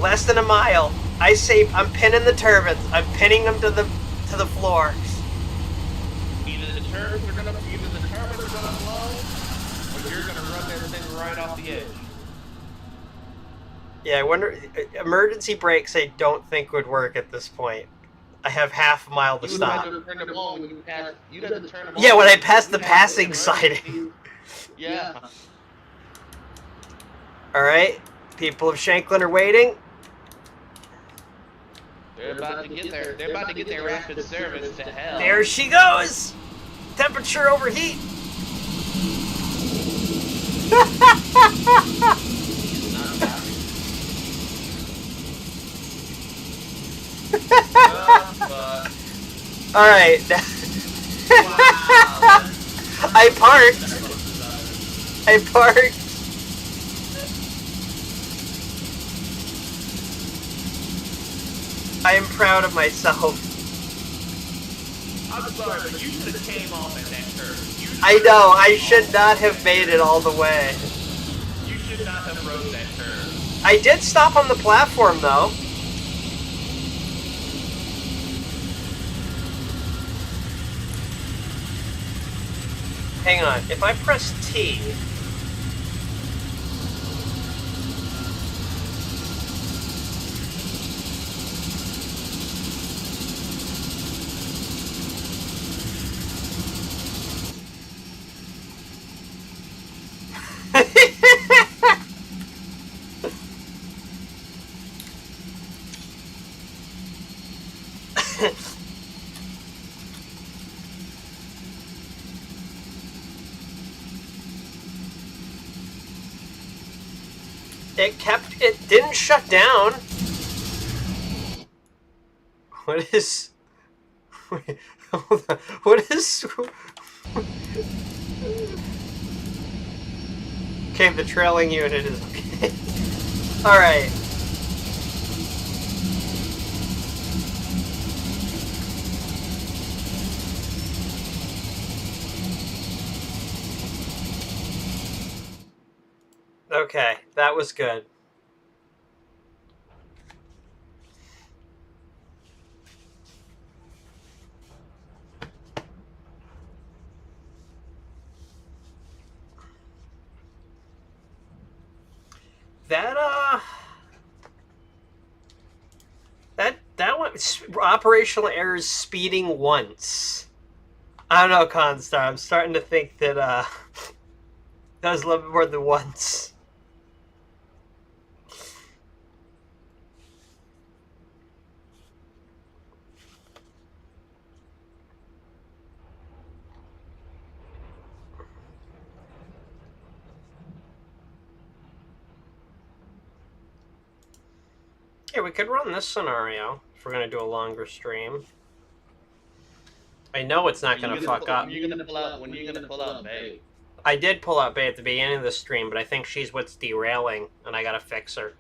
Less than a mile. I say I'm pinning the turbines. I'm pinning them to the floor. Either the turbines are gonna blow, or you're gonna run that thing right off the edge. Yeah, I wonder. Emergency brakes, I don't think would work at this point. I have half a mile to stop. You'd have to turn them on. Yeah, when I pass the passing siding. Yeah. All right, people of Shanklin are waiting. They're about to get there. They're about to get their rapid service to hell. There she goes. Temperature overheat. All right. Wow. I parked. I am proud of myself. I'm sorry, but you should have came off at that curve. I know, I should not have made it all the way. You should not have rode that curve. I did stop on the platform, though. Hang on, if I press T... It didn't shut down. What is... Wait, hold on. What is... Okay, the trailing unit is okay. Alright. Okay, that was good. That one, operational errors speeding once. I don't know, Constar. I'm starting to think that Does love it more than once. Yeah, we could run this scenario if we're going to do a longer stream. I know it's not going to fuck up. When you gonna pull out Bay? I did pull out Bay at the beginning of the stream, but I think she's what's derailing, and I gotta fix her.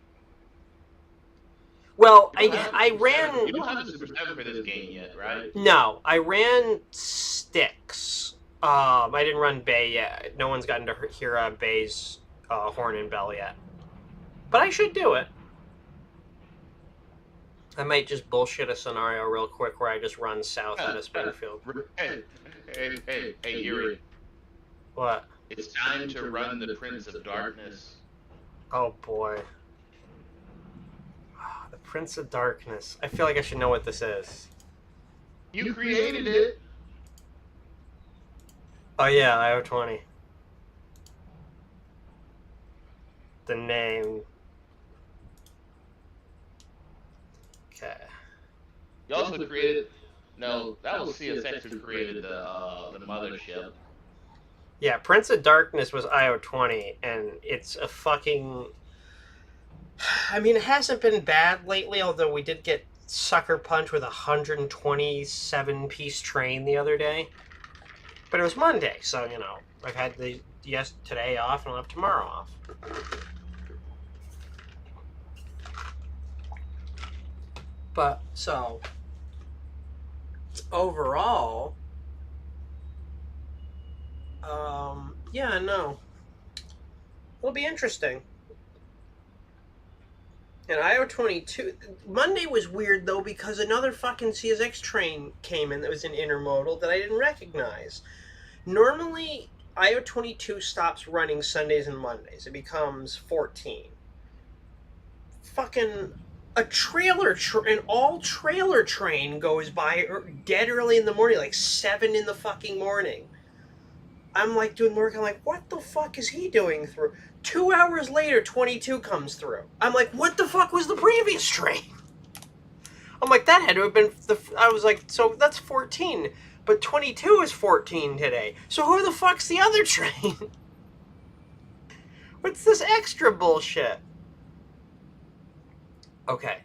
Well, I ran... You don't have a Super 7 for this game yet, right? No, I ran Styx. I didn't run Bay yet. No one's gotten to hear Bay's horn and bell yet. But I should do it. I might just bullshit a scenario real quick where I just run south out of Springfield. Hey, Yuri. What? It's time to run the Prince of Darkness. Oh boy. The Prince of Darkness. I feel like I should know what this is. You created it. Oh yeah, IO20. The name. Okay. You also created... No, that was CSX who created the mothership. Yeah, Prince of Darkness was IO20, and it's a fucking... I mean, it hasn't been bad lately, although we did get sucker punched with a 127-piece train the other day. But it was Monday, so, you know, I've had today off, and I'll have tomorrow off. But, so... overall... yeah, no. It'll be interesting. And IO22... Monday was weird, though, because another fucking CSX train came in that was in intermodal that I didn't recognize. Normally, IO22 stops running Sundays and Mondays. It becomes 14. Fucking... an all-trailer train goes by dead early in the morning, like 7 in the fucking morning. I'm like doing work, I'm like, what the fuck is he doing through? 2 hours later, 22 comes through. I'm like, what the fuck was the previous train? I'm like, that had to have been, I was like, so that's 14, but 22 is 14 today. So who the fuck's the other train? What's this extra bullshit? Okay.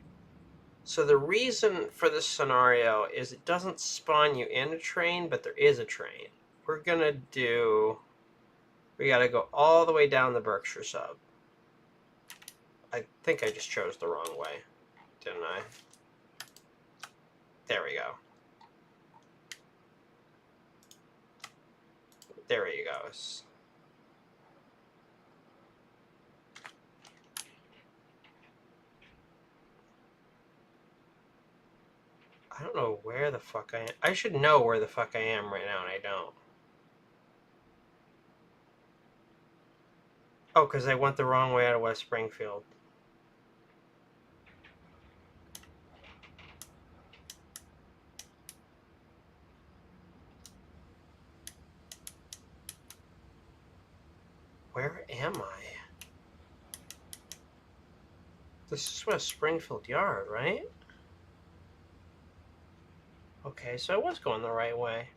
So the reason for this scenario is it doesn't spawn you in a train, but there is a train. We're gonna do... we gotta go all the way down the Berkshire sub. I think I just chose the wrong way, didn't I? There we go. There he goes. I don't know where the fuck I am. I should know where the fuck I am right now, and I don't. Oh, because I went the wrong way out of West Springfield. Where am I? This is West Springfield Yard, right? Okay, so I was going the right way.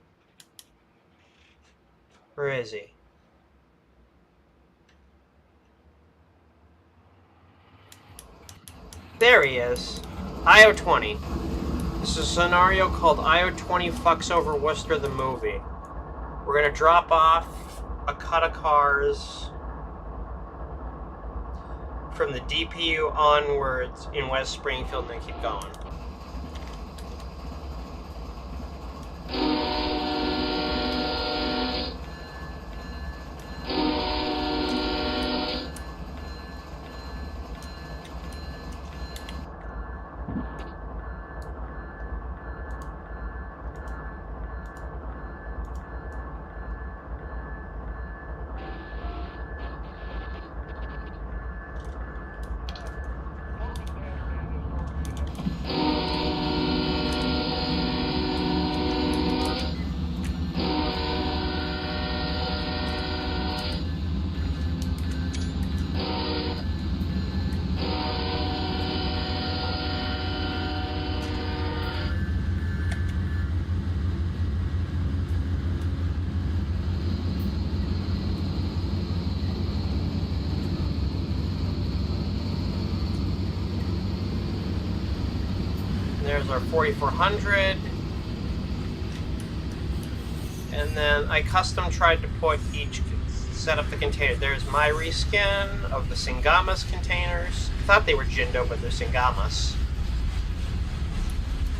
Where is he? There he is. IO20. This is a scenario called IO20 fucks over Worcester the movie. We're gonna drop off a cut of cars from the DPU onwards in West Springfield and then keep going. there's our 4400. And then I custom tried to put set up the container. There's my reskin of the Singamas containers. I thought they were Jindo, but they're Singamas.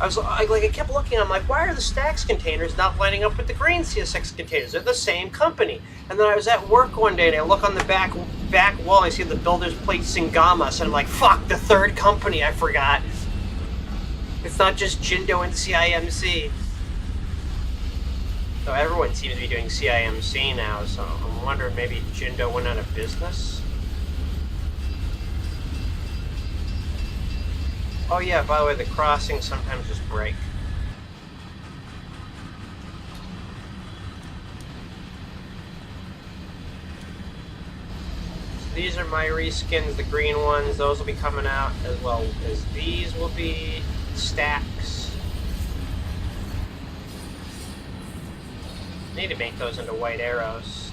I kept looking, I'm like, why are the Stax containers not lining up with the green CSX containers? They're the same company. And then I was at work one day and I look on the back wall and I see the builder's plate Singamas, and I'm like, fuck, the third company I forgot. It's not just Jindo and CIMC. So everyone seems to be doing CIMC now, so I'm wondering maybe Jindo went out of business? Oh yeah, by the way, the crossings sometimes just break. So these are my reskins, the green ones. Those will be coming out, as well as these will be stacks. Need to make those into white arrows.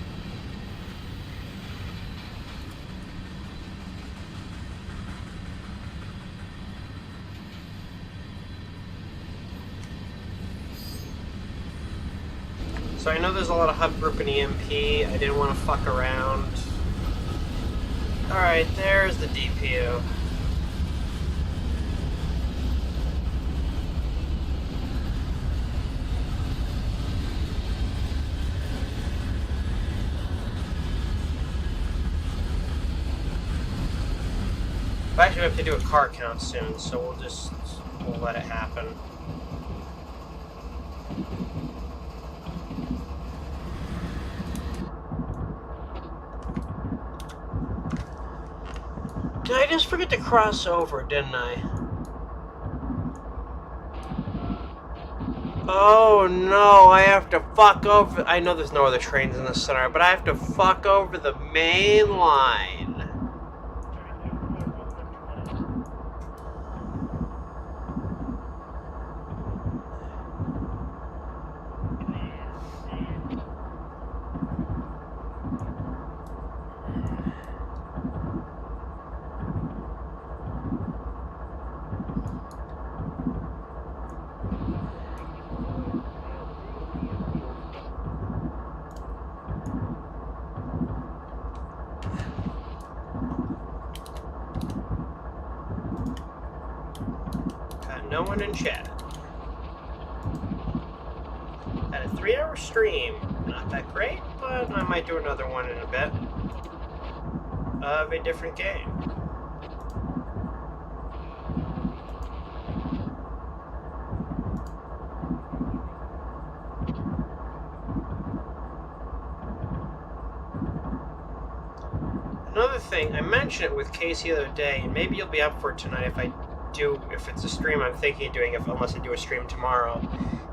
So I know there's a lot of hub group in EMP. I didn't want to fuck around. Alright, there's the DPU. Actually, we have to do a car count soon, so we'll let it happen. Did I just forget to cross over, didn't I? Oh no, I have to fuck over. I know there's no other trains in the center, but I have to fuck over the main line. No one in chat. Had a 3-hour stream. Not that great, but I might do another one in a bit. Of a different game. Another thing, I mentioned it with Casey the other day, and maybe you'll be up for it tonight if it's a stream I'm thinking of doing, unless I do a stream tomorrow,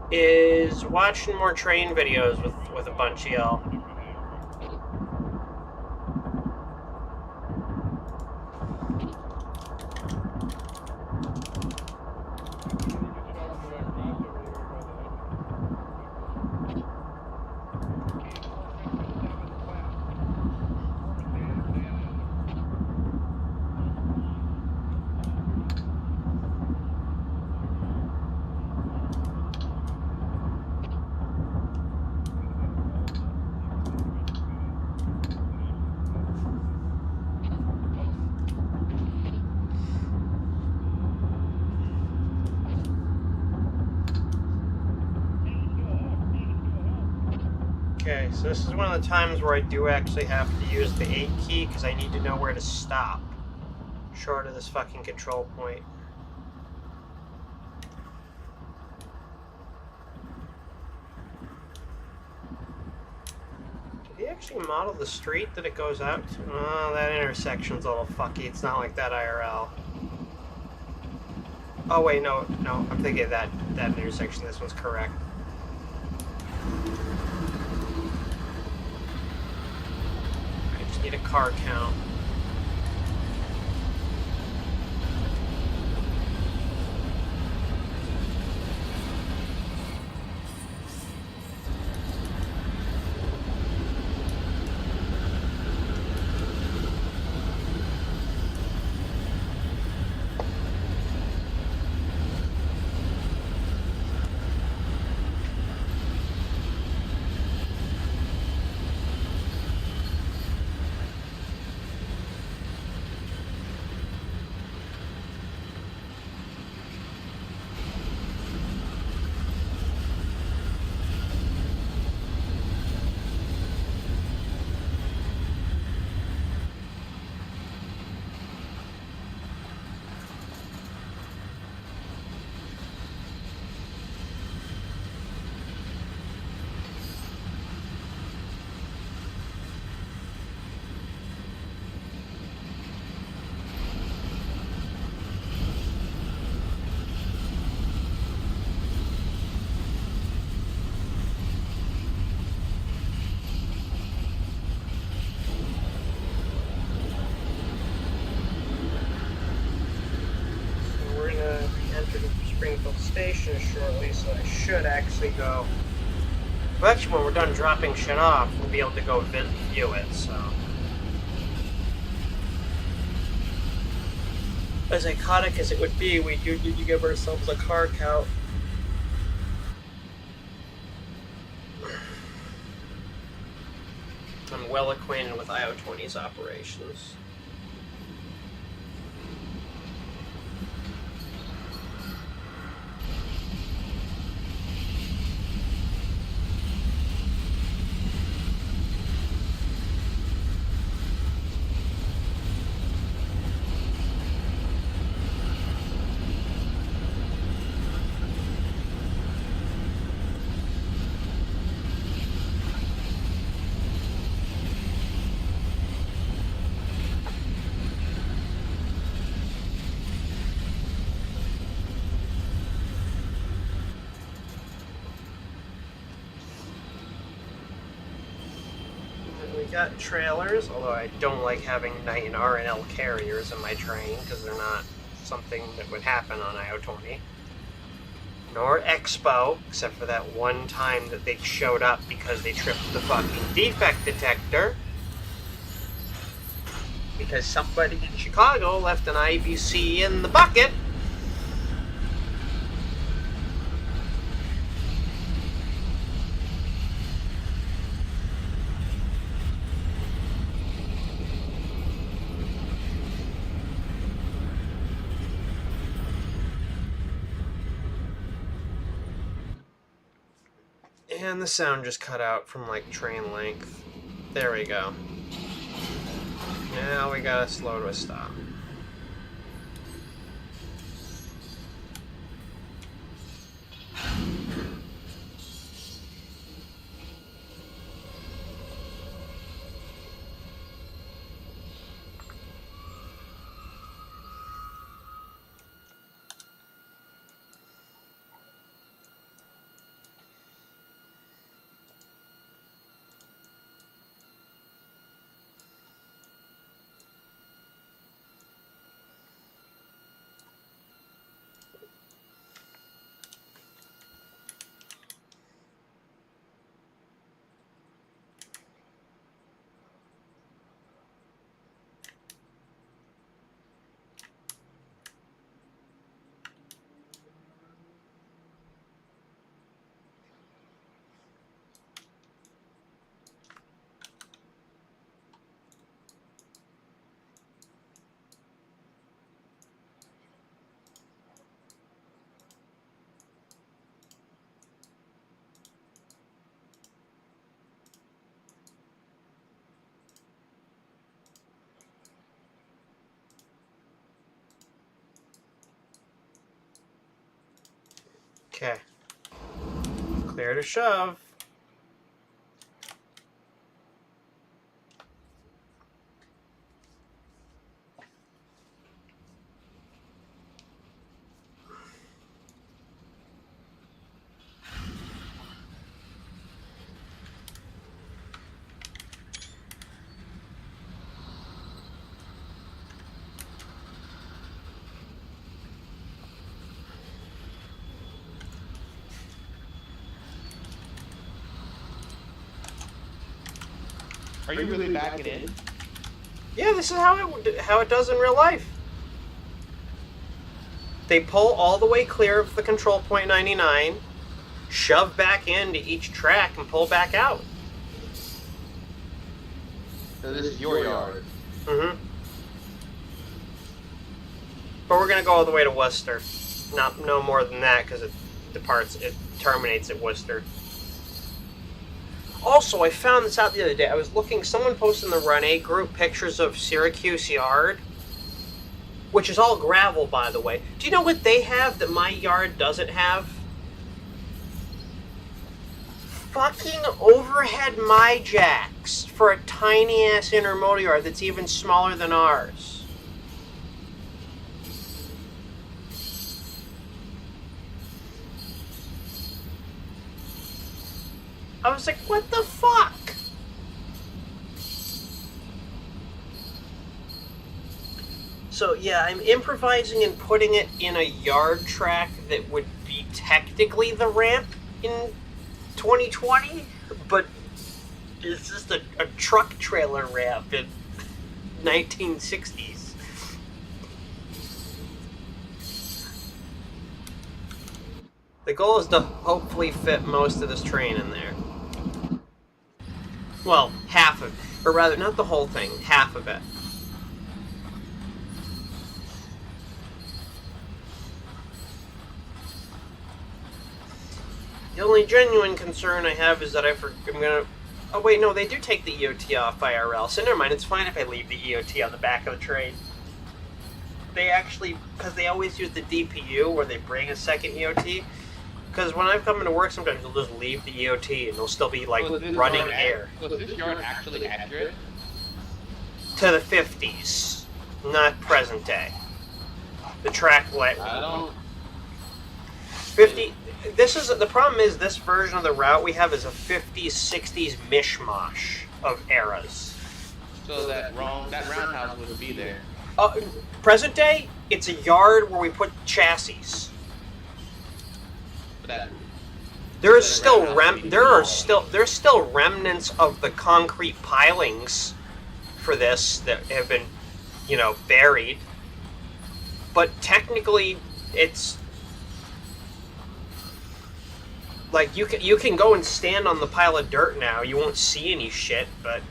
is watching more train videos with a bunch of y'all. Okay, so this is one of the times where I do actually have to use the 8 key because I need to know where to stop. Short of this fucking control point. Did he actually model the street that it goes out to? Oh, that intersection's a little fucky. It's not like that IRL. Oh wait, no, I'm thinking of that intersection. This one's correct. Need a car count. Springfield Station shortly, so I should actually go. Well, actually, when we're done dropping shit off, we'll be able to go view it, so. As iconic as it would be, we do need to give ourselves a car count. I'm well acquainted with IO20's operations. Got trailers, although I don't like having night and R&L carriers in my train because they're not something that would happen on IO20. Nor Expo, except for that one time that they showed up because they tripped the fucking defect detector. Because somebody in Chicago left an IBC in the bucket. And the sound just cut out from, like, train length. There we go. Now we gotta slow to a stop. Okay. Clear to shove. Are you really backing in? Yeah, this is how it does in real life. They pull all the way clear of the control point 99, shove back into each track, and pull back out. So this is your yard. Mm-hmm. But we're gonna go all the way to Worcester. No more than that, because it terminates at Worcester. Also, I found this out the other day. I was looking, someone posted in the Run 8 group pictures of Syracuse Yard, which is all gravel, by the way. Do you know what they have that my yard doesn't have? Fucking overhead my-jacks for a tiny-ass intermodal yard that's even smaller than ours. I was like, what the fuck? So yeah, I'm improvising and putting it in a yard track that would be technically the ramp in 2020, but it's just a truck trailer ramp in 1960s. The goal is to hopefully fit most of this train in there. Well, half of it. Or rather, not the whole thing, half of it. The only genuine concern I have is that I'm gonna... Oh wait, no, they do take the EOT off IRL, so never mind, it's fine if I leave the EOT on the back of the train. They actually, because they always use the DPU where they bring a second EOT, because when I've come into work sometimes they'll just leave the EOT and they'll still be like running air. Was this yard actually accurate? To the 50s, not present day. The track let... I don't... 50... This is the problem is this version of the route we have is a 50s, 60s mishmash of eras. So that roundhouse wouldn't be there. Present day, it's a yard where we put chassis. But There's still remnants of the concrete pilings for this that have been, buried. But technically, it's like you can go and stand on the pile of dirt now. You won't see any shit, but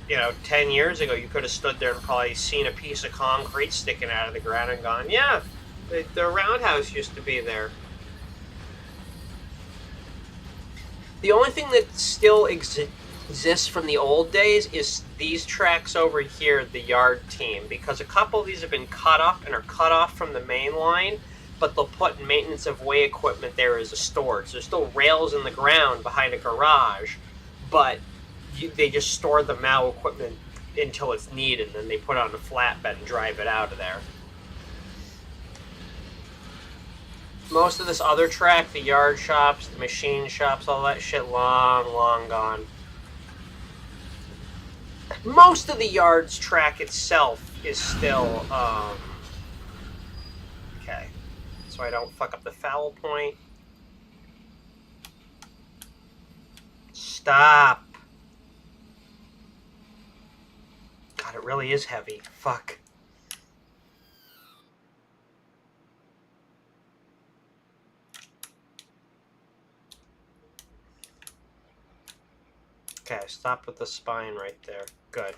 10 years ago you could have stood there and probably seen a piece of concrete sticking out of the ground and gone, yeah, the roundhouse used to be there. The only thing that still exists from the old days is these tracks over here, the yard team, because a couple of these have been cut up and are cut off from the main line, but they'll put maintenance of way equipment there as a storage. There's still rails in the ground behind a garage, but they just store the MAU equipment until it's needed, and then they put it on a flatbed and drive it out of there. Most of this other track, the yard shops, the machine shops, all that shit, long, long gone. Most of the yard's track itself is still, okay. So I don't fuck up the foul point. Stop. God, it really is heavy. Fuck. Okay, stop with the spine right there. Good.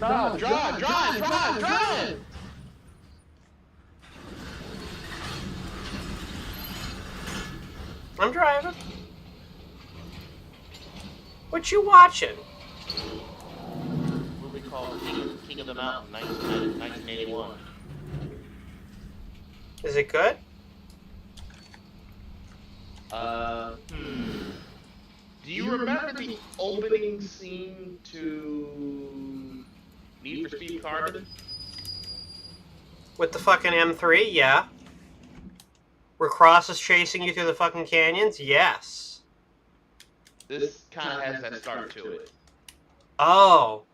No, drive! I'm driving. What you watching? What we call King of the Mountain, 1981. Is it good? Do you remember the opening scene to Need for Speed Carbon? With the fucking M3? Yeah. Where Cross is chasing you through the fucking canyons? Yes. This kind of has that start to it. Oh.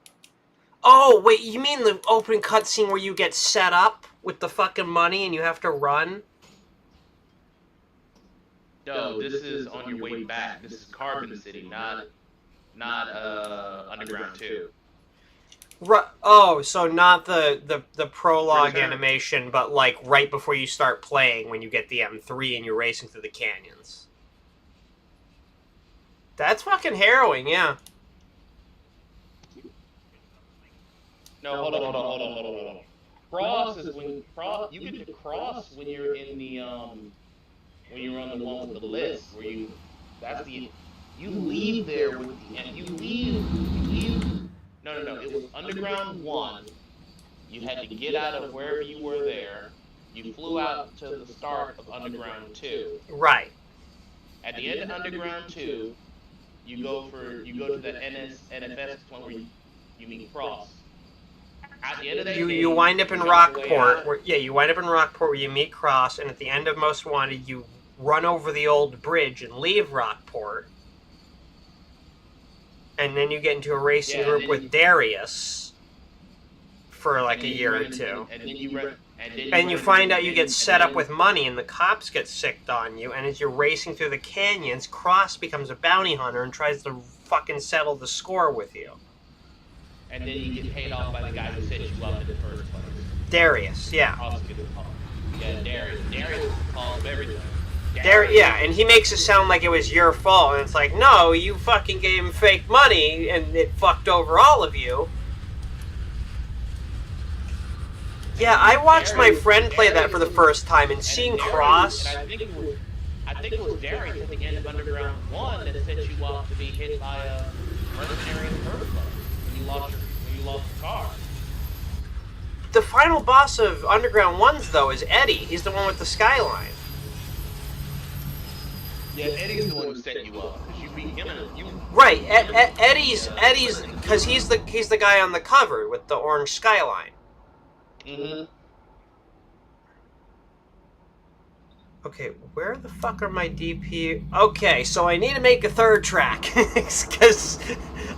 Oh, wait, you mean the opening cutscene where you get set up with the fucking money and you have to run? No, this is on your way back. This is Carbon City, not Underground 2. Oh, so not the prologue animation, but like right before you start playing when you get the M3 and you're racing through the canyons. That's fucking harrowing, yeah. No, hold on. Cross is when you get to cross when you're in the when you're on the one with the list where you leave there with the and you leave no it was Underground 1. You had to get out of wherever you were there. You flew out to the start of Underground 2. Right. At the end of Underground 2, you go to the NFS point where you meet Cross. At the end of that you wind up in Rockport, you wind up in Rockport where you meet Cross, and at the end of Most Wanted, you run over the old bridge and leave Rockport. And then you get into a racing group with Darius for like a year or two. And you find out you get set up with money and the cops get sicked on you, and as you're racing through the canyons, Cross becomes a bounty hunter and tries to fucking settle the score with you. And then you get paid off by the guy who set you up in the first place. Darius, yeah. Yeah, Darius. Darius is the cause of everything. Yeah, and he makes it sound like it was your fault, and it's like, no, you fucking gave him fake money, and it fucked over all of you. Yeah, I watched my friend play that for the first time, and seeing Cross... I think it was Darius at the end of Underground 1 that set you up to be hit by a mercenary in the first place when you lost your car. The final boss of Underground 1's, though, is Eddie. He's the one with the skyline. Yeah, Eddie's the one who set you up. Because you beat him and you... Right, Eddie's... Because he's the guy on the cover with the orange skyline. Mm-hmm. Okay, where the fuck are my DP? Okay, so I need to make a third track because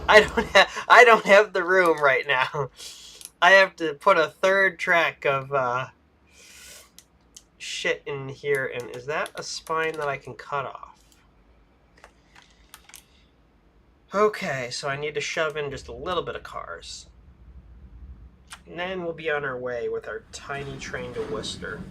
I don't have the room right now. I have to put a third track of shit in here, and is that a spine that I can cut off? Okay, so I need to shove in just a little bit of cars. And then we'll be on our way with our tiny train to Worcester.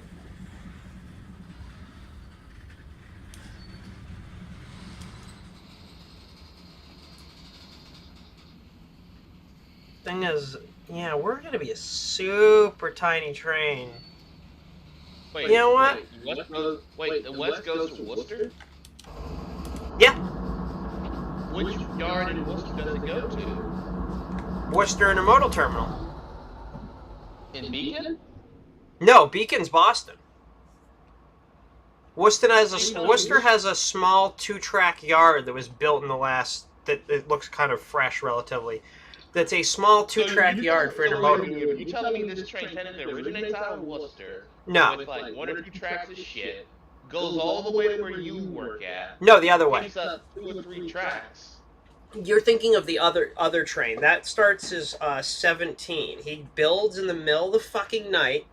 Thing is, yeah, we're gonna be a super tiny train. Wait, you know what? Wait, the West goes to Worcester? Yeah. Which yard in Worcester does it go to? Worcester Intermodal Terminal. In Beacon? No, Beacon's Boston. Worcester has a small 2-track yard that was built in the last... that it looks kind of fresh, relatively. That's a small 2-track yard for intermodal. You telling me this train technically originates out of Worcester? No. With like 1 or 2 tracks of shit, goes all the way to where you work at. No, the other way. Picks up 2 or 3 tracks. You're thinking of the other train. That starts as 17. He builds in the middle of the fucking night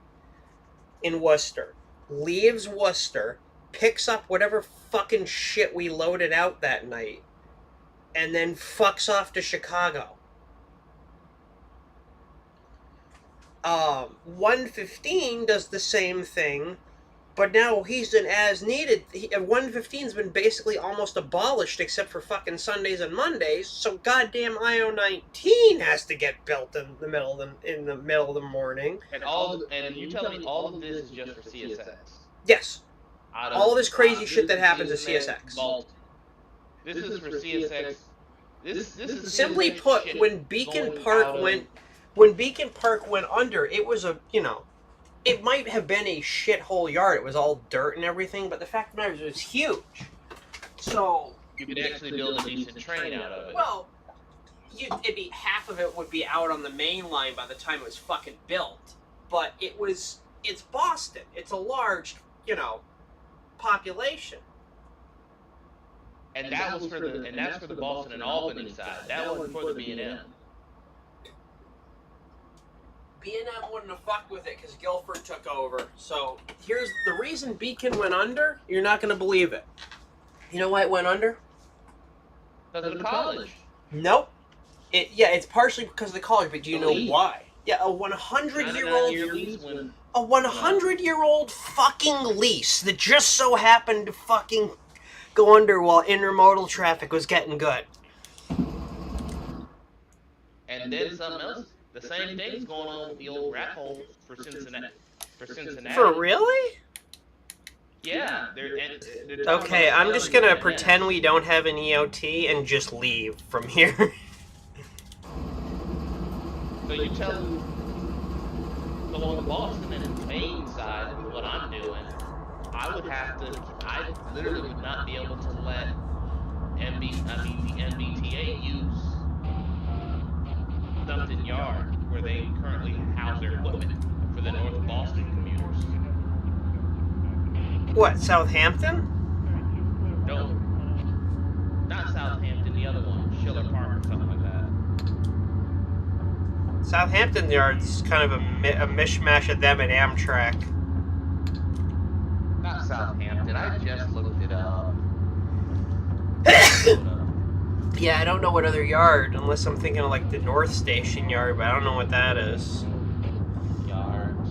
in Worcester, leaves Worcester, picks up whatever fucking shit we loaded out that night, and then fucks off to Chicago. 115 does the same thing, but now he's an as-needed. 115's been basically almost abolished except for fucking Sundays and Mondays, so goddamn IO19 has to get built in the middle of the morning. And you tell me all of this is just for CSX? Yes. All this crazy shit that happens at CSX. This is for CSX. This is simply put, when Beacon Park went under, it was a, it might have been a shithole yard. It was all dirt and everything, but the fact of the matter is it was huge. So you could actually build a decent train out of it. Well, half of it would be out on the main line by the time it was fucking built. But it's Boston. It's a large, population. And that's for the Boston and Albany side. That wasn't for the B&M. B&M wouldn't have fucked with it because Guilford took over. So here's the reason Beacon went under. You're not going to believe it. You know why it went under? Because of the college. Nope. It's partially because of the college, but do you know why? Yeah, a 100-year-old fucking lease that just so happened to fucking go under while intermodal traffic was getting good. And then something else. The same thing's going on with the old rat hole for Cincinnati. For really? Yeah. Okay, I'm just gonna pretend we don't have an EOT and just leave from here. So you tell me, so on the Boston and Maine side with what I'm doing, I literally would not be able to let the NVTA use Dumpton Yard, where they currently house their equipment for the North Boston commuters. What, Southampton? No, not Southampton, the other one. Schiller Park or something like that. Southampton Yard's kind of a mishmash of them and Amtrak. Not Southampton. I just looked it up. Yeah, I don't know what other yard, unless I'm thinking of like the North Station yard, but I don't know what that is. Yards.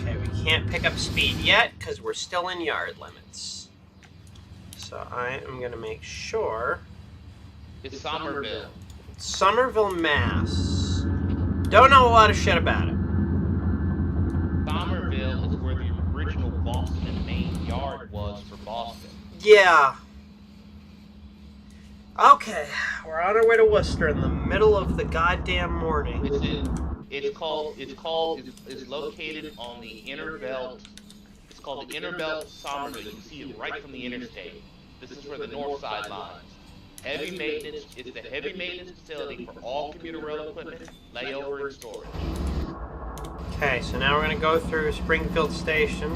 Okay, we can't pick up speed yet because we're still in yard limits. So I am going to make sure. It's Somerville. Somerville, Mass. Don't know a lot of shit about it. Somerville is where the original Boston main yard was for Boston. Yeah. Okay, we're on our way to Worcester in the middle of the goddamn morning. It's located on the inner belt. It's called the inner belt Somerville. You can see it right from the interstate. This is where the north side lies. Heavy maintenance. It's the heavy maintenance facility for all commuter rail equipment, layover, and storage. Okay, so now we're going to go through Springfield Station.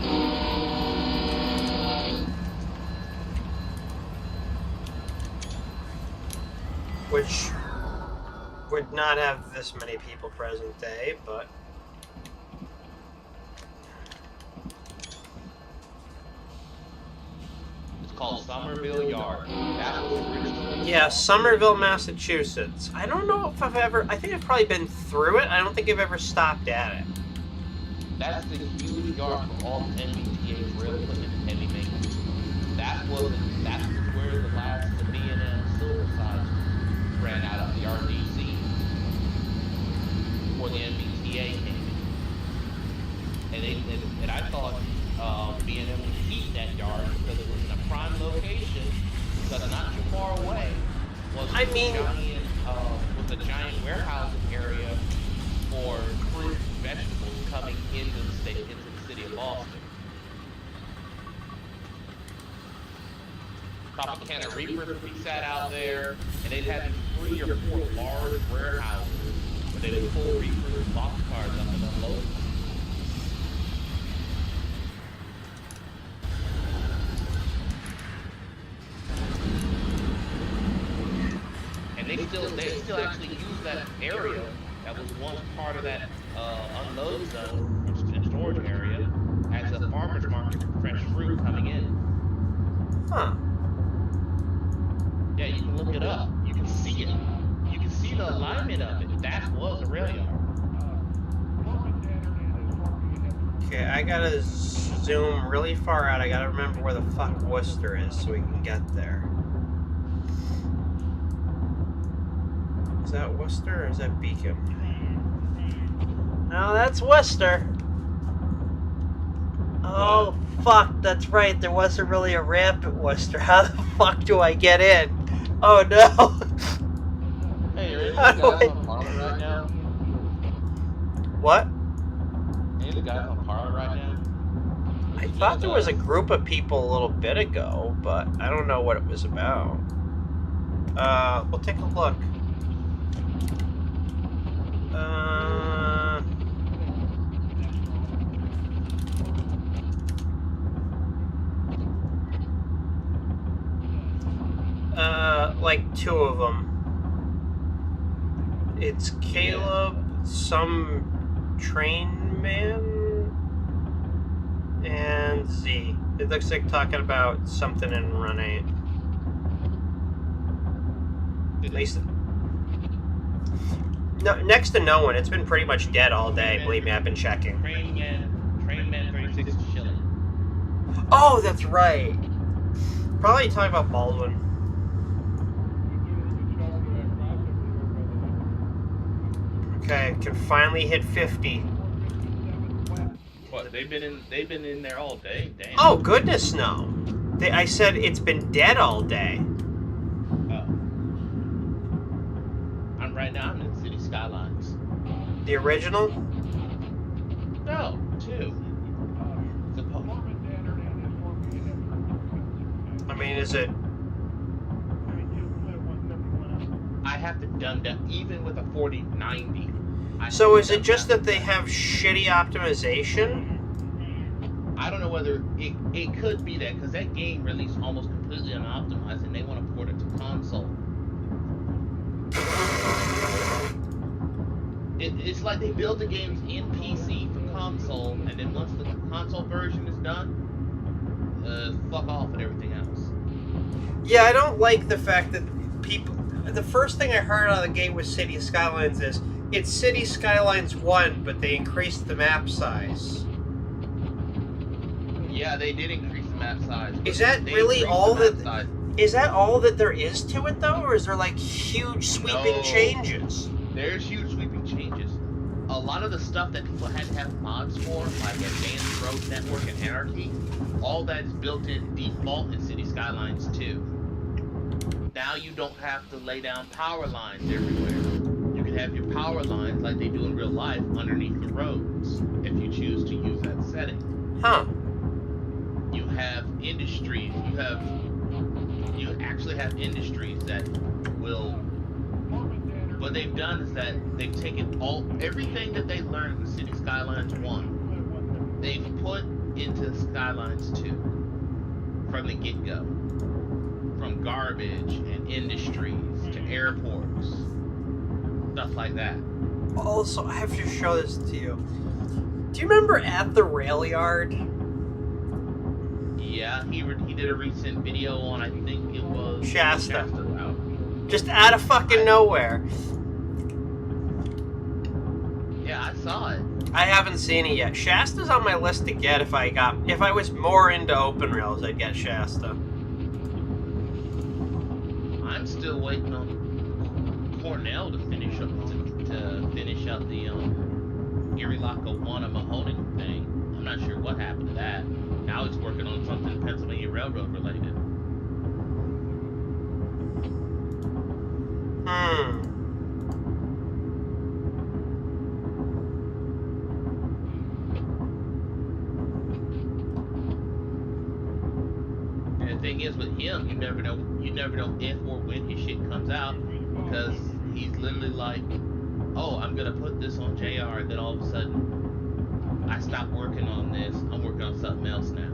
Which would not have this many people present day, but... It's called Somerville Yard. That was originally... Yeah, Somerville, Massachusetts. I don't know if I've ever... I think I've probably been through it. I don't think I've ever stopped at it. That's the huge yard for all the NVIDIA rail equipment and heavy maintenance. That's where the last the B&M silver sides ran out of the RDC before the NVTA came in. And I thought B&M would keep that yard because it was in a prime location, because not too far away was a giant warehousing area for fruit and vegetables coming into the city of Boston. Tropicana Reaper would be sat out there, and they'd have 3 or 4 large warehouses where they would pull reefers, boxcars up and unload them. And they still actually use that area that was once part of that unload zone and storage area as a farmer's market for fresh fruit coming in. Huh. Yeah, you can look it up. You can see it. You can see the alignment of it. That was a rail yard. Okay, I gotta zoom really far out. I gotta remember where the fuck Worcester is so we can get there. Is that Worcester or is that Beacon? No, that's Worcester. Oh, fuck, that's right. There wasn't really a ramp at Worcester. How the fuck do I get in? Oh, no. Hey, are any of the guys on Parliament right now? What? Any of the guys on Parliament right now? I thought there was a group of people a little bit ago, but I don't know what it was about. We'll take a look. Like 2 of them. It's Caleb, some train man, and Z. It looks like talking about something in Run 8. At least... No, next to no one. It's been pretty much dead all day. Believe me, I've been checking. Train man 36 shilling. Oh, that's right. Probably talking about Baldwin. Okay, can finally hit 50. What? They've been in there all day. Damn. Oh goodness, no. I said it's been dead all day. Oh. Right now, I'm in City Skylines. The original? No, 2. I mean, is it? I have to dumb down, even with a 4090. So is it just that they have shitty optimization? I don't know whether it could be that, because that game released almost completely unoptimized, and they want to port it to console. It's like they build the games in PC for console, and then once the console version is done, fuck off with everything else. Yeah, I don't like the fact that people... The first thing I heard out of the gate with City Skylines is, it's City Skylines 1, but they increased the map size. Yeah, they did increase the map size. Is that really all that... Size. Is that all that there is to it, though? Or is there, like, huge sweeping changes? There's huge sweeping changes. A lot of the stuff that people had to have mods for, like Advanced Road Network and Anarchy, all that is built in default in City Skylines 2. Now you don't have to lay down power lines everywhere. You can have your power lines, like they do in real life, underneath the roads, if you choose to use that setting. Huh. You have industries, you actually have industries that will... What they've done is that they've taken everything that they learned in City Skylines 1, they've put into Skylines 2 from the get-go. From garbage and industries to airports, stuff like that. Also, I have to show this to you. Do you remember At the Rail Yard? Yeah, he did a recent video on, I think it was... Shasta route. Just out of fucking nowhere. Yeah, I saw it. I haven't seen it yet. Shasta's on my list to get if I was more into open rails, I'd get Shasta. I'm still waiting on Cornell to finish up the Erie Lackawanna Mahoning thing. I'm not sure what happened to that. Now he's working on something Pennsylvania Railroad related. And the thing is with him, you never know if or when his shit comes out, because he's literally like, oh, I'm gonna put this on JR, and then all of a sudden I stop working on this, I'm working on something else now.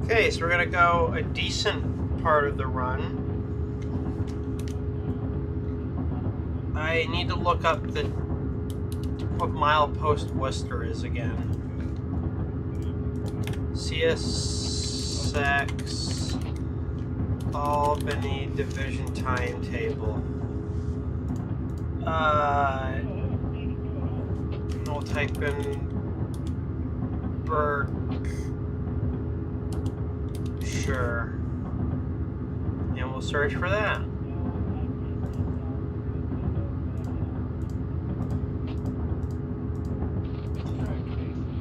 Okay, so we're gonna go a decent part of the run. I need to look up what milepost Worcester is again. CSX Albany Division timetable. We'll type in Burke. Sure. And we'll search for that.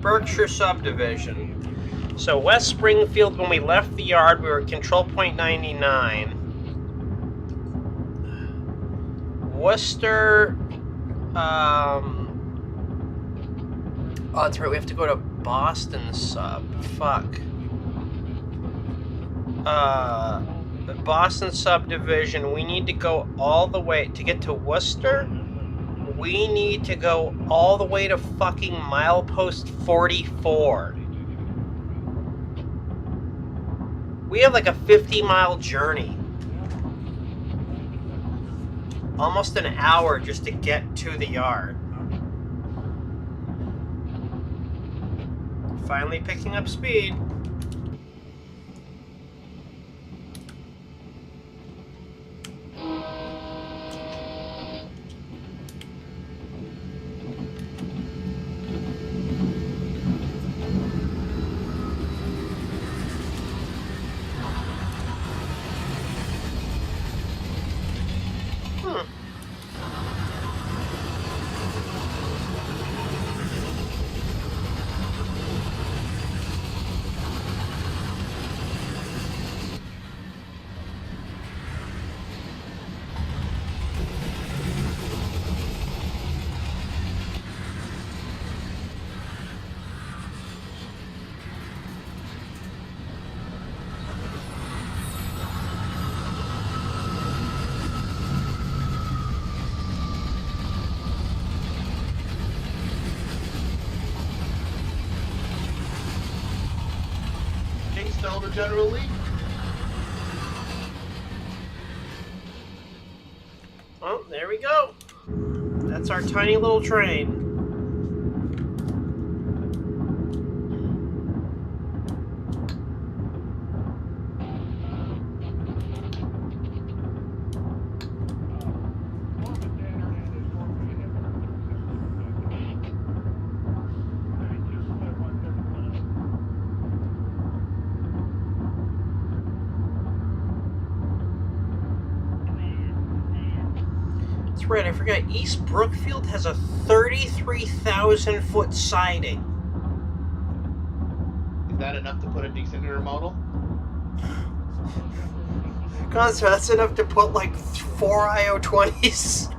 Berkshire subdivision. So West Springfield, when we left the yard, we were at control point 99. Worcester, oh, that's right, we have to go to Boston sub. Fuck. The Boston subdivision, we need to go all the way to get to Worcester. We need to go all the way to fucking milepost 44. We have like a 50-mile journey. Almost an hour just to get to the yard. Finally picking up speed. stole the General Lee. Oh, there we go. That's our tiny little train. That's right, I forgot. East Brookfield has a 33,000-foot siding. Is that enough to put a decent intermodal? Concer, that's enough to put like 4 IO20s.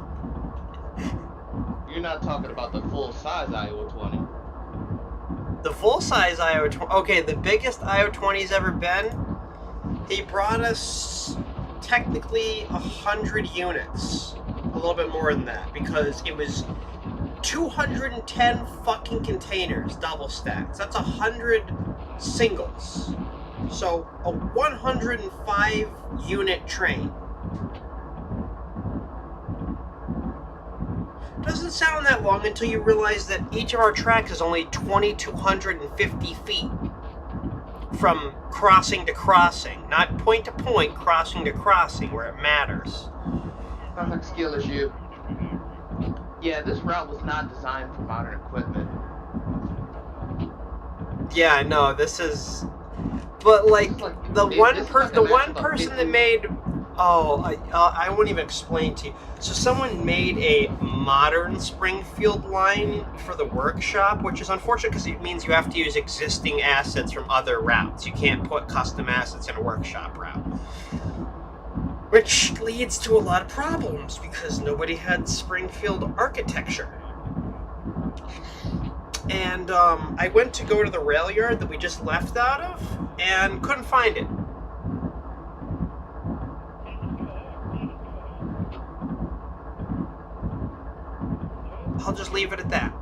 You're not talking about the full-size IO20. The full-size IO20... Okay, the biggest IO20's ever been, he brought us technically 100 units. A little bit more than that, because it was 210 fucking containers, double stacks. That's 100 singles. So, a 105 unit train. Doesn't sound that long until you realize that each of our tracks is only 2,250 feet. From crossing to crossing. Not point to point, crossing to crossing, where it matters. Perfect skill issue. Yeah, this route was not designed for modern equipment. Yeah, no, this is... But, like, the one person that made... Oh, I won't even explain to you. So someone made a modern Springfield line for the workshop, which is unfortunate because it means you have to use existing assets from other routes. You can't put custom assets in a workshop route. Which leads to a lot of problems because nobody had Springfield architecture. And I went to go to the rail yard that we just left out of and couldn't find it. I'll just leave it at that.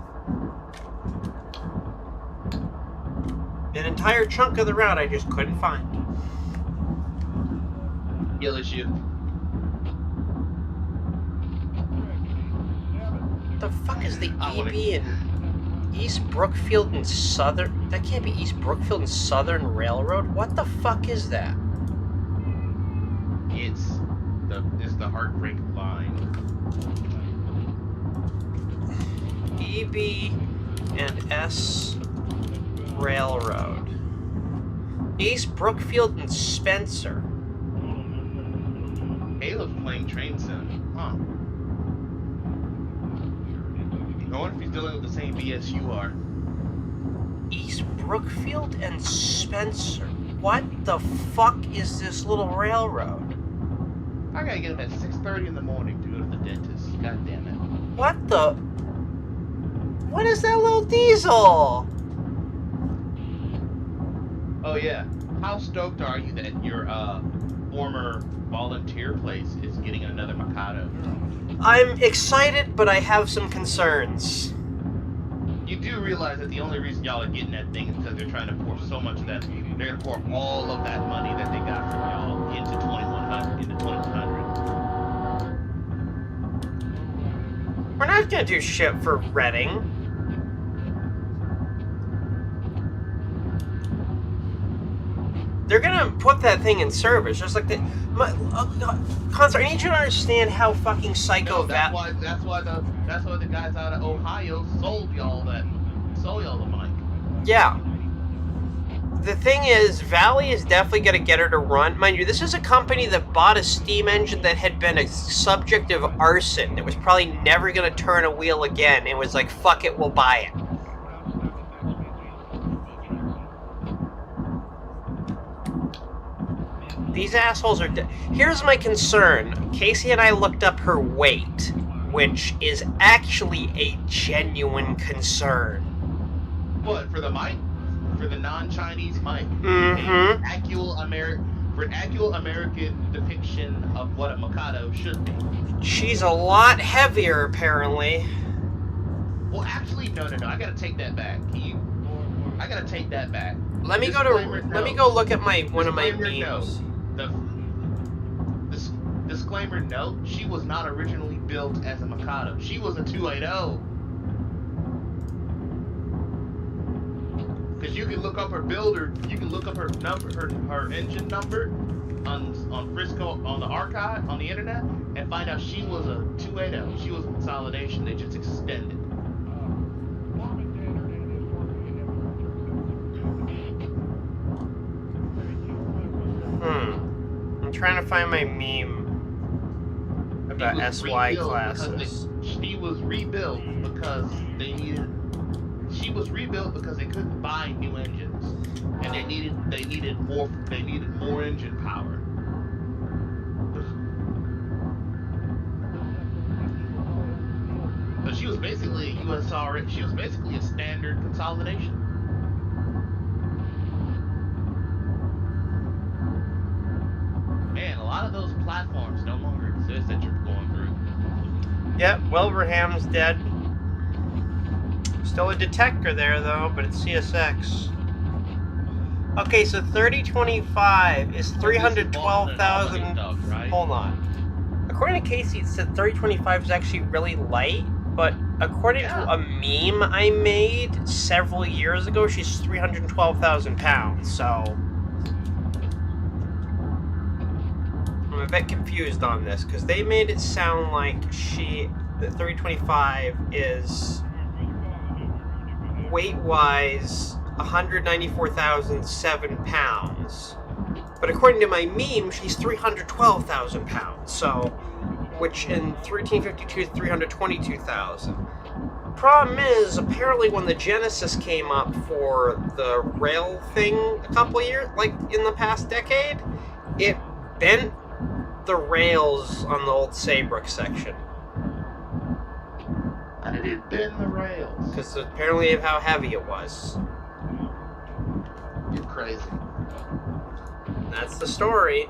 An entire chunk of the route I just couldn't find. Skill issue. The fuck is the EB in East Brookfield and Southern? That can't be East Brookfield and Southern Railroad. What the fuck is that? It's the heartbreak line. EB and S Railroad. East Brookfield and Spencer. Caleb's playing Train Sim. Huh. I wonder if he's dealing with the same BS you are. East Brookfield and Spencer. What the fuck is this little railroad? I gotta get him at 6:30 in the morning to go to the dentist. God damn it. What the? What is that little diesel? Oh yeah. How stoked are you that your former volunteer place is getting another Mikado? I'm excited, but I have some concerns. You do realize that the only reason y'all are getting that thing is because they're trying to pour so much of that. They're gonna pour all of that money that they got from y'all into 2100. We're not gonna do shit for Reading. They're gonna put that thing in service, just like the. Concert, I need you to understand how fucking psycho that. That's why the guys out of Ohio sold y'all the mic. Yeah. The thing is, Valley is definitely gonna get her to run. Mind you, this is a company that bought a steam engine that had been a subject of arson. It was probably never gonna turn a wheel again. It was like, fuck it, we'll buy it. These assholes are here's my concern. Casey and I looked up her weight, which is actually a genuine concern. What, for the mic? For the non-Chinese mic? Mm-hmm. For an actual American depiction of what a Mikado should be. She's a lot heavier, apparently. Well, actually, no. I gotta take that back. I gotta take that back. Let me Disclaimer, let me no. go look at one of my Disclaimer, memes. Disclaimer, no. She was not originally built as a Mikado. She was a 280. Because you can look up her builder, you can look up her number, her engine number on Frisco, on the archive, on the internet, and find out she was a 280. She was a consolidation. They just extended. I'm trying to find my meme about SY classes. She was rebuilt because they needed. She was rebuilt because they couldn't buy new engines, and they needed more engine power. But she was basically a USR. She was basically a standard consolidation. Man, a lot of those platforms no longer exist that you're going through. Yep, Wilbraham's dead. Still a detector there, though, but it's CSX. Okay, so 3025 is 312,000. Right? Hold on. According to Casey, it said 3025 is actually really light, but according to a meme I made several years ago, she's 312,000 pounds, so I'm a bit confused on this, because they made it sound like the 325 is weight-wise 194,007 pounds. But according to my meme, she's 312,000 pounds, so, which in 1352 is 322,000. Problem is, apparently when the Genesis came up for the rail thing a couple years, like in the past decade, it bent the rails on the old Saybrook section. And it had been the rails. Because apparently of how heavy it was. You're crazy. That's the story.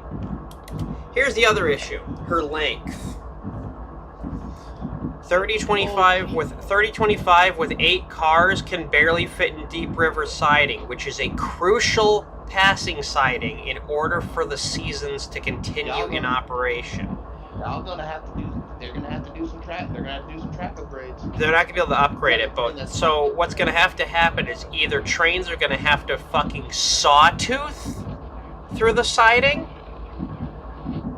Here's the other issue. Her length. 3025 with 8 cars can barely fit in Deep River siding, which is a crucial passing siding in order for the seasons to continue in operation. They're gonna have to do some track upgrades. They're not gonna be able to upgrade it, but so what's gonna have to happen is either trains are gonna have to fucking sawtooth through the siding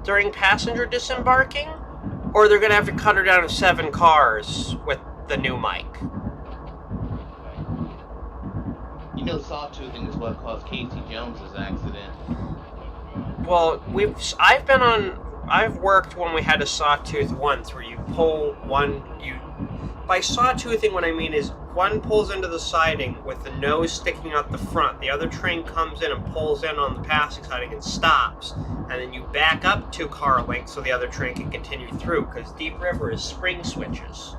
during passenger disembarking, or they're gonna have to cut her down to 7 cars with the new mic. You know, sawtoothing is what caused Casey Jones's accident. Well, I've worked when we had a sawtooth once, where you pull one, by sawtoothing what I mean is one pulls into the siding with the nose sticking out the front, the other train comes in and pulls in on the passing siding and stops, and then you back up 2 car lengths so the other train can continue through, because Deep River is spring switches.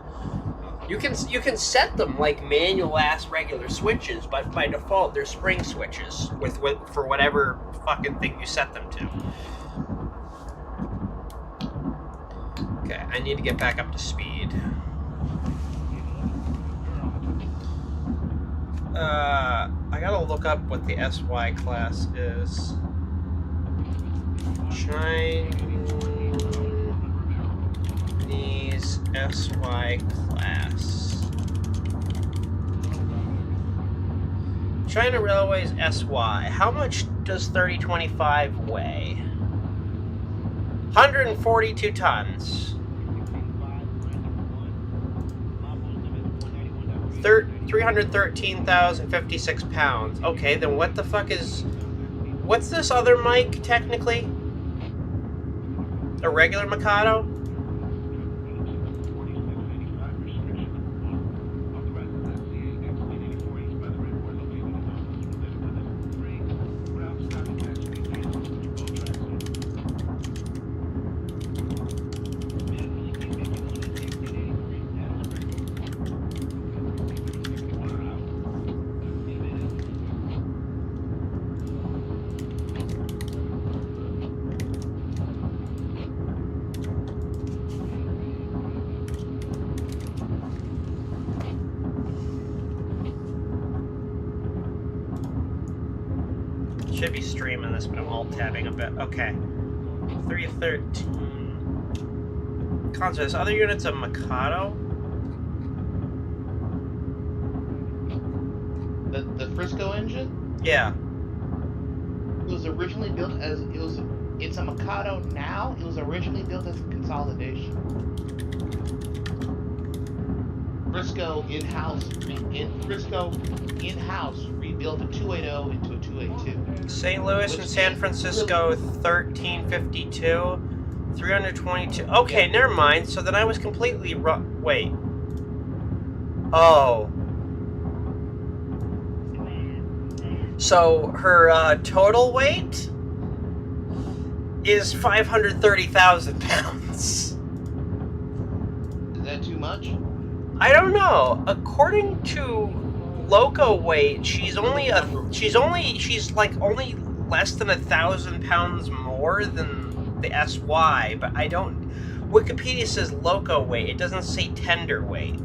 You can set them like manual ass regular switches, but by default they're spring switches for whatever fucking thing you set them to. Okay, I need to get back up to speed. I gotta look up what the SY class is. Chinese SY class. China Railways SY. How much does 3025 weigh? 142 tons. 313,056 pounds. Okay, then what the fuck what's this other mic, technically? A regular Mikado? should be streaming this, but I'm alt-tabbing a bit. Okay. 313. Consoles. Other units of Mikado? The Frisco engine? Yeah. It was originally built as it's a Mikado now. It was originally built as a consolidation. Frisco in-house rebuilt a 280 into a 282. St. Louis and San Francisco, 1352. 322. Okay, never mind. So then I was completely wrong. Wait. Oh. So her total weight is 530,000 pounds. Is that too much? I don't know. According to Loco weight, she's only like only less than 1,000 pounds more than the SY, but I don't. Wikipedia says Loco weight. It doesn't say tender weight.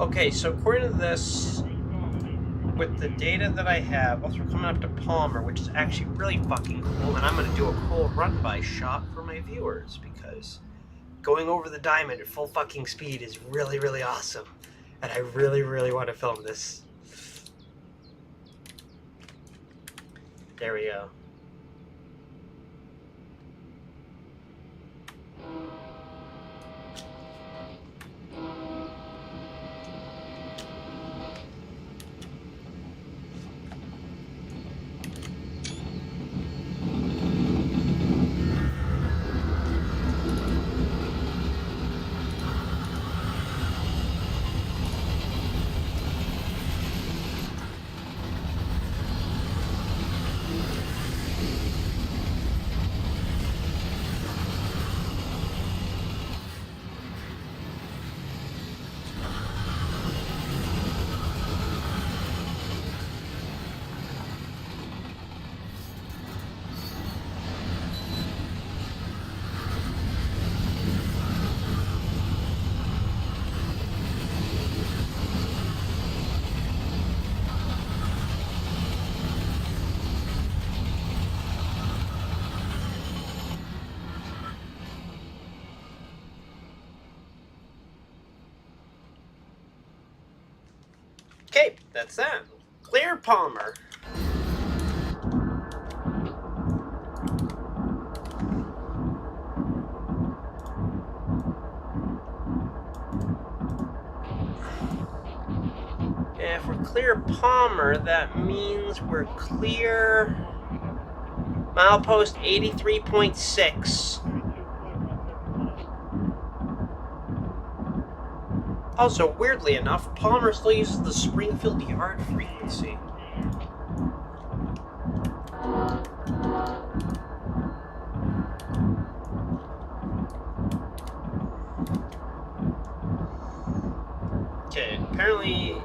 Okay, so according to this, with the data that I have, also we're coming up to Palmer, which is actually really fucking cool, and I'm going to do a cool run-by shot for my viewers, because going over the diamond at full fucking speed is really, really awesome, and I really, really want to film this. There we go. Okay, that's that. Clear Palmer. And if we're clear Palmer, that means we're clear milepost 83.6. Also, weirdly enough, Palmer still uses the Springfield Yard frequency. Okay, apparently...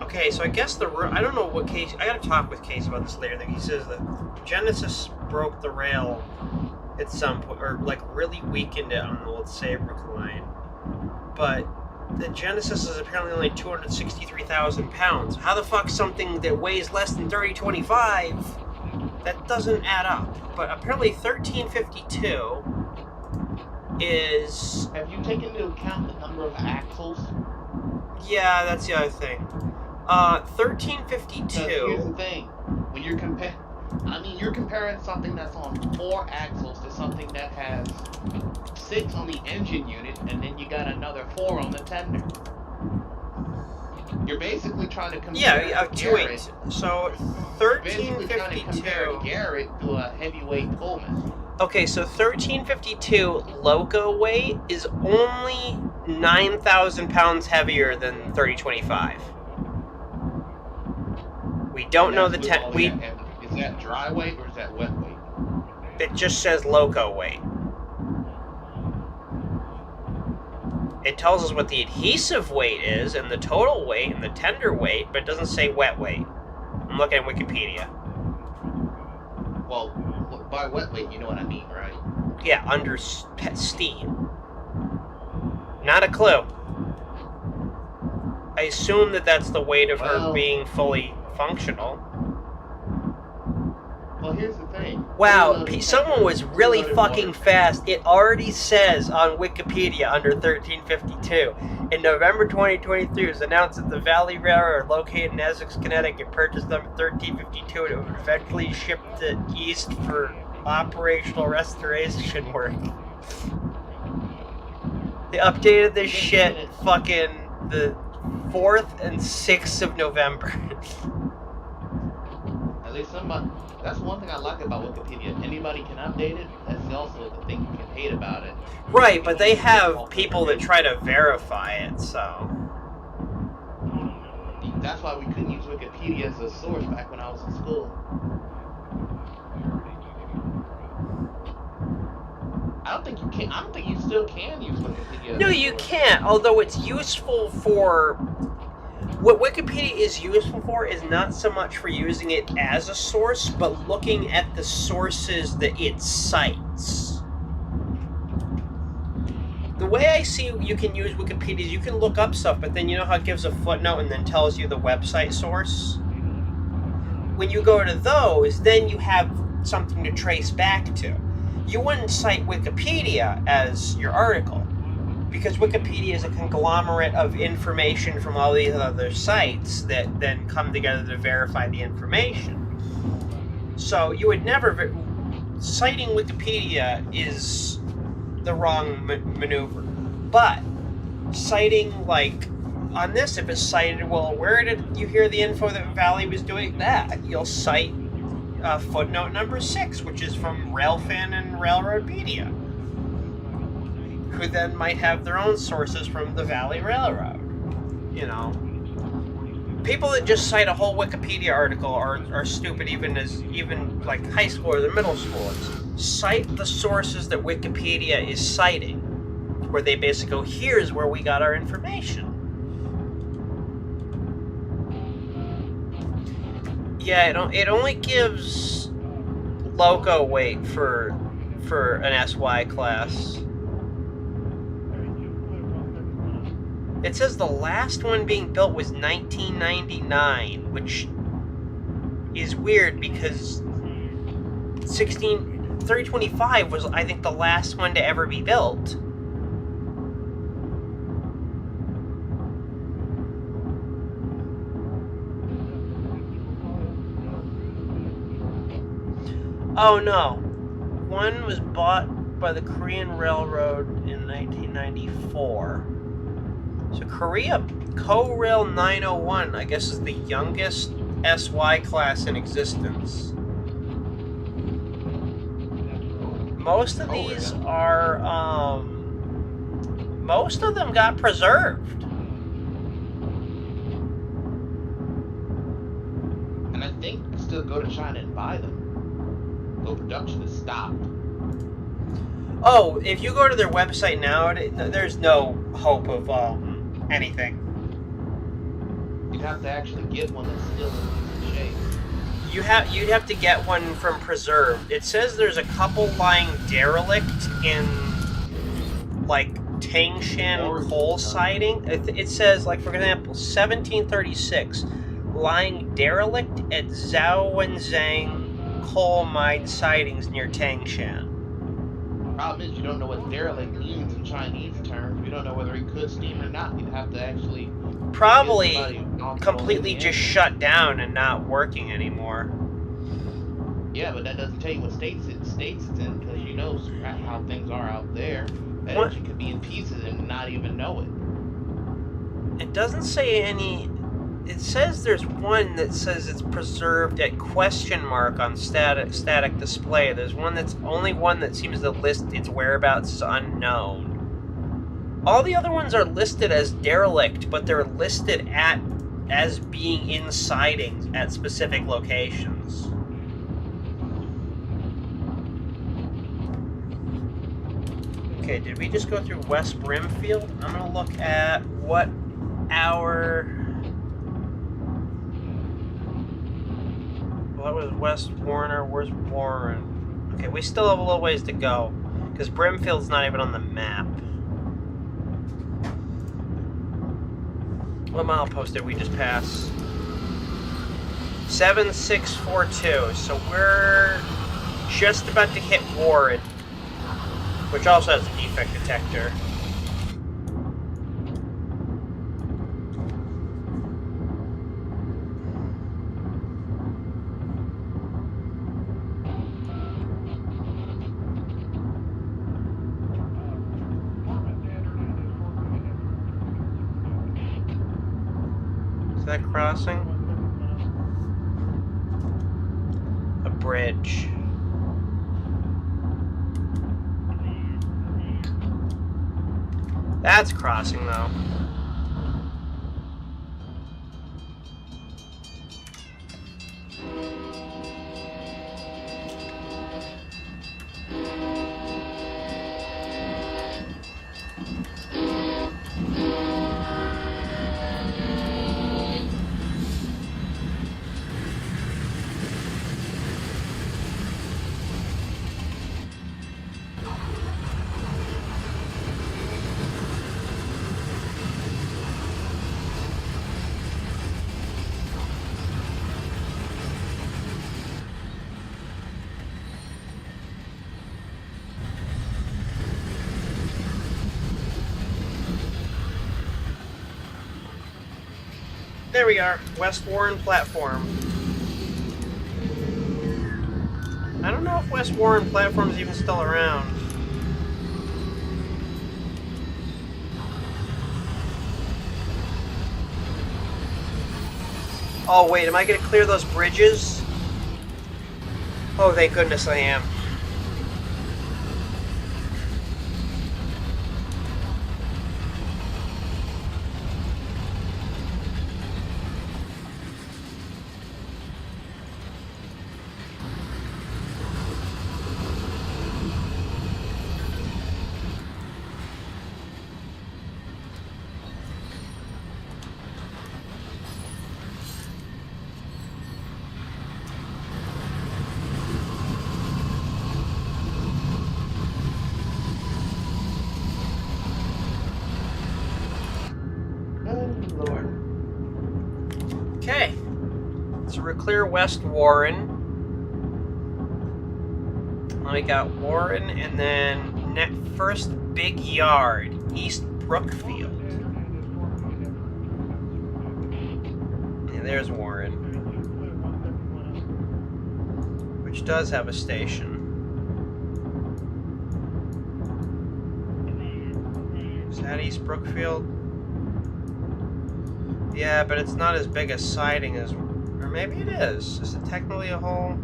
Okay, so I guess I don't know what Case... I gotta talk with Case about this later. I think he says that Genesis broke the rail at some point, or like really weakened it on the old Saybrook line. But... the Genesis is apparently only 263,000 pounds. How the fuck something that weighs less than 3025? That doesn't add up. But apparently 1352 is... Have you taken into account the number of axles? Yeah, that's the other thing. 1352... Here's the thing. When you're you're comparing something that's on 4 axles to something that has 6 on the engine unit, and then you got another 4 on the tender. You're basically trying to compare Garrett. So, Basically trying to compare 1352... Garrett to a heavyweight Pullman. Okay, so 1352 Loco weight is only 9,000 pounds heavier than 3025. We don't know the Is that dry weight or is that wet weight? It just says loco weight. It tells us what the adhesive weight is and the total weight and the tender weight, but it doesn't say wet weight. I'm looking at Wikipedia. Well, by wet weight, you know what I mean, right? Yeah, under steam. Not a clue. I assume that that's the weight of her being fully functional. Well, here's the thing. Wow, someone was really fucking fast. It already says on Wikipedia under 1352. In November 2023, it was announced that the Valley Railroad, located in Essex, Connecticut, purchased them in 1352 and it would eventually ship to East for operational restoration work. They updated this shit fucking the 4th and 6th of November. At least somebody. That's one thing I like about Wikipedia. Anybody can update it. That's also the thing you can hate about it. Right, but they have people that try to verify it, so. That's why we couldn't use Wikipedia as a source back when I was in school. I don't think you can. I don't think you still can use Wikipedia. No, you can't. Although it's useful for. What Wikipedia is useful for is not so much for using it as a source, but looking at the sources that it cites. The way I see you can use Wikipedia is you can look up stuff, but then you know how it gives a footnote and then tells you the website source? When you go to those, then you have something to trace back to. You wouldn't cite Wikipedia as your article, because Wikipedia is a conglomerate of information from all these other sites that then come together to verify the information. So you would never... Citing Wikipedia is the wrong maneuver. But citing, like, on this, if it's cited, well, where did you hear the info that Valley was doing that? You'll cite footnote number 6, which is from Railfan and Railroadpedia, who then might have their own sources from the Valley Railroad. You know, people that just cite a whole Wikipedia article are stupid, even like high schoolers or middle schoolers. Cite the sources that Wikipedia is citing, where they basically go, here's where we got our information. Yeah, it only gives loco weight for an SY class. It says the last one being built was 1999, which is weird because 325 was, I think, the last one to ever be built. Oh no, one was bought by the Korean Railroad in 1994. So Ko-Rail 901, I guess, is the youngest SY class in existence. Most of these are, most of them got preserved. And I think you can still go to China and buy them. Though production is stopped. Oh, if you go to their website now, there's no hope of anything. You'd have to actually get one that's still in shape. You'd have to get one from Preserved. It says there's a couple lying derelict in, like, Tangshan coal siding. It says, like, for example, 1736, lying derelict at Zhaowenzhang coal mine sidings near Tangshan. Problem is, you don't know what derelict means in Chinese terms. You don't know whether it could steam or not. You'd have to actually probably completely just shut down and not working anymore. Yeah, but that doesn't tell you what states it's in, because you know how things are out there. That engine could be in pieces and not even know it. It doesn't say any. It says there's one that says it's preserved at question mark on static display. There's only one that seems to list its whereabouts as unknown. All the other ones are listed as derelict, but they're listed at as being in sidings at specific locations. Okay, did we just go through West Brimfield? I'm gonna look at what our... What was West Warner? Where's Warren? Okay, we still have a little ways to go, because Brimfield's not even on the map. What milepost did we just pass? 7642. So we're just about to hit Warren, which also has a defect detector. Is that crossing? A bridge. That's crossing, though. There we are, West Warren platform. I don't know if West Warren platform is even still around. Oh wait, am I gonna clear those bridges? Oh, thank goodness I am. Okay, so we're clear West Warren. We got Warren, and then first big yard, East Brookfield. And there's Warren, which does have a station. Is that East Brookfield? Yeah, but it's not as big a siding as... Or maybe it is. Is it technically a whole...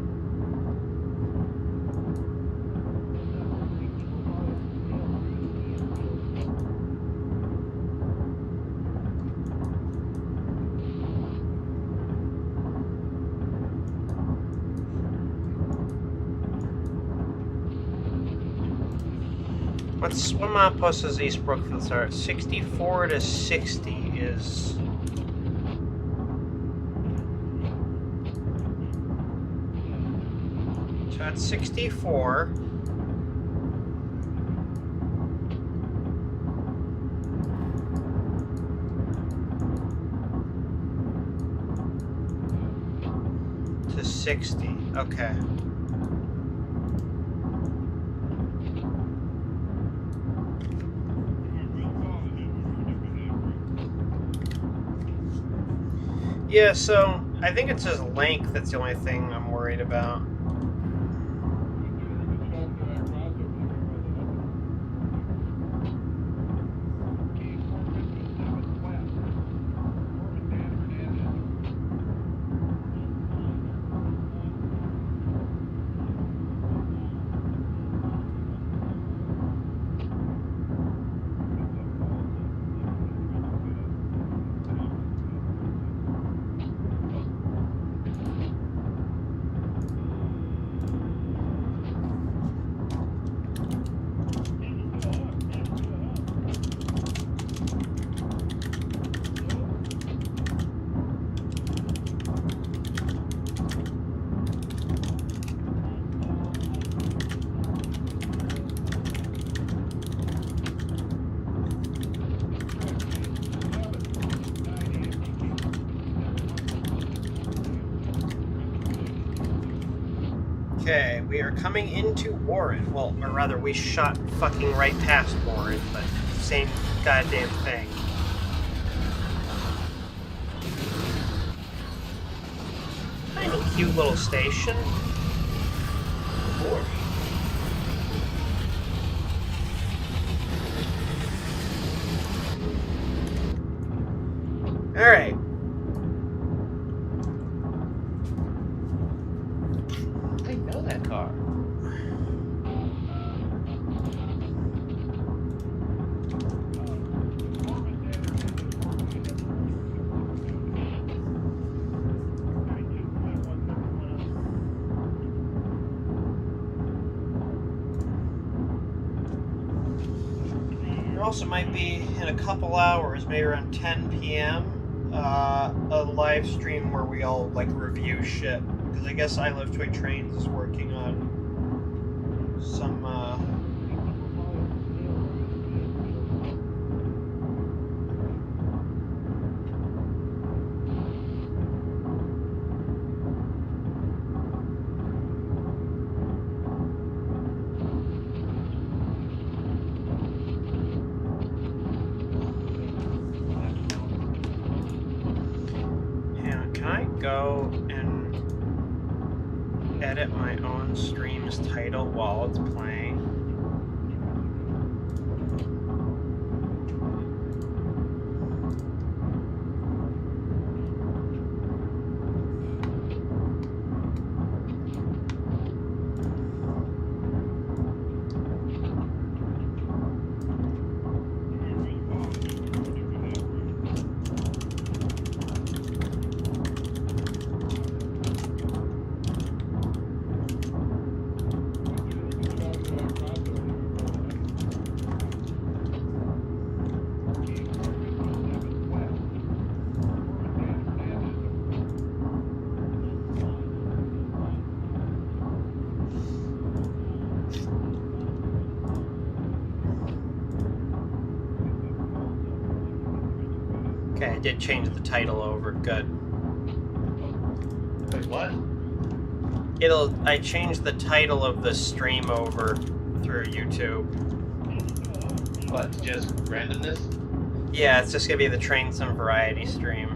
What milepost is East Brookfield? Sorry, 64 to 60 is... So that's 64. To 60. Okay. Yeah, so I think it's his length that's the only thing I'm worried about. Okay, we are coming into Warren. Well, or rather, we shot fucking right past Warren, but same goddamn thing. Tiny cute little station. Warren. Alright. I know that car. There also might be, in a couple hours, maybe around 10 p.m., a live stream where we all, like, review shit. Because I guess I Love Toy Trains is working on some, go and edit my own stream's title while it's playing. Okay, I did change the title over. Good. Wait, what? I changed the title of the stream over through YouTube. What? Just randomness? Yeah, it's just gonna be the Train Some Variety stream.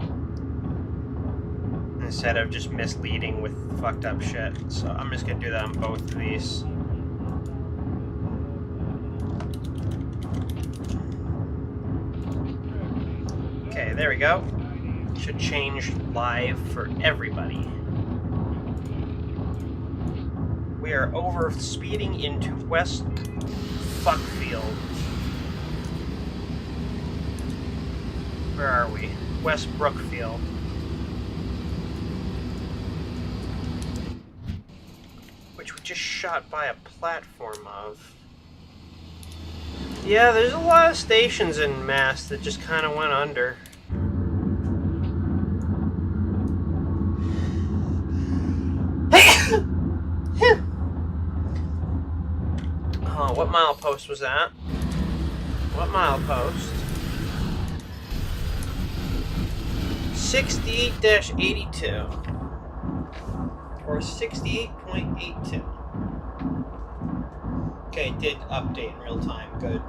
Instead of just misleading with fucked up shit. So I'm just gonna do that on both of these. Okay, there we go. Should change live for everybody. We are over speeding into West Fuckfield. Where are we? West Brookfield. Which we just shot by a platform of. Yeah, there's a lot of stations in Mass that just kind of went under. Oh, what milepost was that? What milepost? 68-82. Or 68.82. Okay, did update in real time. Good.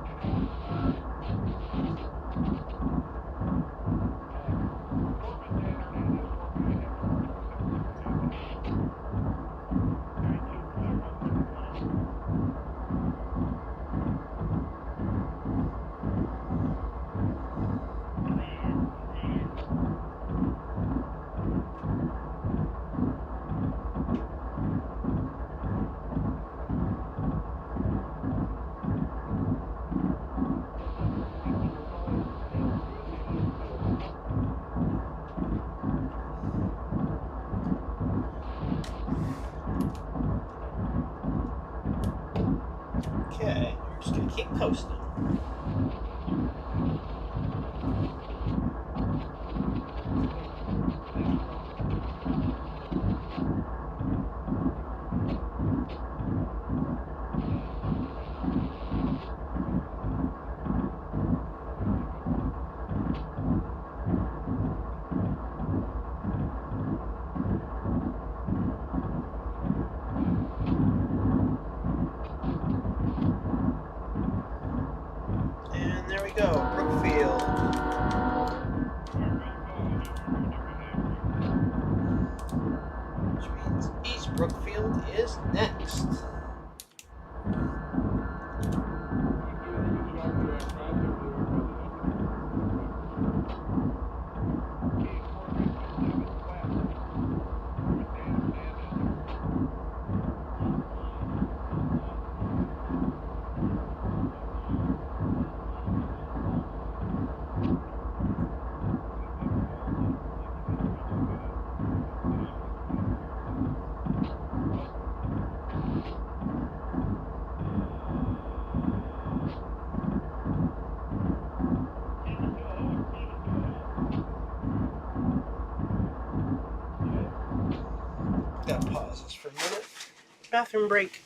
Okay, we're just gonna keep posting. Brookfield is next. Gotta pause this for a minute. Bathroom break.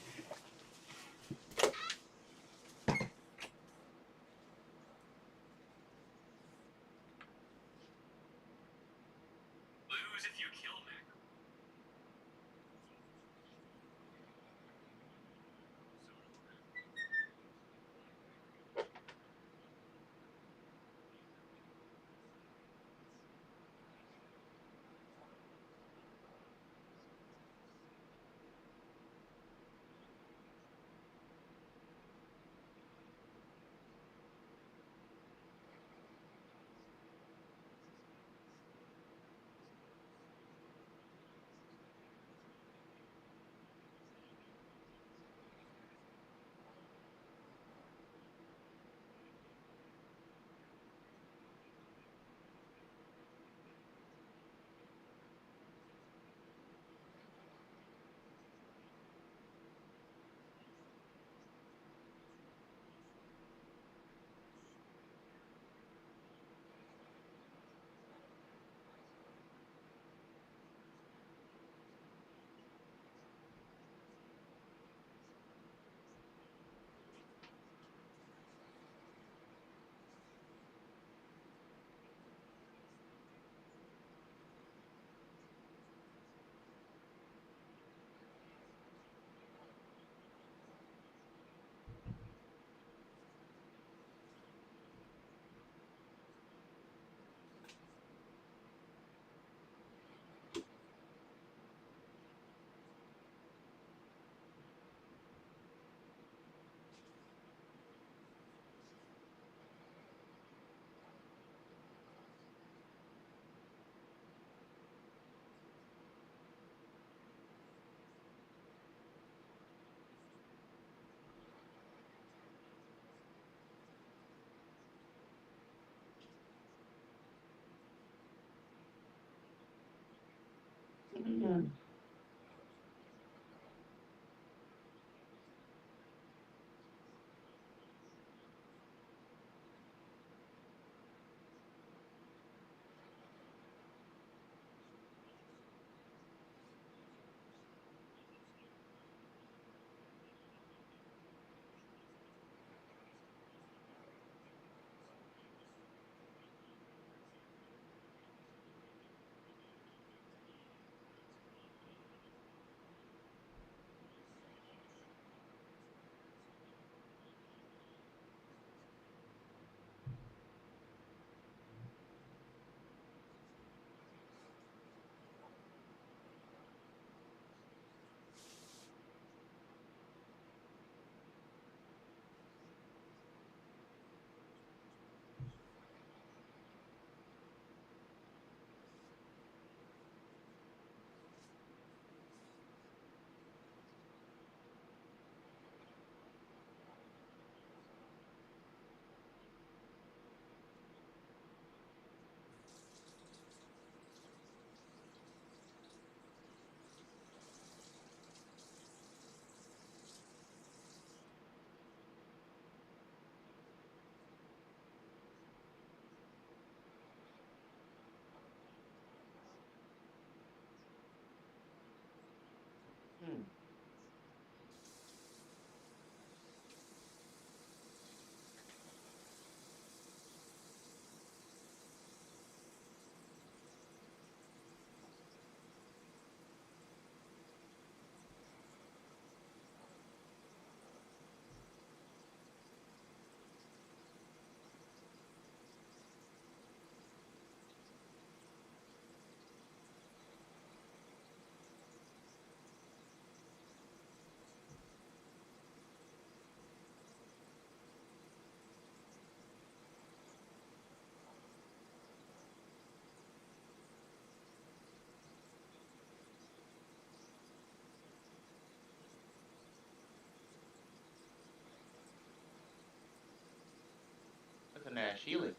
shielding.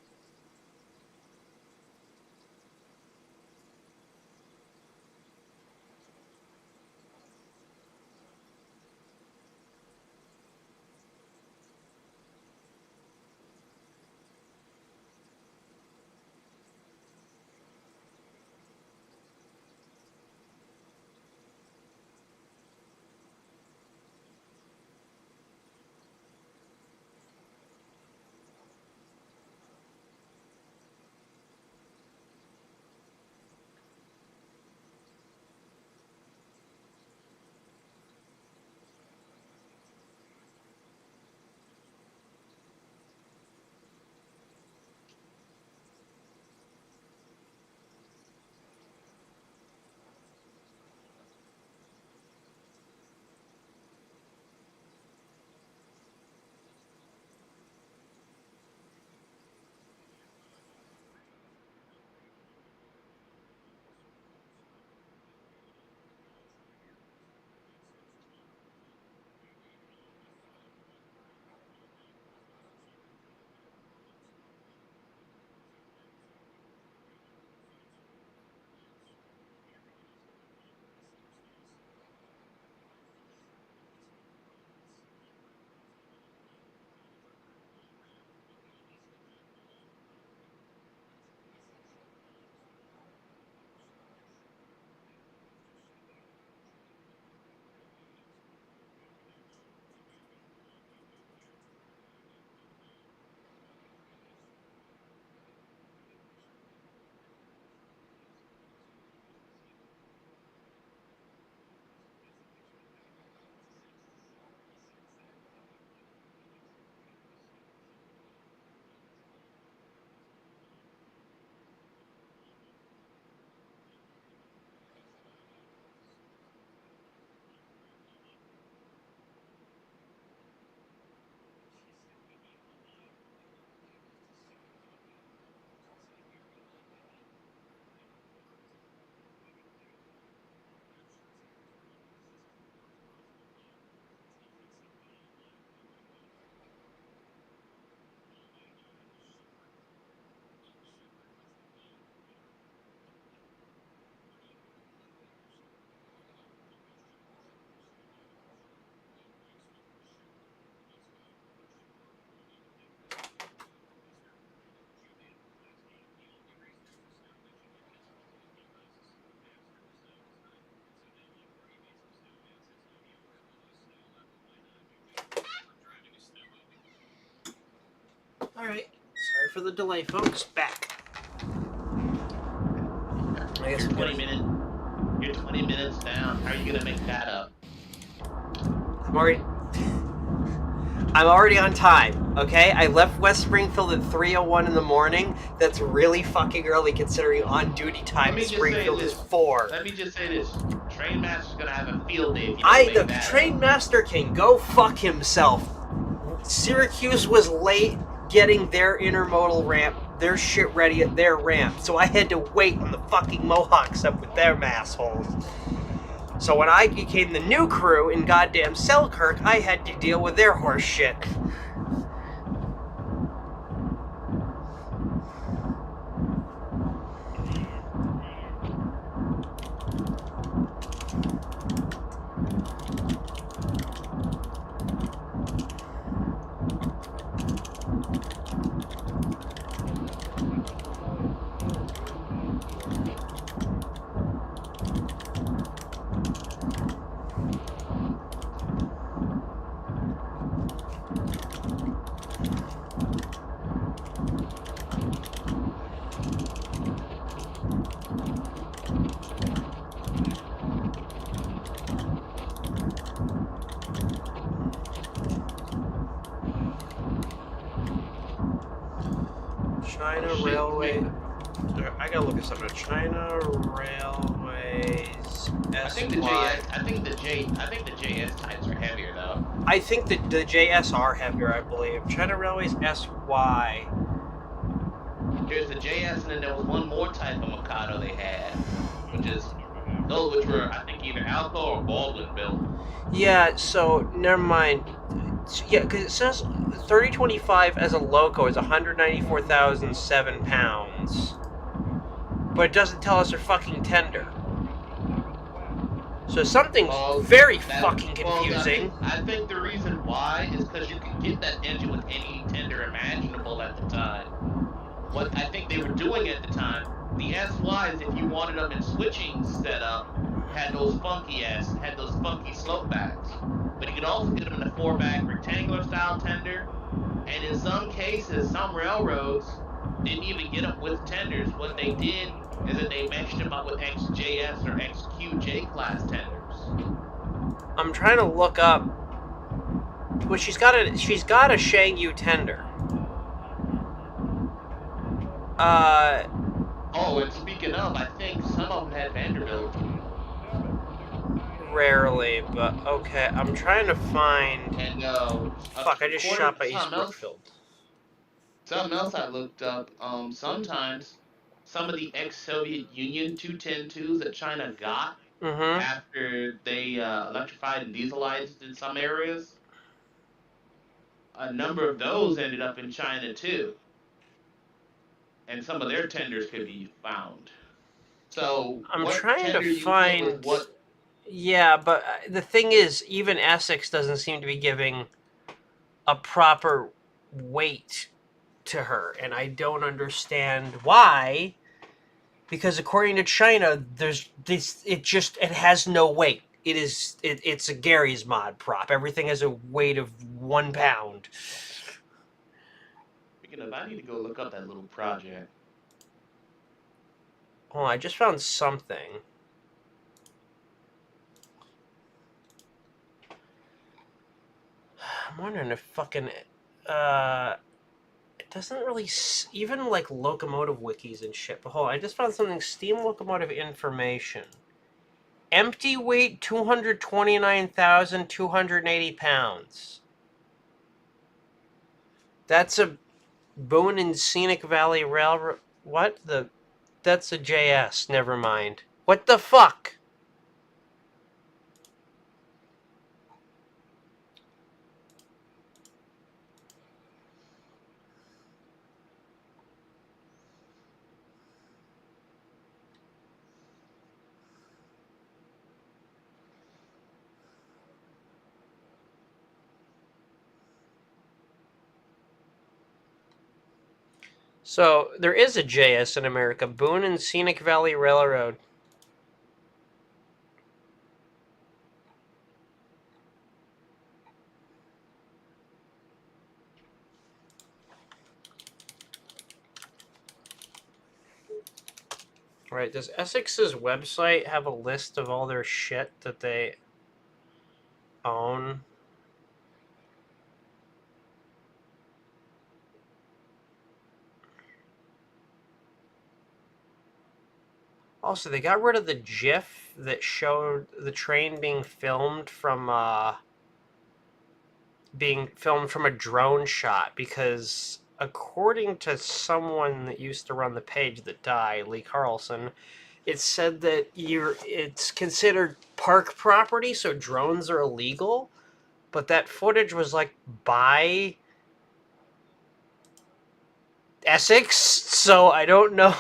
Alright. Sorry for the delay, folks. Back. I guess You're 20 minutes. You're 20 minutes down. How are you gonna make that up? I'm already on time, okay? I left West Springfield at 3:01 in the morning. That's really fucking early considering on-duty time in Springfield is 4. Let me just say this. Train Master's gonna have a field day if you don't make The that Train up. Master can go fuck himself. Syracuse was late getting their intermodal ramp, their shit ready at their ramp, so I had to wait on the fucking Mohawks up with their assholes. So when I became the new crew in goddamn Selkirk, I had to deal with their horse shit. China Railway. I gotta look this up. China Railways. I think the JS types are heavier though. I think the JS are heavier, I believe. China Railways SY. There's the JS, and then there was one more type of Mikado they had, which were I think either Alco or Baldwin built. Yeah. So never mind. Yeah, because it says 3025 as a loco is 194,007 pounds. But it doesn't tell us her fucking tender. So something's very fucking confusing. I think the reason why is because you can get that engine with any tender imaginable at the time. What I think they were doing at the time, the SYs, if you wanted them in switching setup, had those funky slope backs. But you could also get them in the 4-back rectangular style tender. And in some cases, some railroads didn't even get them with tenders. What they did is that they meshed them up with XJS or XQJ class tenders. I'm trying to look up. Well, she's got a Shangyu tender. Oh, and speaking of, I think some of them had Vanderbilt. Rarely, but okay. I'm trying to find. And fuck! I just shot by East Brookfield. Something else I looked up. Sometimes some of the ex-Soviet Union 210-2s that China got after they electrified and dieselized in some areas, a number of those ended up in China too, and some of their tenders could be found. So I'm trying to find what. Yeah, but the thing is, even Essex doesn't seem to be giving a proper weight to her, and I don't understand why. Because according to China, there's this. It has no weight. It's a Gary's mod prop. Everything has a weight of 1 pound. Speaking of, I need to go look up that little project. Oh, I just found something. I'm wondering if fucking it doesn't really even like locomotive wikis and shit. But hold on, I just found something. Steam locomotive information. Empty weight 229,280 pounds. That's a Boone and Scenic Valley Railroad. What the? That's a JS. Never mind. What the fuck? So, there is a JS in America. Boone and Scenic Valley Railroad. Right, does Essex's website have a list of all their shit that they own? Also, they got rid of the GIF that showed the train being filmed from a drone shot because, according to someone that used to run the page that died, Lee Carlson, it said that it's considered park property, so drones are illegal. But that footage was like by Essex, so I don't know.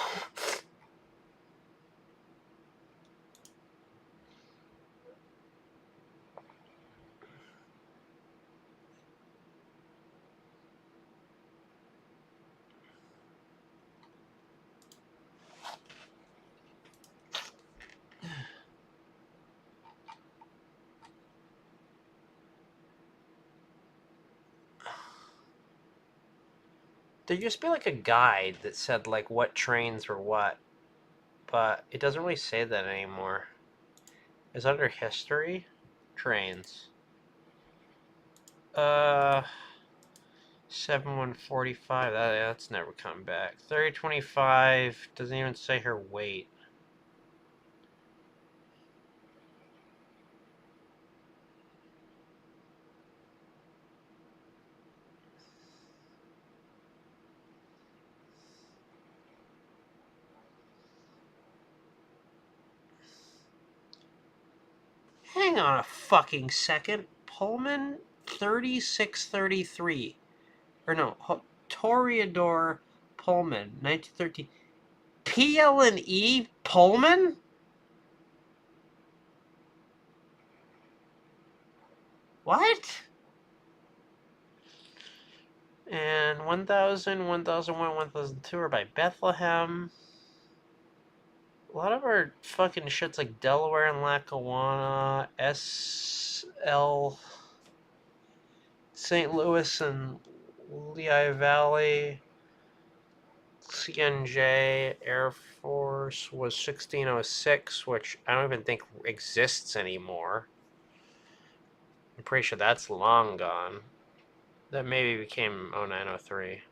There used to be like a guide that said like what trains were what, but it doesn't really say that anymore. It's under history, trains. 7145. That's never come back. 3025 doesn't even say her weight. Hang on a fucking second. Pullman 3633. or no, Toreador Pullman, 1913. PL&E Pullman? What? And 1000, 1001, 1002 are by Bethlehem. A lot of our fucking shit's like Delaware and Lackawanna, SL, St. Louis and Lehigh Valley, CNJ, Air Force was 1606, which I don't even think exists anymore. I'm pretty sure that's long gone. That maybe became 0903.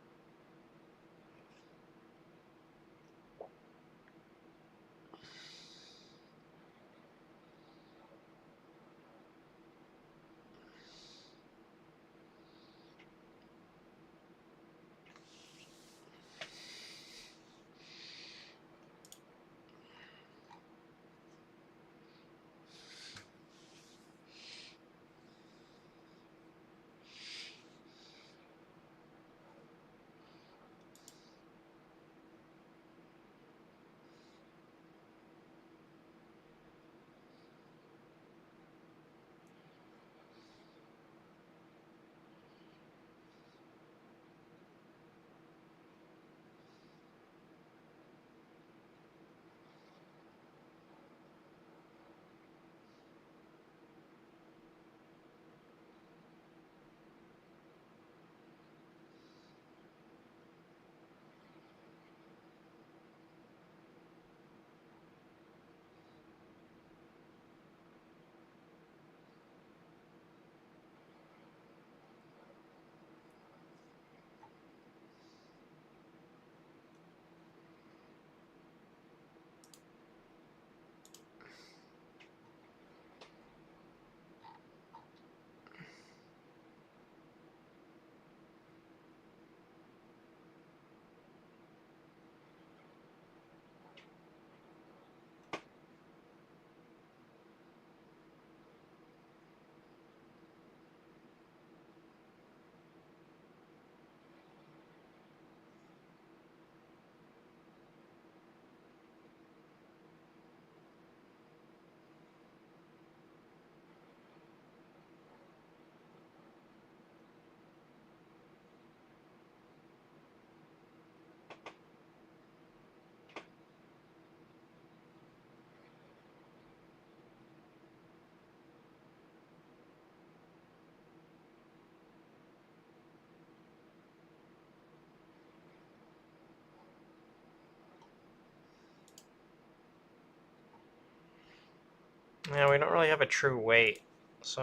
Yeah, we don't really have a true weight, so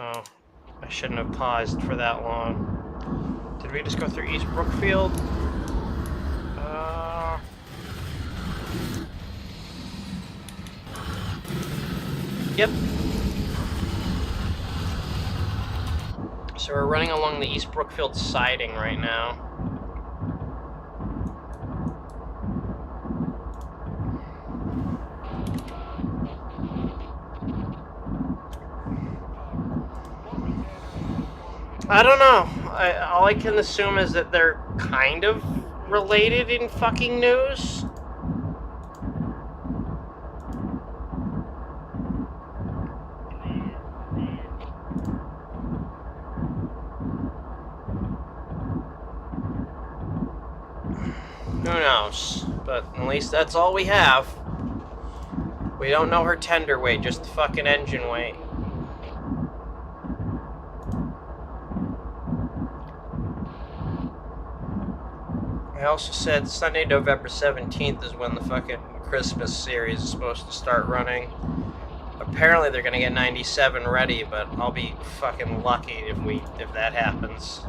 I shouldn't have paused for that long. Did we just go through East Brookfield? Yep. So we're running along the East Brookfield siding right now. I don't know. All I can assume is that they're kind of related in fucking news. Who knows? But at least that's all we have. We don't know her tender weight, just the fucking engine weight. I also said Sunday, November 17th is when the fucking Christmas series is supposed to start running. Apparently they're gonna get 97 ready, but I'll be fucking lucky if that happens.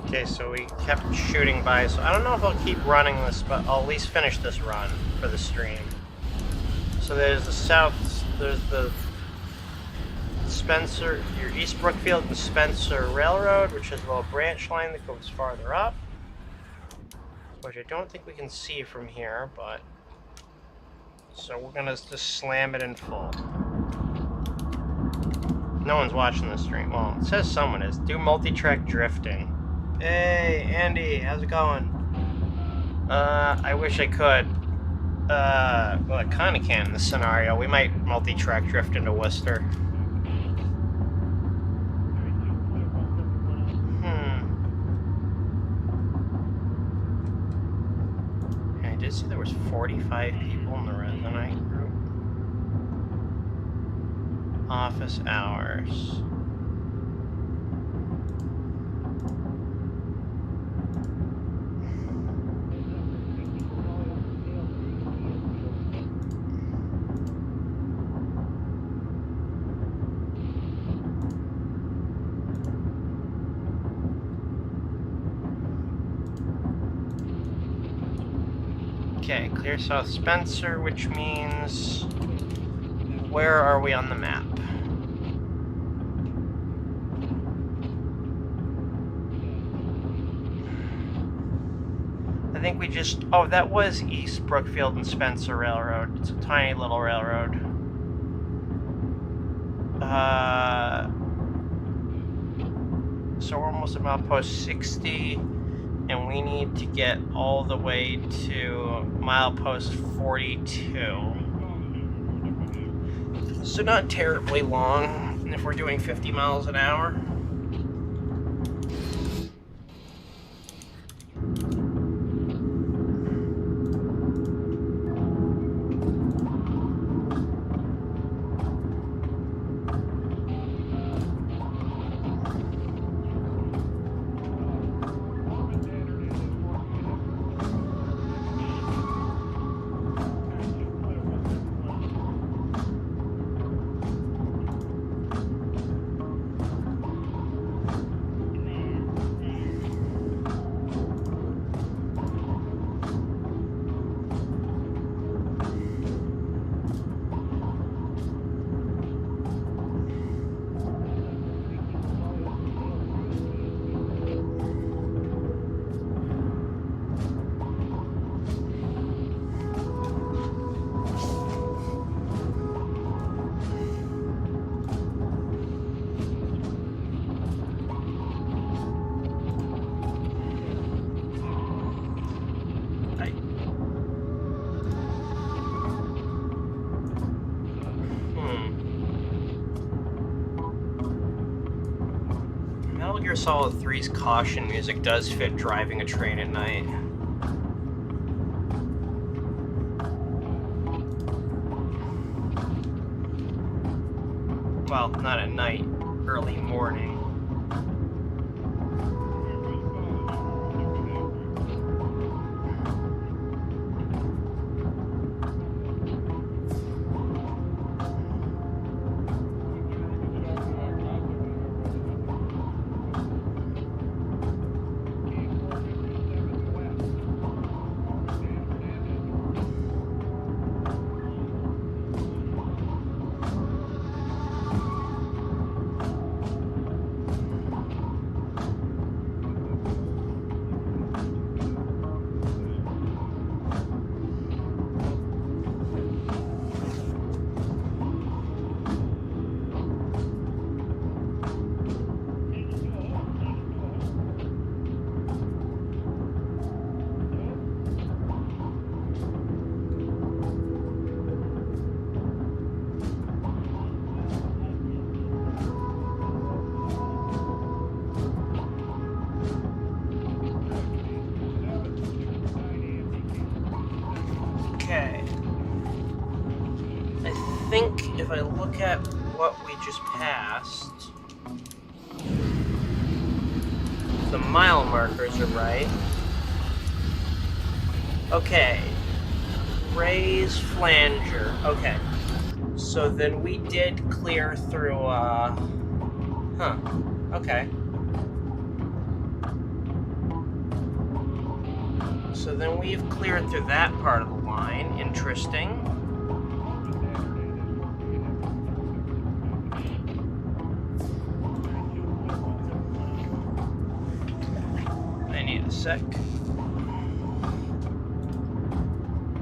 Okay, so we kept shooting by, so I don't know if I'll keep running this, but I'll at least finish this run for the stream. So there's the Spencer, your East Brookfield and Spencer Railroad, which has a little branch line that goes farther up, which I don't think we can see from here, but so we're gonna just slam it in full. No one's watching the stream. Well, it says someone is. Do multi-track drifting. Hey, Andy, how's it going? I wish I could. Well, I kind of can in this scenario. We might multi-track drift into Worcester. I did see there was 45 people in the Resonite group. Office hours. Okay, clear South Spencer, which means where are we on the map? I think we just, oh, that was East Brookfield and Spencer Railroad. It's a tiny little railroad. So we're almost at milepost 60, and we need to get all the way to milepost 42. So not terribly long if we're doing 50 miles an hour. Metal Gear Solid 3's caution music does fit driving a train at night. Well, not at night, early morning. If I look at what we just passed, the mile markers are right. Okay. Raise flanger. Okay. So then we did clear through, huh. Okay. So then we've cleared through that part of the line. Interesting. I need a sec.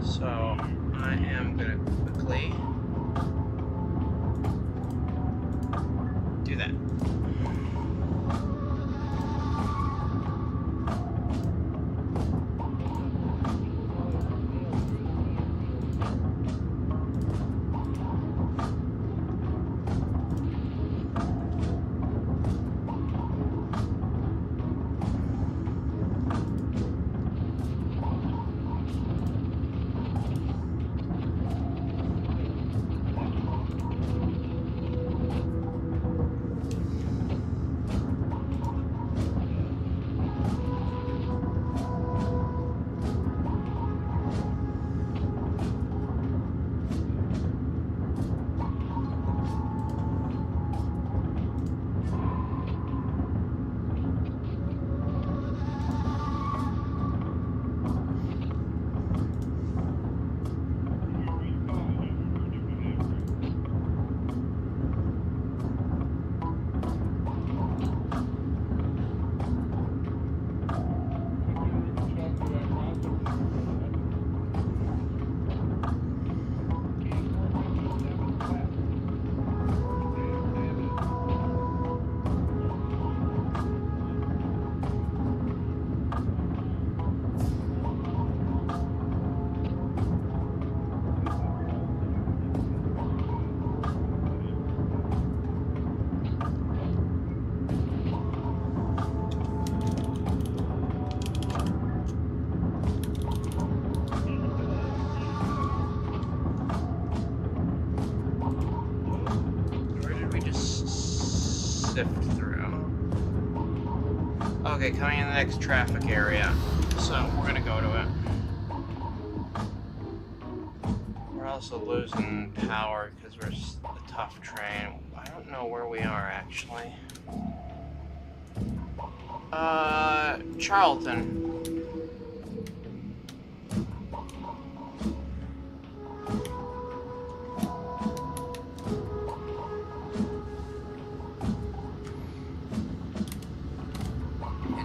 So I am gonna quickly do that. Sift through. Okay, coming in the next traffic area. So we're gonna go to it. We're also losing power because we're a tough train. I don't know where we are actually. Charlton.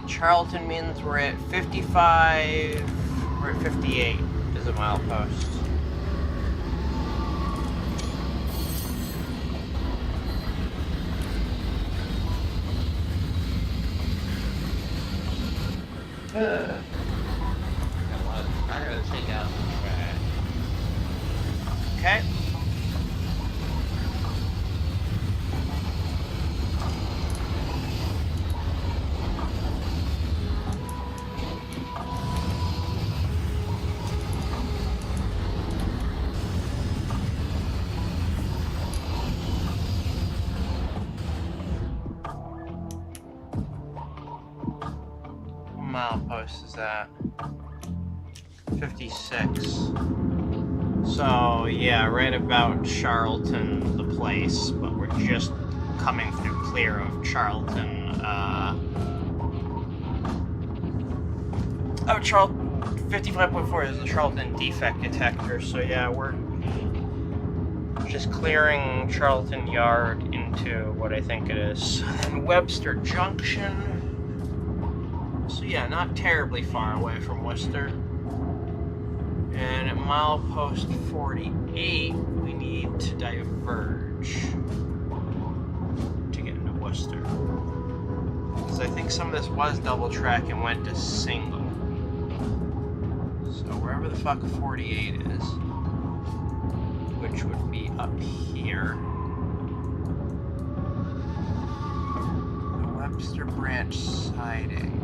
Charlton means we're at 55, we're at 58 is a milepost. I gotta take out the trash. Okay. Milepost is at 56. So yeah, right about Charlton, the place, but we're just coming through clear of Charlton. Charlton 55.4 is the Charlton defect detector. So yeah, we're just clearing Charlton Yard into what I think it is, and Webster Junction. So yeah, not terribly far away from Worcester. And at milepost 48, we need to diverge to get into Worcester. Because I think some of this was double track and went to single. So wherever the fuck 48 is, which would be up here. The Webster branch siding.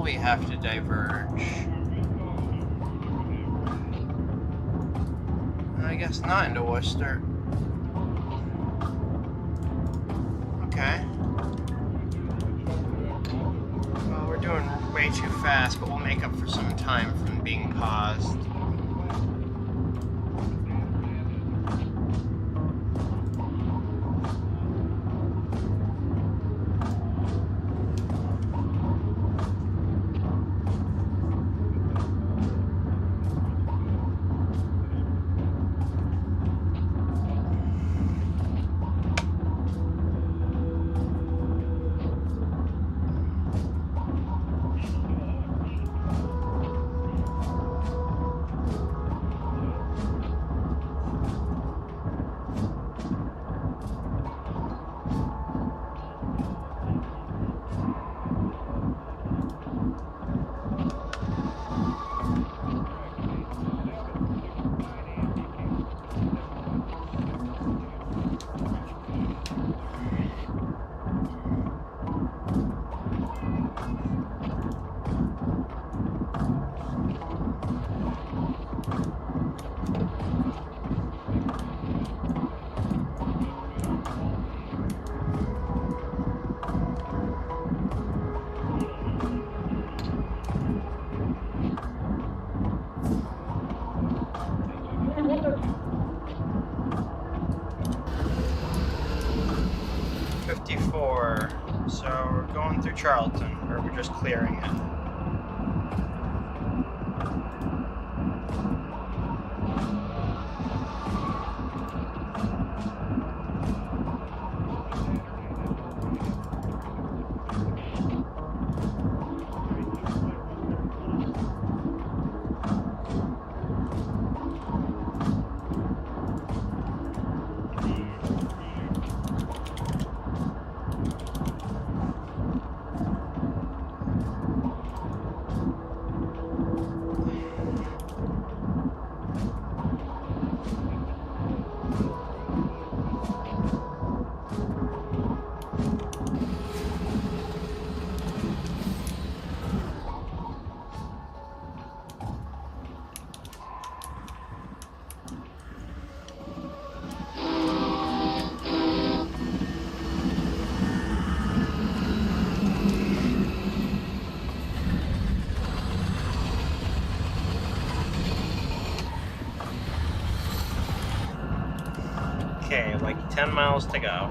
probably have to diverge. I guess not into Worcester. Okay. Well, we're doing way too fast, but we'll make up for some time from being paused. So we're going through Charlton, or we're just clearing it. Okay, like 10 miles to go.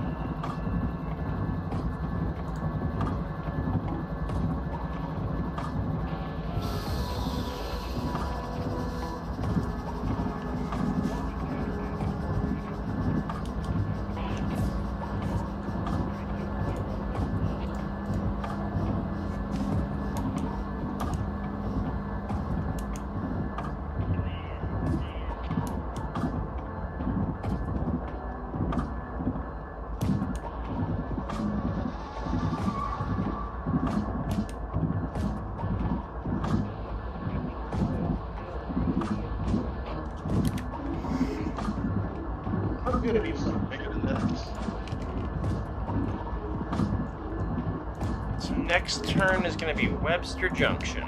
I'm gonna be something bigger than this. So next turn is going to be Webster Junction.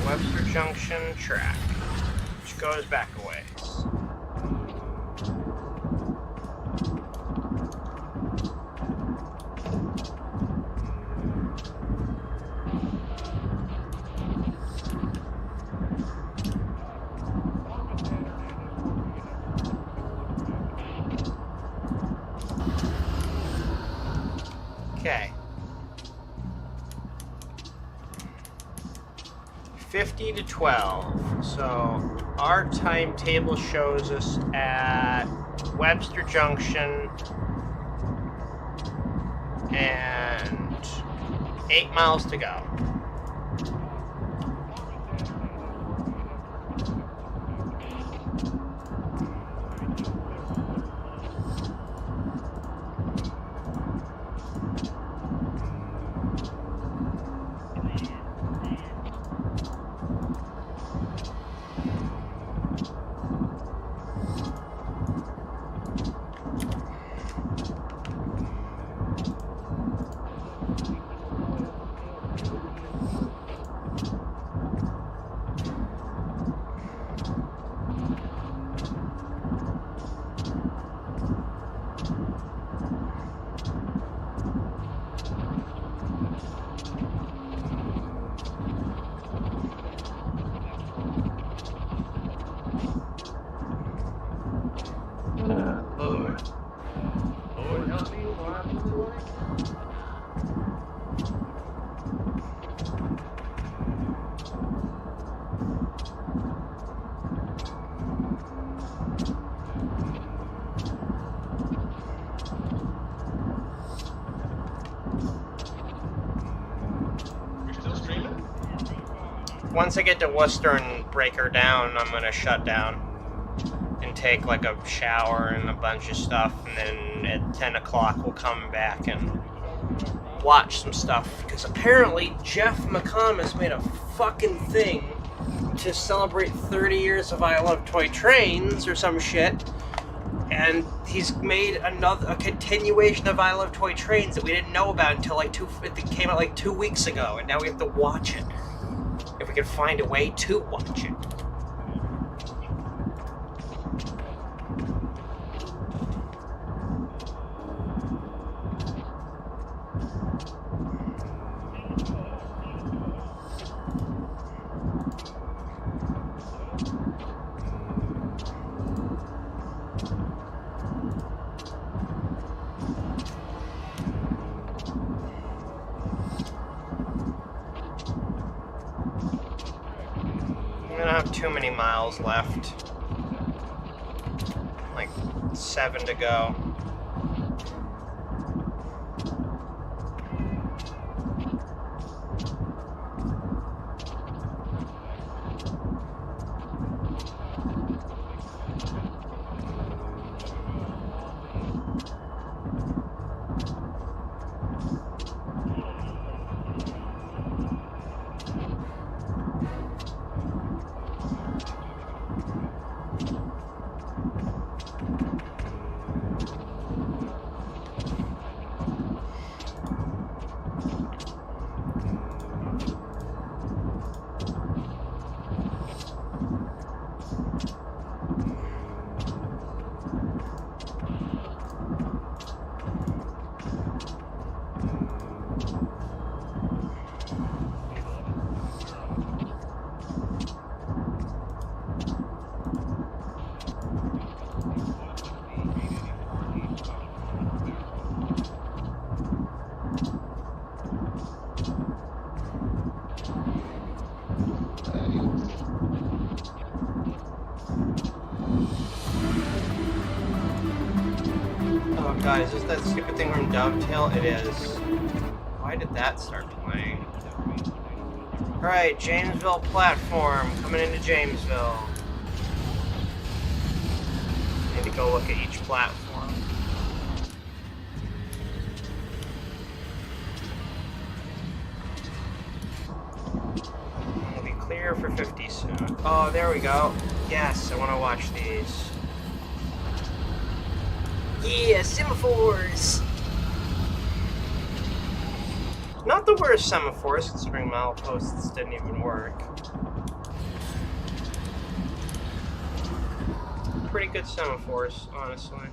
Webster Junction track, which goes back a ways. Okay. 50 to 12. So our timetable shows us at Webster Junction and 8 miles to go. Lord help me, why am I doing it? You're still streaming? Once I get to Worcester and break her down, I'm gonna shut down and take like a shower and a bunch of stuff, and then at 10 o'clock we'll come back and watch some stuff, because apparently Jeff McComas made a fucking thing to celebrate 30 years of I Love Toy Trains or some shit, and he's made a continuation of I Love Toy Trains that we didn't know about until it came out like 2 weeks ago, and now we have to watch it if we can find a way to watch it. I don't have too many miles left. Like 7 to go. Oh god, is this that stupid thing from Dovetail? It is. Why did that start playing? Alright, Jamesville platform, coming into Jamesville. Need to go look at each platform. We'll be clear for 50 soon. Oh, there we go. Yes, I want to watch these. Yeah, semaphores! Not the there were semaphores, considering mileposts didn't even work. Pretty good semaphores, honestly.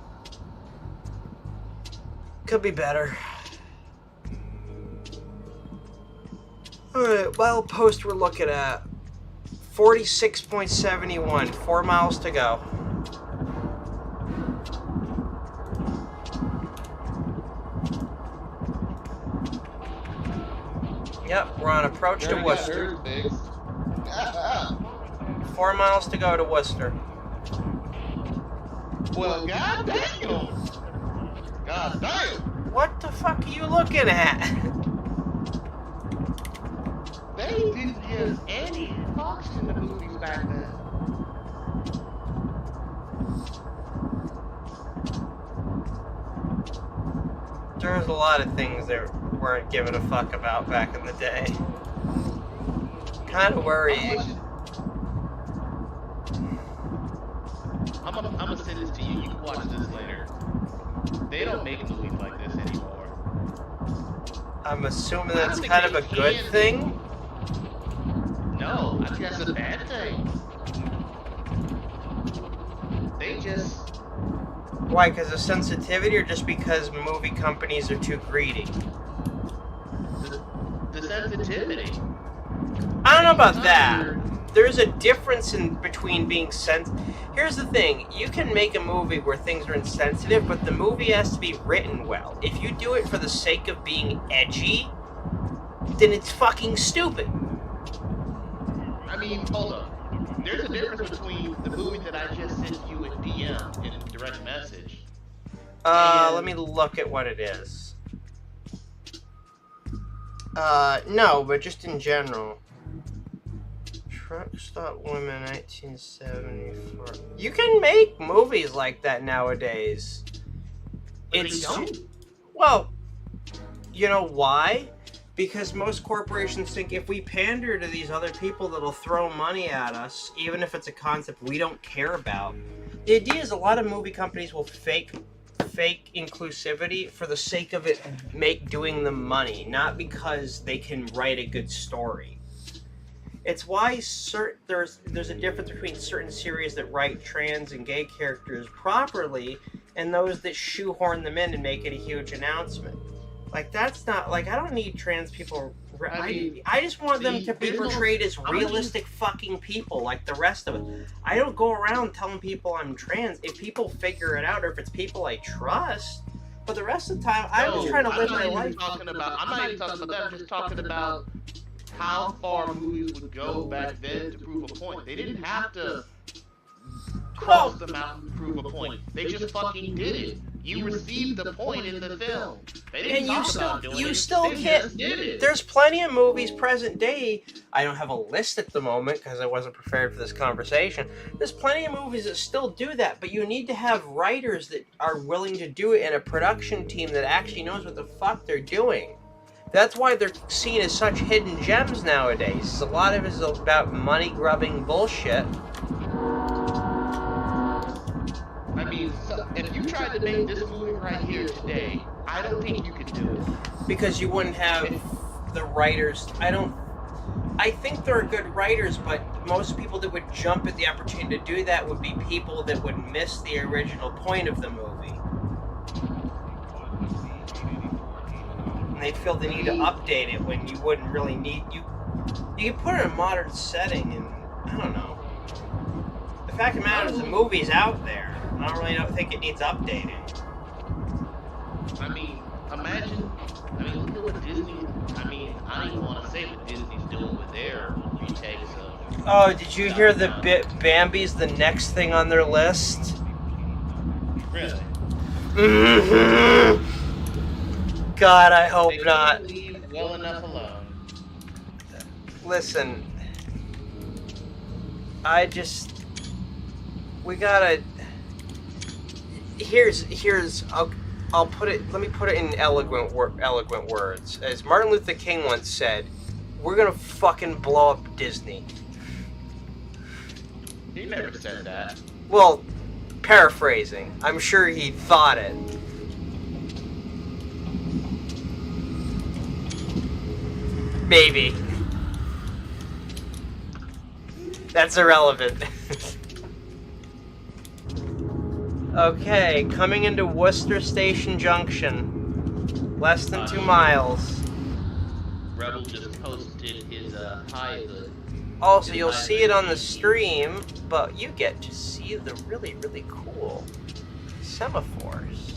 Could be better. Alright, milepost we're looking at 46.71, 4 miles to go. Yep, we're on approach to Worcester. 4 miles to go to Worcester. Well, goddamn! Goddamn! What the fuck are you looking at? They didn't give any fucks in the movies back then. There was a lot of things that weren't given a fuck about back in the day. Kind of worried. I'm gonna send this to you. You can watch this later. They don't make movies like this anymore. I'm assuming that's kind of a good thing. No, I think that's a bad thing. They just... Why, because of sensitivity or just because movie companies are too greedy? The sensitivity. I don't know about that. There's a difference in between being Here's the thing. You can make a movie where things are insensitive, but the movie has to be written well. If you do it for the sake of being edgy, then it's fucking stupid. I mean, hold up. There's a difference between the movie that I just sent you in DM, in direct message. Let me look at what it is. No, but just in general. Truck Stop Women 1974. You can make movies like that nowadays. But they don't. Well, you know why? Because most corporations think if we pander to these other people that'll throw money at us, even if it's a concept we don't care about. The idea is a lot of movie companies will fake inclusivity for the sake of it doing them money, not because they can write a good story. It's why there's a difference between certain series that write trans and gay characters properly and those that shoehorn them in and make it a huge announcement. Like, that's not, like, I don't need trans people. I just want them to be portrayed as realistic fucking people like the rest of it. I don't go around telling people I'm trans. If people figure it out or if it's people I trust, but the rest of the time, I'm just trying to live my life. I'm not even talking about that. I'm just talking about how far movies would go back then to prove a point. They didn't have to cross the mountain to prove a point. They just fucking did it. You received the point in the film. They didn't talk about doing it. You still They can't. just did it. There's plenty of movies present day. I don't have a list at the moment because I wasn't prepared for this conversation. There's plenty of movies that still do that, but you need to have writers that are willing to do it and a production team that actually knows what the fuck they're doing. That's why they're seen as such hidden gems nowadays. A lot of it is about money-grubbing bullshit. I mean, if you tried to make this movie right here today, I don't think you could do it. Because you wouldn't have the writers. I think there are good writers, but most people that would jump at the opportunity to do that would be people that would miss the original point of the movie. And they feel the need to update it when you wouldn't really need... You can put it in a modern setting and, I don't know. The fact of the matter is the movie's out there. I don't really think it needs updating. I mean, look at what Disney, I don't even want to say what Disney's doing with their retakes of... Oh, did you hear the Bambi's the next thing on their list? Really? Mm-hmm. God, I hope They not. leave well enough alone. Listen, we gotta... I'll put it. Let me put it in eloquent words. As Martin Luther King once said, "We're gonna fucking blow up Disney." He never said that. Well, paraphrasing. I'm sure he thought it. Maybe. That's irrelevant. Okay, coming into Worcester Station Junction. Less than 2 miles. Rebel just posted his high hood. Also, you'll see it on the stream, but you get to see the really, really cool semaphores.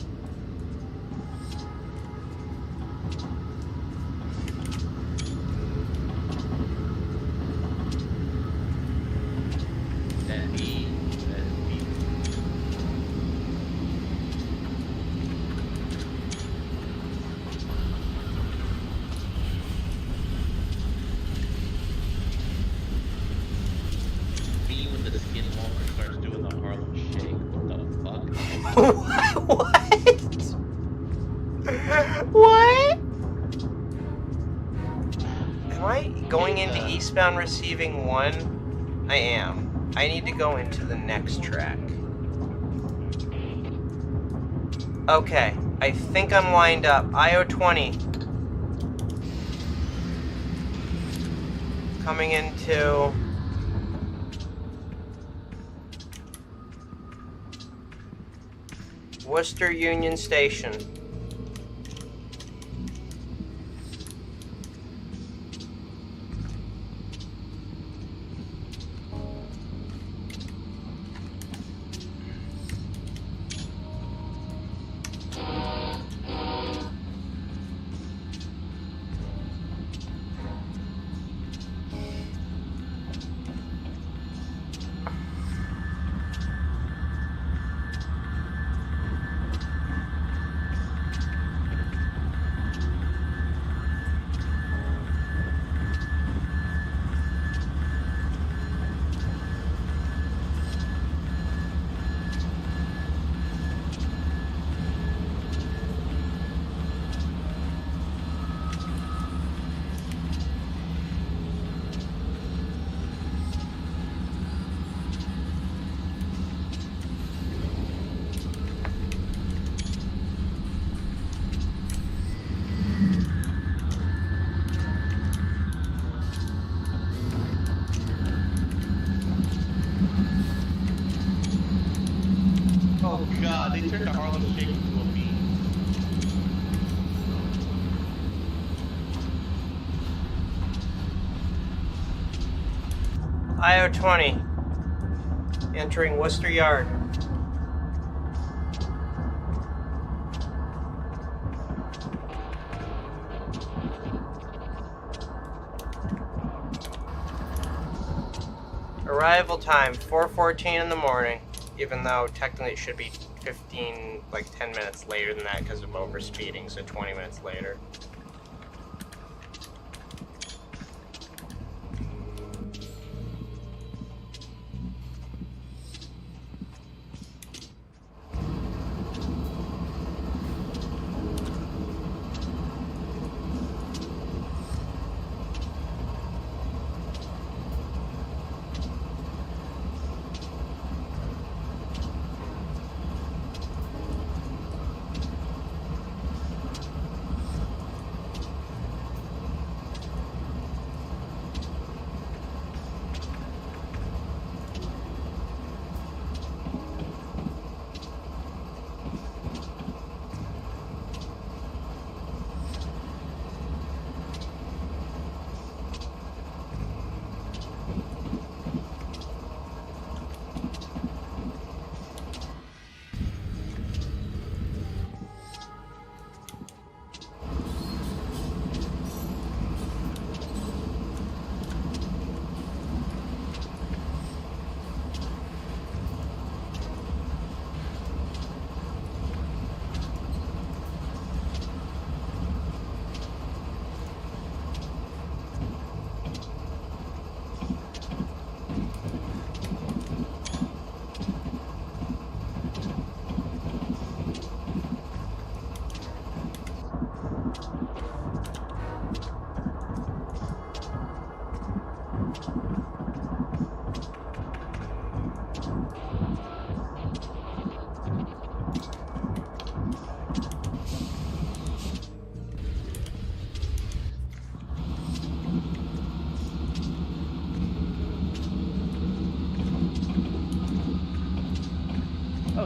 What? Am I going into eastbound receiving 1? I am. I need to go into the next track. Okay, I think I'm lined up. IO20. Coming into... Worcester Union Station. Oh god, they turned the Harlem Shake into a beat. IO20. Entering Worcester Yard. Arrival time, 4:14 in the morning. Even though technically it should be 10 minutes later than that because of overspeeding, so 20 minutes later.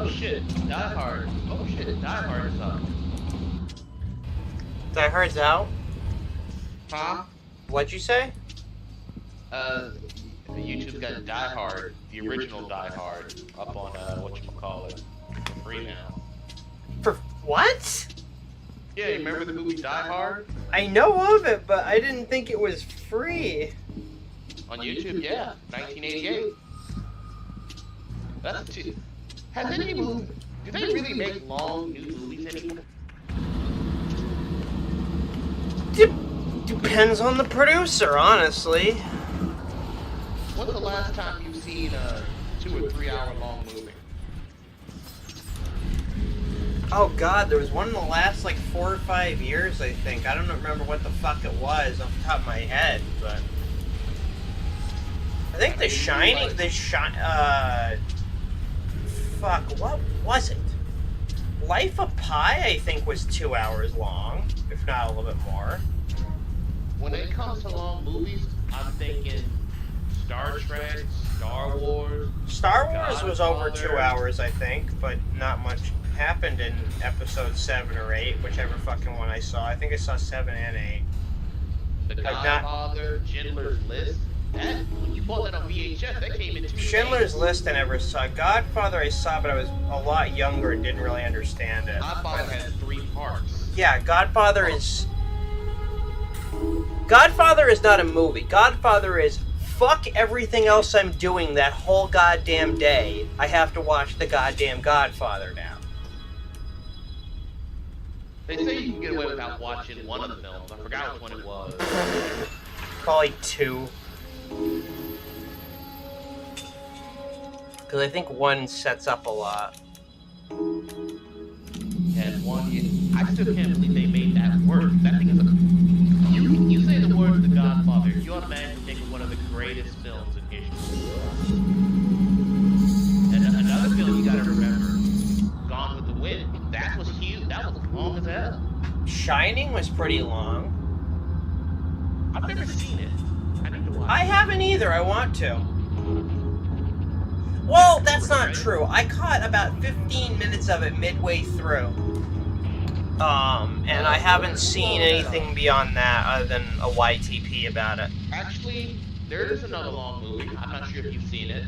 Oh shit, Die Hard. Oh shit, Die Hard is up. Die Hard's out? Huh? What'd you say? YouTube's got Die Hard, the original Die Hard, up on whatchamacallit, for free now. For what? Yeah, you remember the movie Die Hard? I know of it, but I didn't think it was free. On YouTube, yeah, 1988. That's too. Has any movie? Do they really make long new movies anymore? Depends on the producer, honestly. When's the last time you've seen a 2 or 3 hour long movie? Oh god, there was one in the last like 4 or 5 years, I think. I don't remember what the fuck it was off the top of my head, but I think fuck, what was it? Life of Pi, I think, was 2 hours long, if not a little bit more. When it comes to long movies, I'm thinking Star Trek, Star Wars. Star Wars was over Godfather. 2 hours, I think, but not much happened in episode 7 or 8, whichever fucking one I saw. I think I saw 7 and 8. The Godfather, Schindler's List. That, when you bought that on VHS, that came in 2 Schindler's days. List I never saw. Godfather I saw, but I was a lot younger and didn't really understand it. Godfather has 3 parts. Yeah, Godfather is not a movie. Godfather is fuck everything else I'm doing that whole goddamn day. I have to watch the goddamn Godfather now. They say you can get away without watching one of the films. I forgot which one it was. Probably 2. Because I think 1 sets up a lot. And 1, I still can't believe they made that work. That thing is you say the word The Godfather, you automatically think of one of the greatest films in history. And another film you gotta remember, Gone with the Wind. That was huge. That was long as hell. Shining was pretty long. I've never seen it. I need to watch I it. haven't either. I want to. Well, that's not true. I caught about 15 minutes of it midway through. And I haven't seen anything beyond that other than a YTP about it. Actually, there is another long movie. I'm not sure if you've seen it.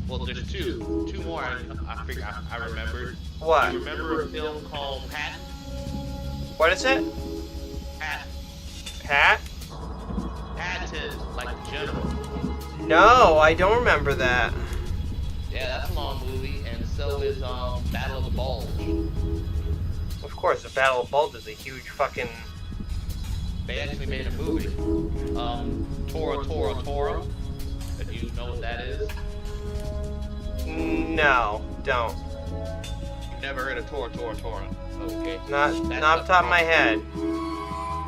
Well, there's 2. 2 more I remembered. What? You remember a film called Pat? What is it? Pat. Pat? Patton, like the general. No, I don't remember that. Yeah, that's a long movie, and so is Battle of the Bulge. Of course, the Battle of Bulge is a huge fucking... They actually made a movie. Tora. If you know what that is. No, don't. You've never heard of Tora. Okay. Not off the top of my head.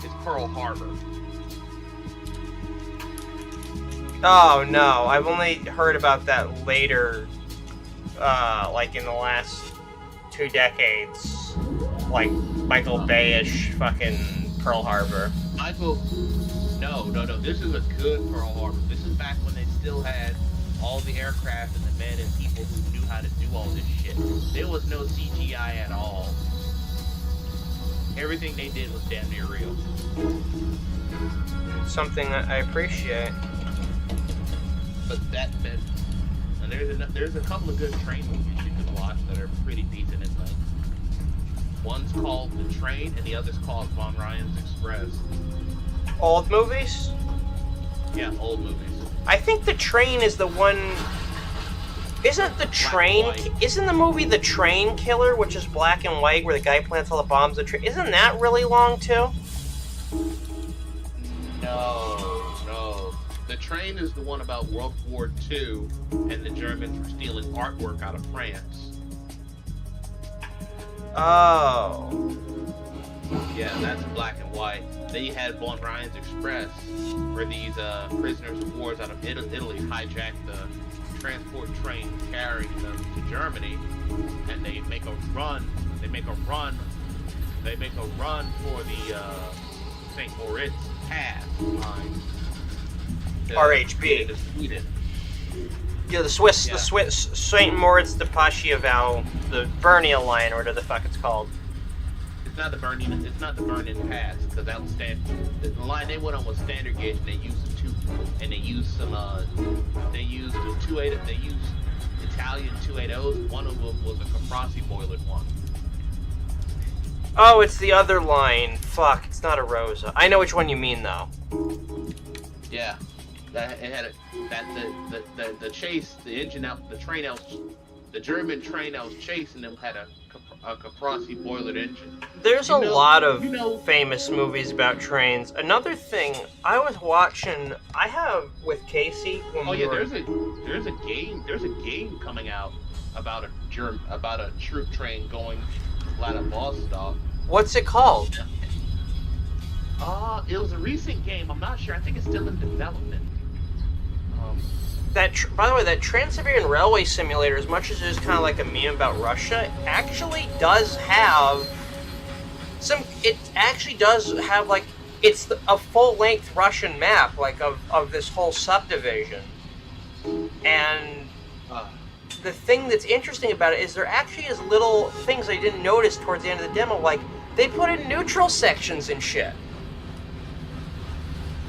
It's Pearl Harbor. Oh, no. I've only heard about that later, like in the last 2 decades. Like, Michael Bay-ish fucking Pearl Harbor. No. This is a good Pearl Harbor. This is back when they still had all the aircraft and the men and people who knew how to do all this shit. There was no CGI at all. Everything they did was damn near real. Something that I appreciate. But that meant, and there's a couple of good train movies you can watch that are pretty decent in length. One's called The Train, and the other's called Von Ryan's Express. Old movies? Yeah, old movies. I think The Train is the one... Isn't the movie The Train Killer, which is black and white, where the guy plants all the bombs in the train? Isn't that really long, too? No. The Train is the one about World War II, and the Germans were stealing artwork out of France. Oh. Yeah, that's black and white. Then you had Von Ryan's Express, where these prisoners of war out of Italy hijacked the transport train carrying them to Germany, and they make a run for the St. Moritz Pass line. RHB. To Sweden. Yeah, the Swiss, Yeah. the Swiss Saint Moritz de Paschiaval, the Bernia line, or whatever the fuck it's called. It's not the burning. It's not the burning pass because that was the line they went on was standard gauge, and they used the two, and they used some. They used the 2.8. They used Italian 2.80s. One of them was a Caprasi boilered one. Oh, it's the other line. Fuck, it's not a Rosa. I know which one you mean though. Yeah, that it had the chase, the engine out, the train out, the German train I was chasing them had a Caprasi boilered engine. There's a lot of famous movies about trains. Another thing, I was watching. I have with Casey. When we were... there's a game coming out about a troop train going flat at Vostok. What's it called? It was a recent game. I'm not sure. I think it's still in development. By the way, that Trans-Siberian Railway Simulator, as much as it is kind of like a meme about Russia, actually does have some. It actually does have like it's a full-length Russian map, like of this whole subdivision. And the thing that's interesting about it is there actually is little things I didn't notice towards the end of the demo, like they put in neutral sections and shit.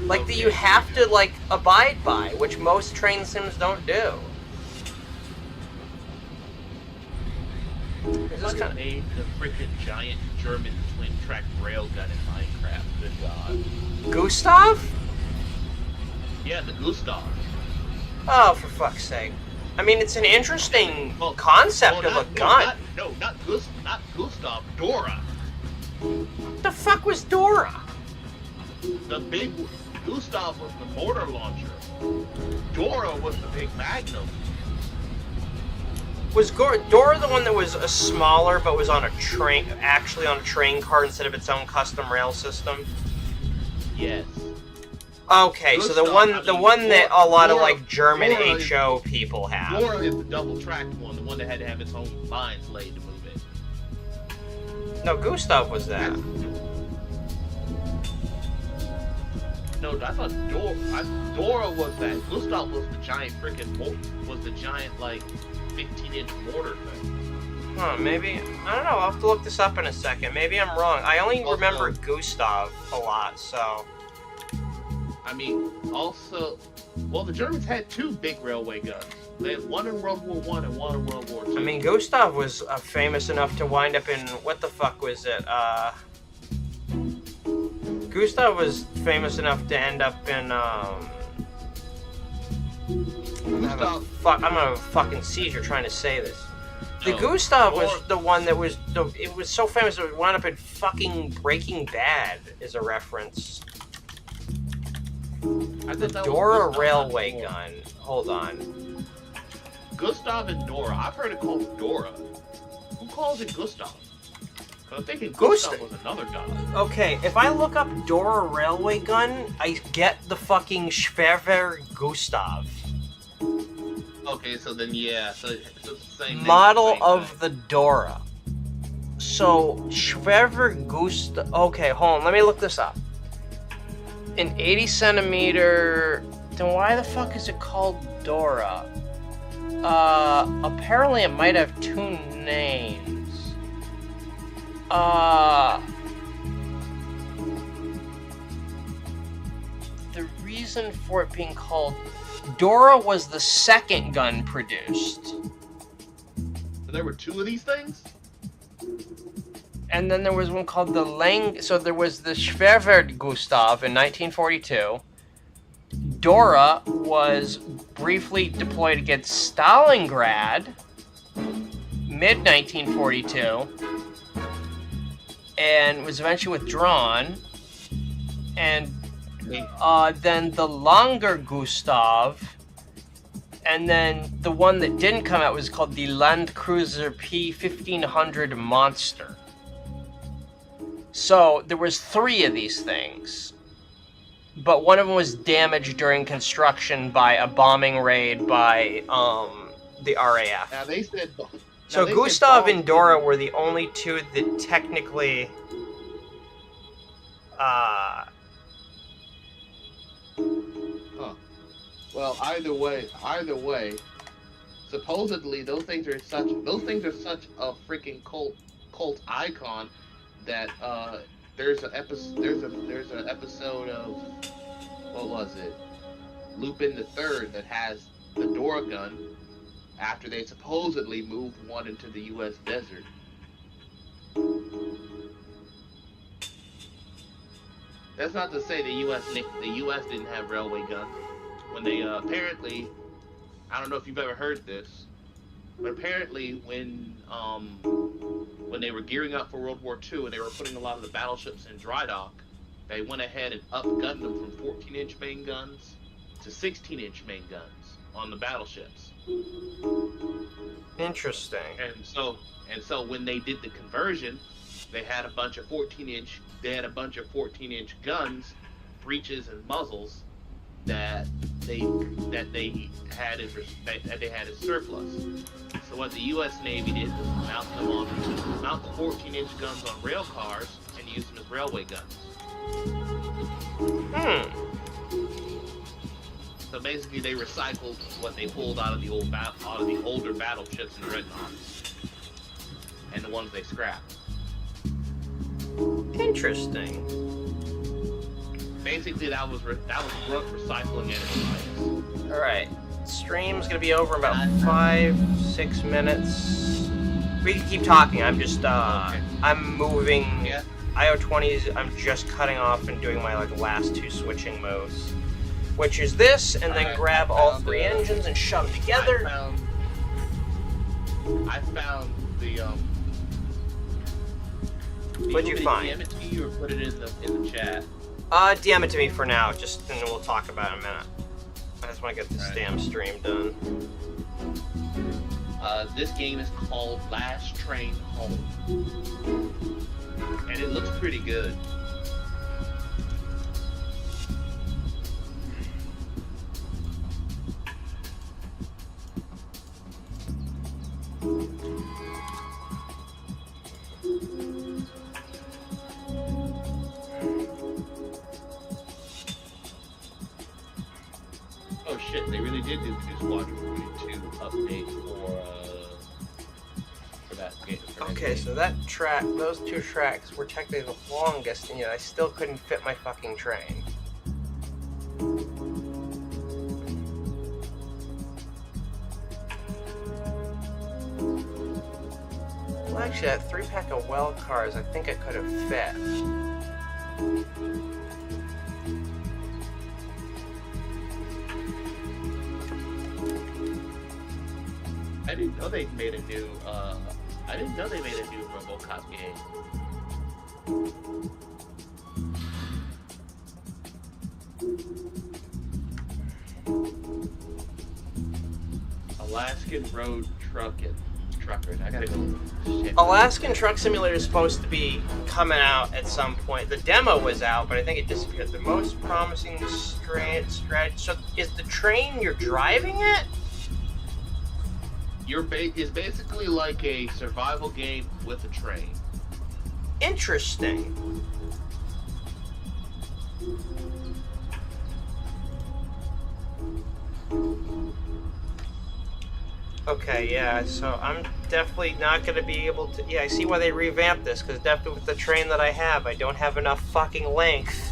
Like that you have to like abide by, which most train sims don't do. It's like I made the freaking giant German twin track railgun in Minecraft. Good God. Gustav? Yeah, the Gustav. Oh, for fuck's sake! I mean, it's an interesting concept of a gun. Not Gustav. Dora. What the fuck was Dora? The big Gustav was the mortar launcher. Dora was the big Magnum. Was Dora the one that was a smaller but was on a train, actually on a train car instead of its own custom rail system? Yes. Okay, Gustav, so the one that a lot of like German Dora HO people have. Dora is the double tracked one, the one that had to have its own lines laid to move it. No, Gustav was that. No, I thought Dora was that. Gustav was the giant like 15-inch mortar thing. Huh, maybe, I don't know, I'll have to look this up in a second. Maybe I'm wrong. I only remember Gustav a lot, so. I mean, also, well, the Germans had two big railway guns. They had one in World War I and one in World War II. I mean, Gustav was famous enough to wind up in, what the fuck was it? Gustav was famous enough to end up in, I'm gonna fucking seizure trying to say this. The Gustav was the one that was, it was so famous it wound up in fucking Breaking Bad, as a reference. The Dora railway gun. Hold on. Gustav and Dora. I've heard it called Dora. Who calls it Gustav? I'm thinking Gustav was another gun. Okay, if I look up Dora railway gun, I get the fucking Schwerver Gustav. Okay, so then yeah, so it's the same Model name, of the Dora. So Schwerver Gustav. Okay, hold on. Let me look this up. An 80 centimeter. Then why the fuck is it called Dora? Apparently it might have two names. The reason for it being called Dora was the second gun produced. So there were two of these things? And then there was one called the so there was the Schwerwert Gustav in 1942. Dora was briefly deployed against Stalingrad, mid-1942, and was eventually withdrawn. And then the Langer Gustav, and then the one that didn't come out was called the Landcruiser P1500 Monster. So there was three of these things, but one of them was damaged during construction by a bombing raid by the RAF. Now they said. So Gustav and Dora were the only two that technically. Well, either way, supposedly those things are such a freaking cult icon that there's an episode of, what was it, Lupin the Third, that has the door gun after they supposedly moved one into the U.S. desert. That's not to say the U.S. didn't have railway guns. When they apparently, I don't know if you've ever heard this, but apparently when they were gearing up for World War II and they were putting a lot of the battleships in dry dock, they went ahead and upgunned them from 14-inch main guns to 16-inch main guns on the battleships. Interesting. And so when they did the conversion, they had a bunch of 14-inch guns, breeches and muzzles that they had as surplus. So what the U.S. Navy did was mount the 14-inch guns on rail cars and use them as railway guns. So basically, they recycled what they pulled out of the older battleships and dreadnoughts, and the ones they scrapped. Interesting. Basically, that was recycling it. All right, stream's gonna be over in about 5-6 minutes. We can keep talking. I'm just Okay. I'm moving. Yeah. IO20s. I'm just cutting off and doing my last 2 switching moves, which is this, and then grab all 3 engines and shove them together. I found the What'd you find? DM it to you or put it in the chat? DM it to me for now, and then we'll talk about it in a minute. I just want to get this damn stream done. This game is called Last Train Home, and it looks pretty good. Oh shit, they really did do the new Squadron 42 update for that game. Okay, so those 2 tracks were technically the longest, and yet I still couldn't fit my fucking train. Well, actually, that 3-pack of well cars, I think I could have fit. I didn't know they made a new RoboCop game. Alaskan Road Truckers. I gotta go. Shit. Alaskan Truck Simulator is supposed to be coming out at some point. The demo was out, but I think it disappeared. The most promising strategy. So, is the train you're driving it? It's basically like a survival game with a train. Interesting. Okay, yeah, so I'm definitely not going to be able to... Yeah, I see why they revamped this, because definitely with the train that I have, I don't have enough fucking length.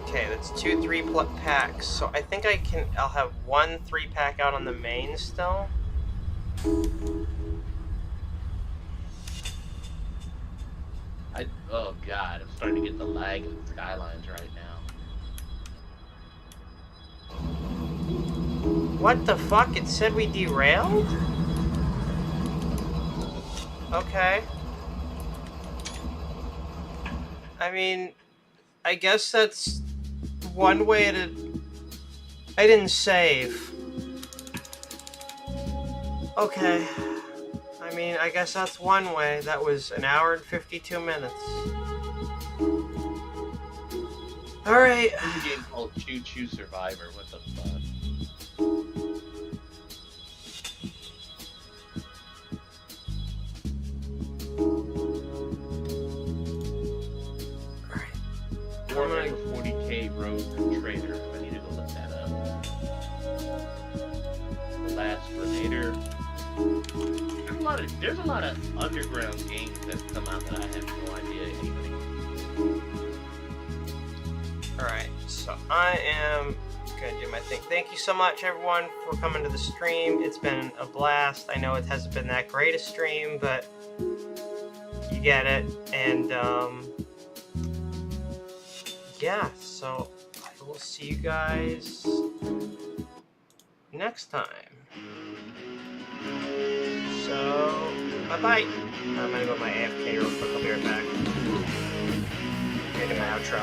Okay, that's 2 3-packs. So I think I'll have 1 3-pack out on the main still. Oh god, I'm starting to get the lag in the skylines right now. What the fuck? It said we derailed? Okay. I mean, I guess that's one way to... I didn't save. Okay. I mean, I guess that's one way. That was an hour and 52 minutes. Alright. There's a game called Choo Choo Survivor. What the fuck? Alright. Warhammer 40k Rogue Trader. I need to go look that up. The Last Renator. There's a lot of underground games that come out that I have no idea anything. Alright, so I am gonna do my thing. Thank you so much, everyone, for coming to the stream. It's been a blast. I know it hasn't been that great a stream, but you get it. And, yeah, so I will see you guys next time. So, bye-bye. I'm gonna go to my AFK real quick. I'll be right back. Into my outro.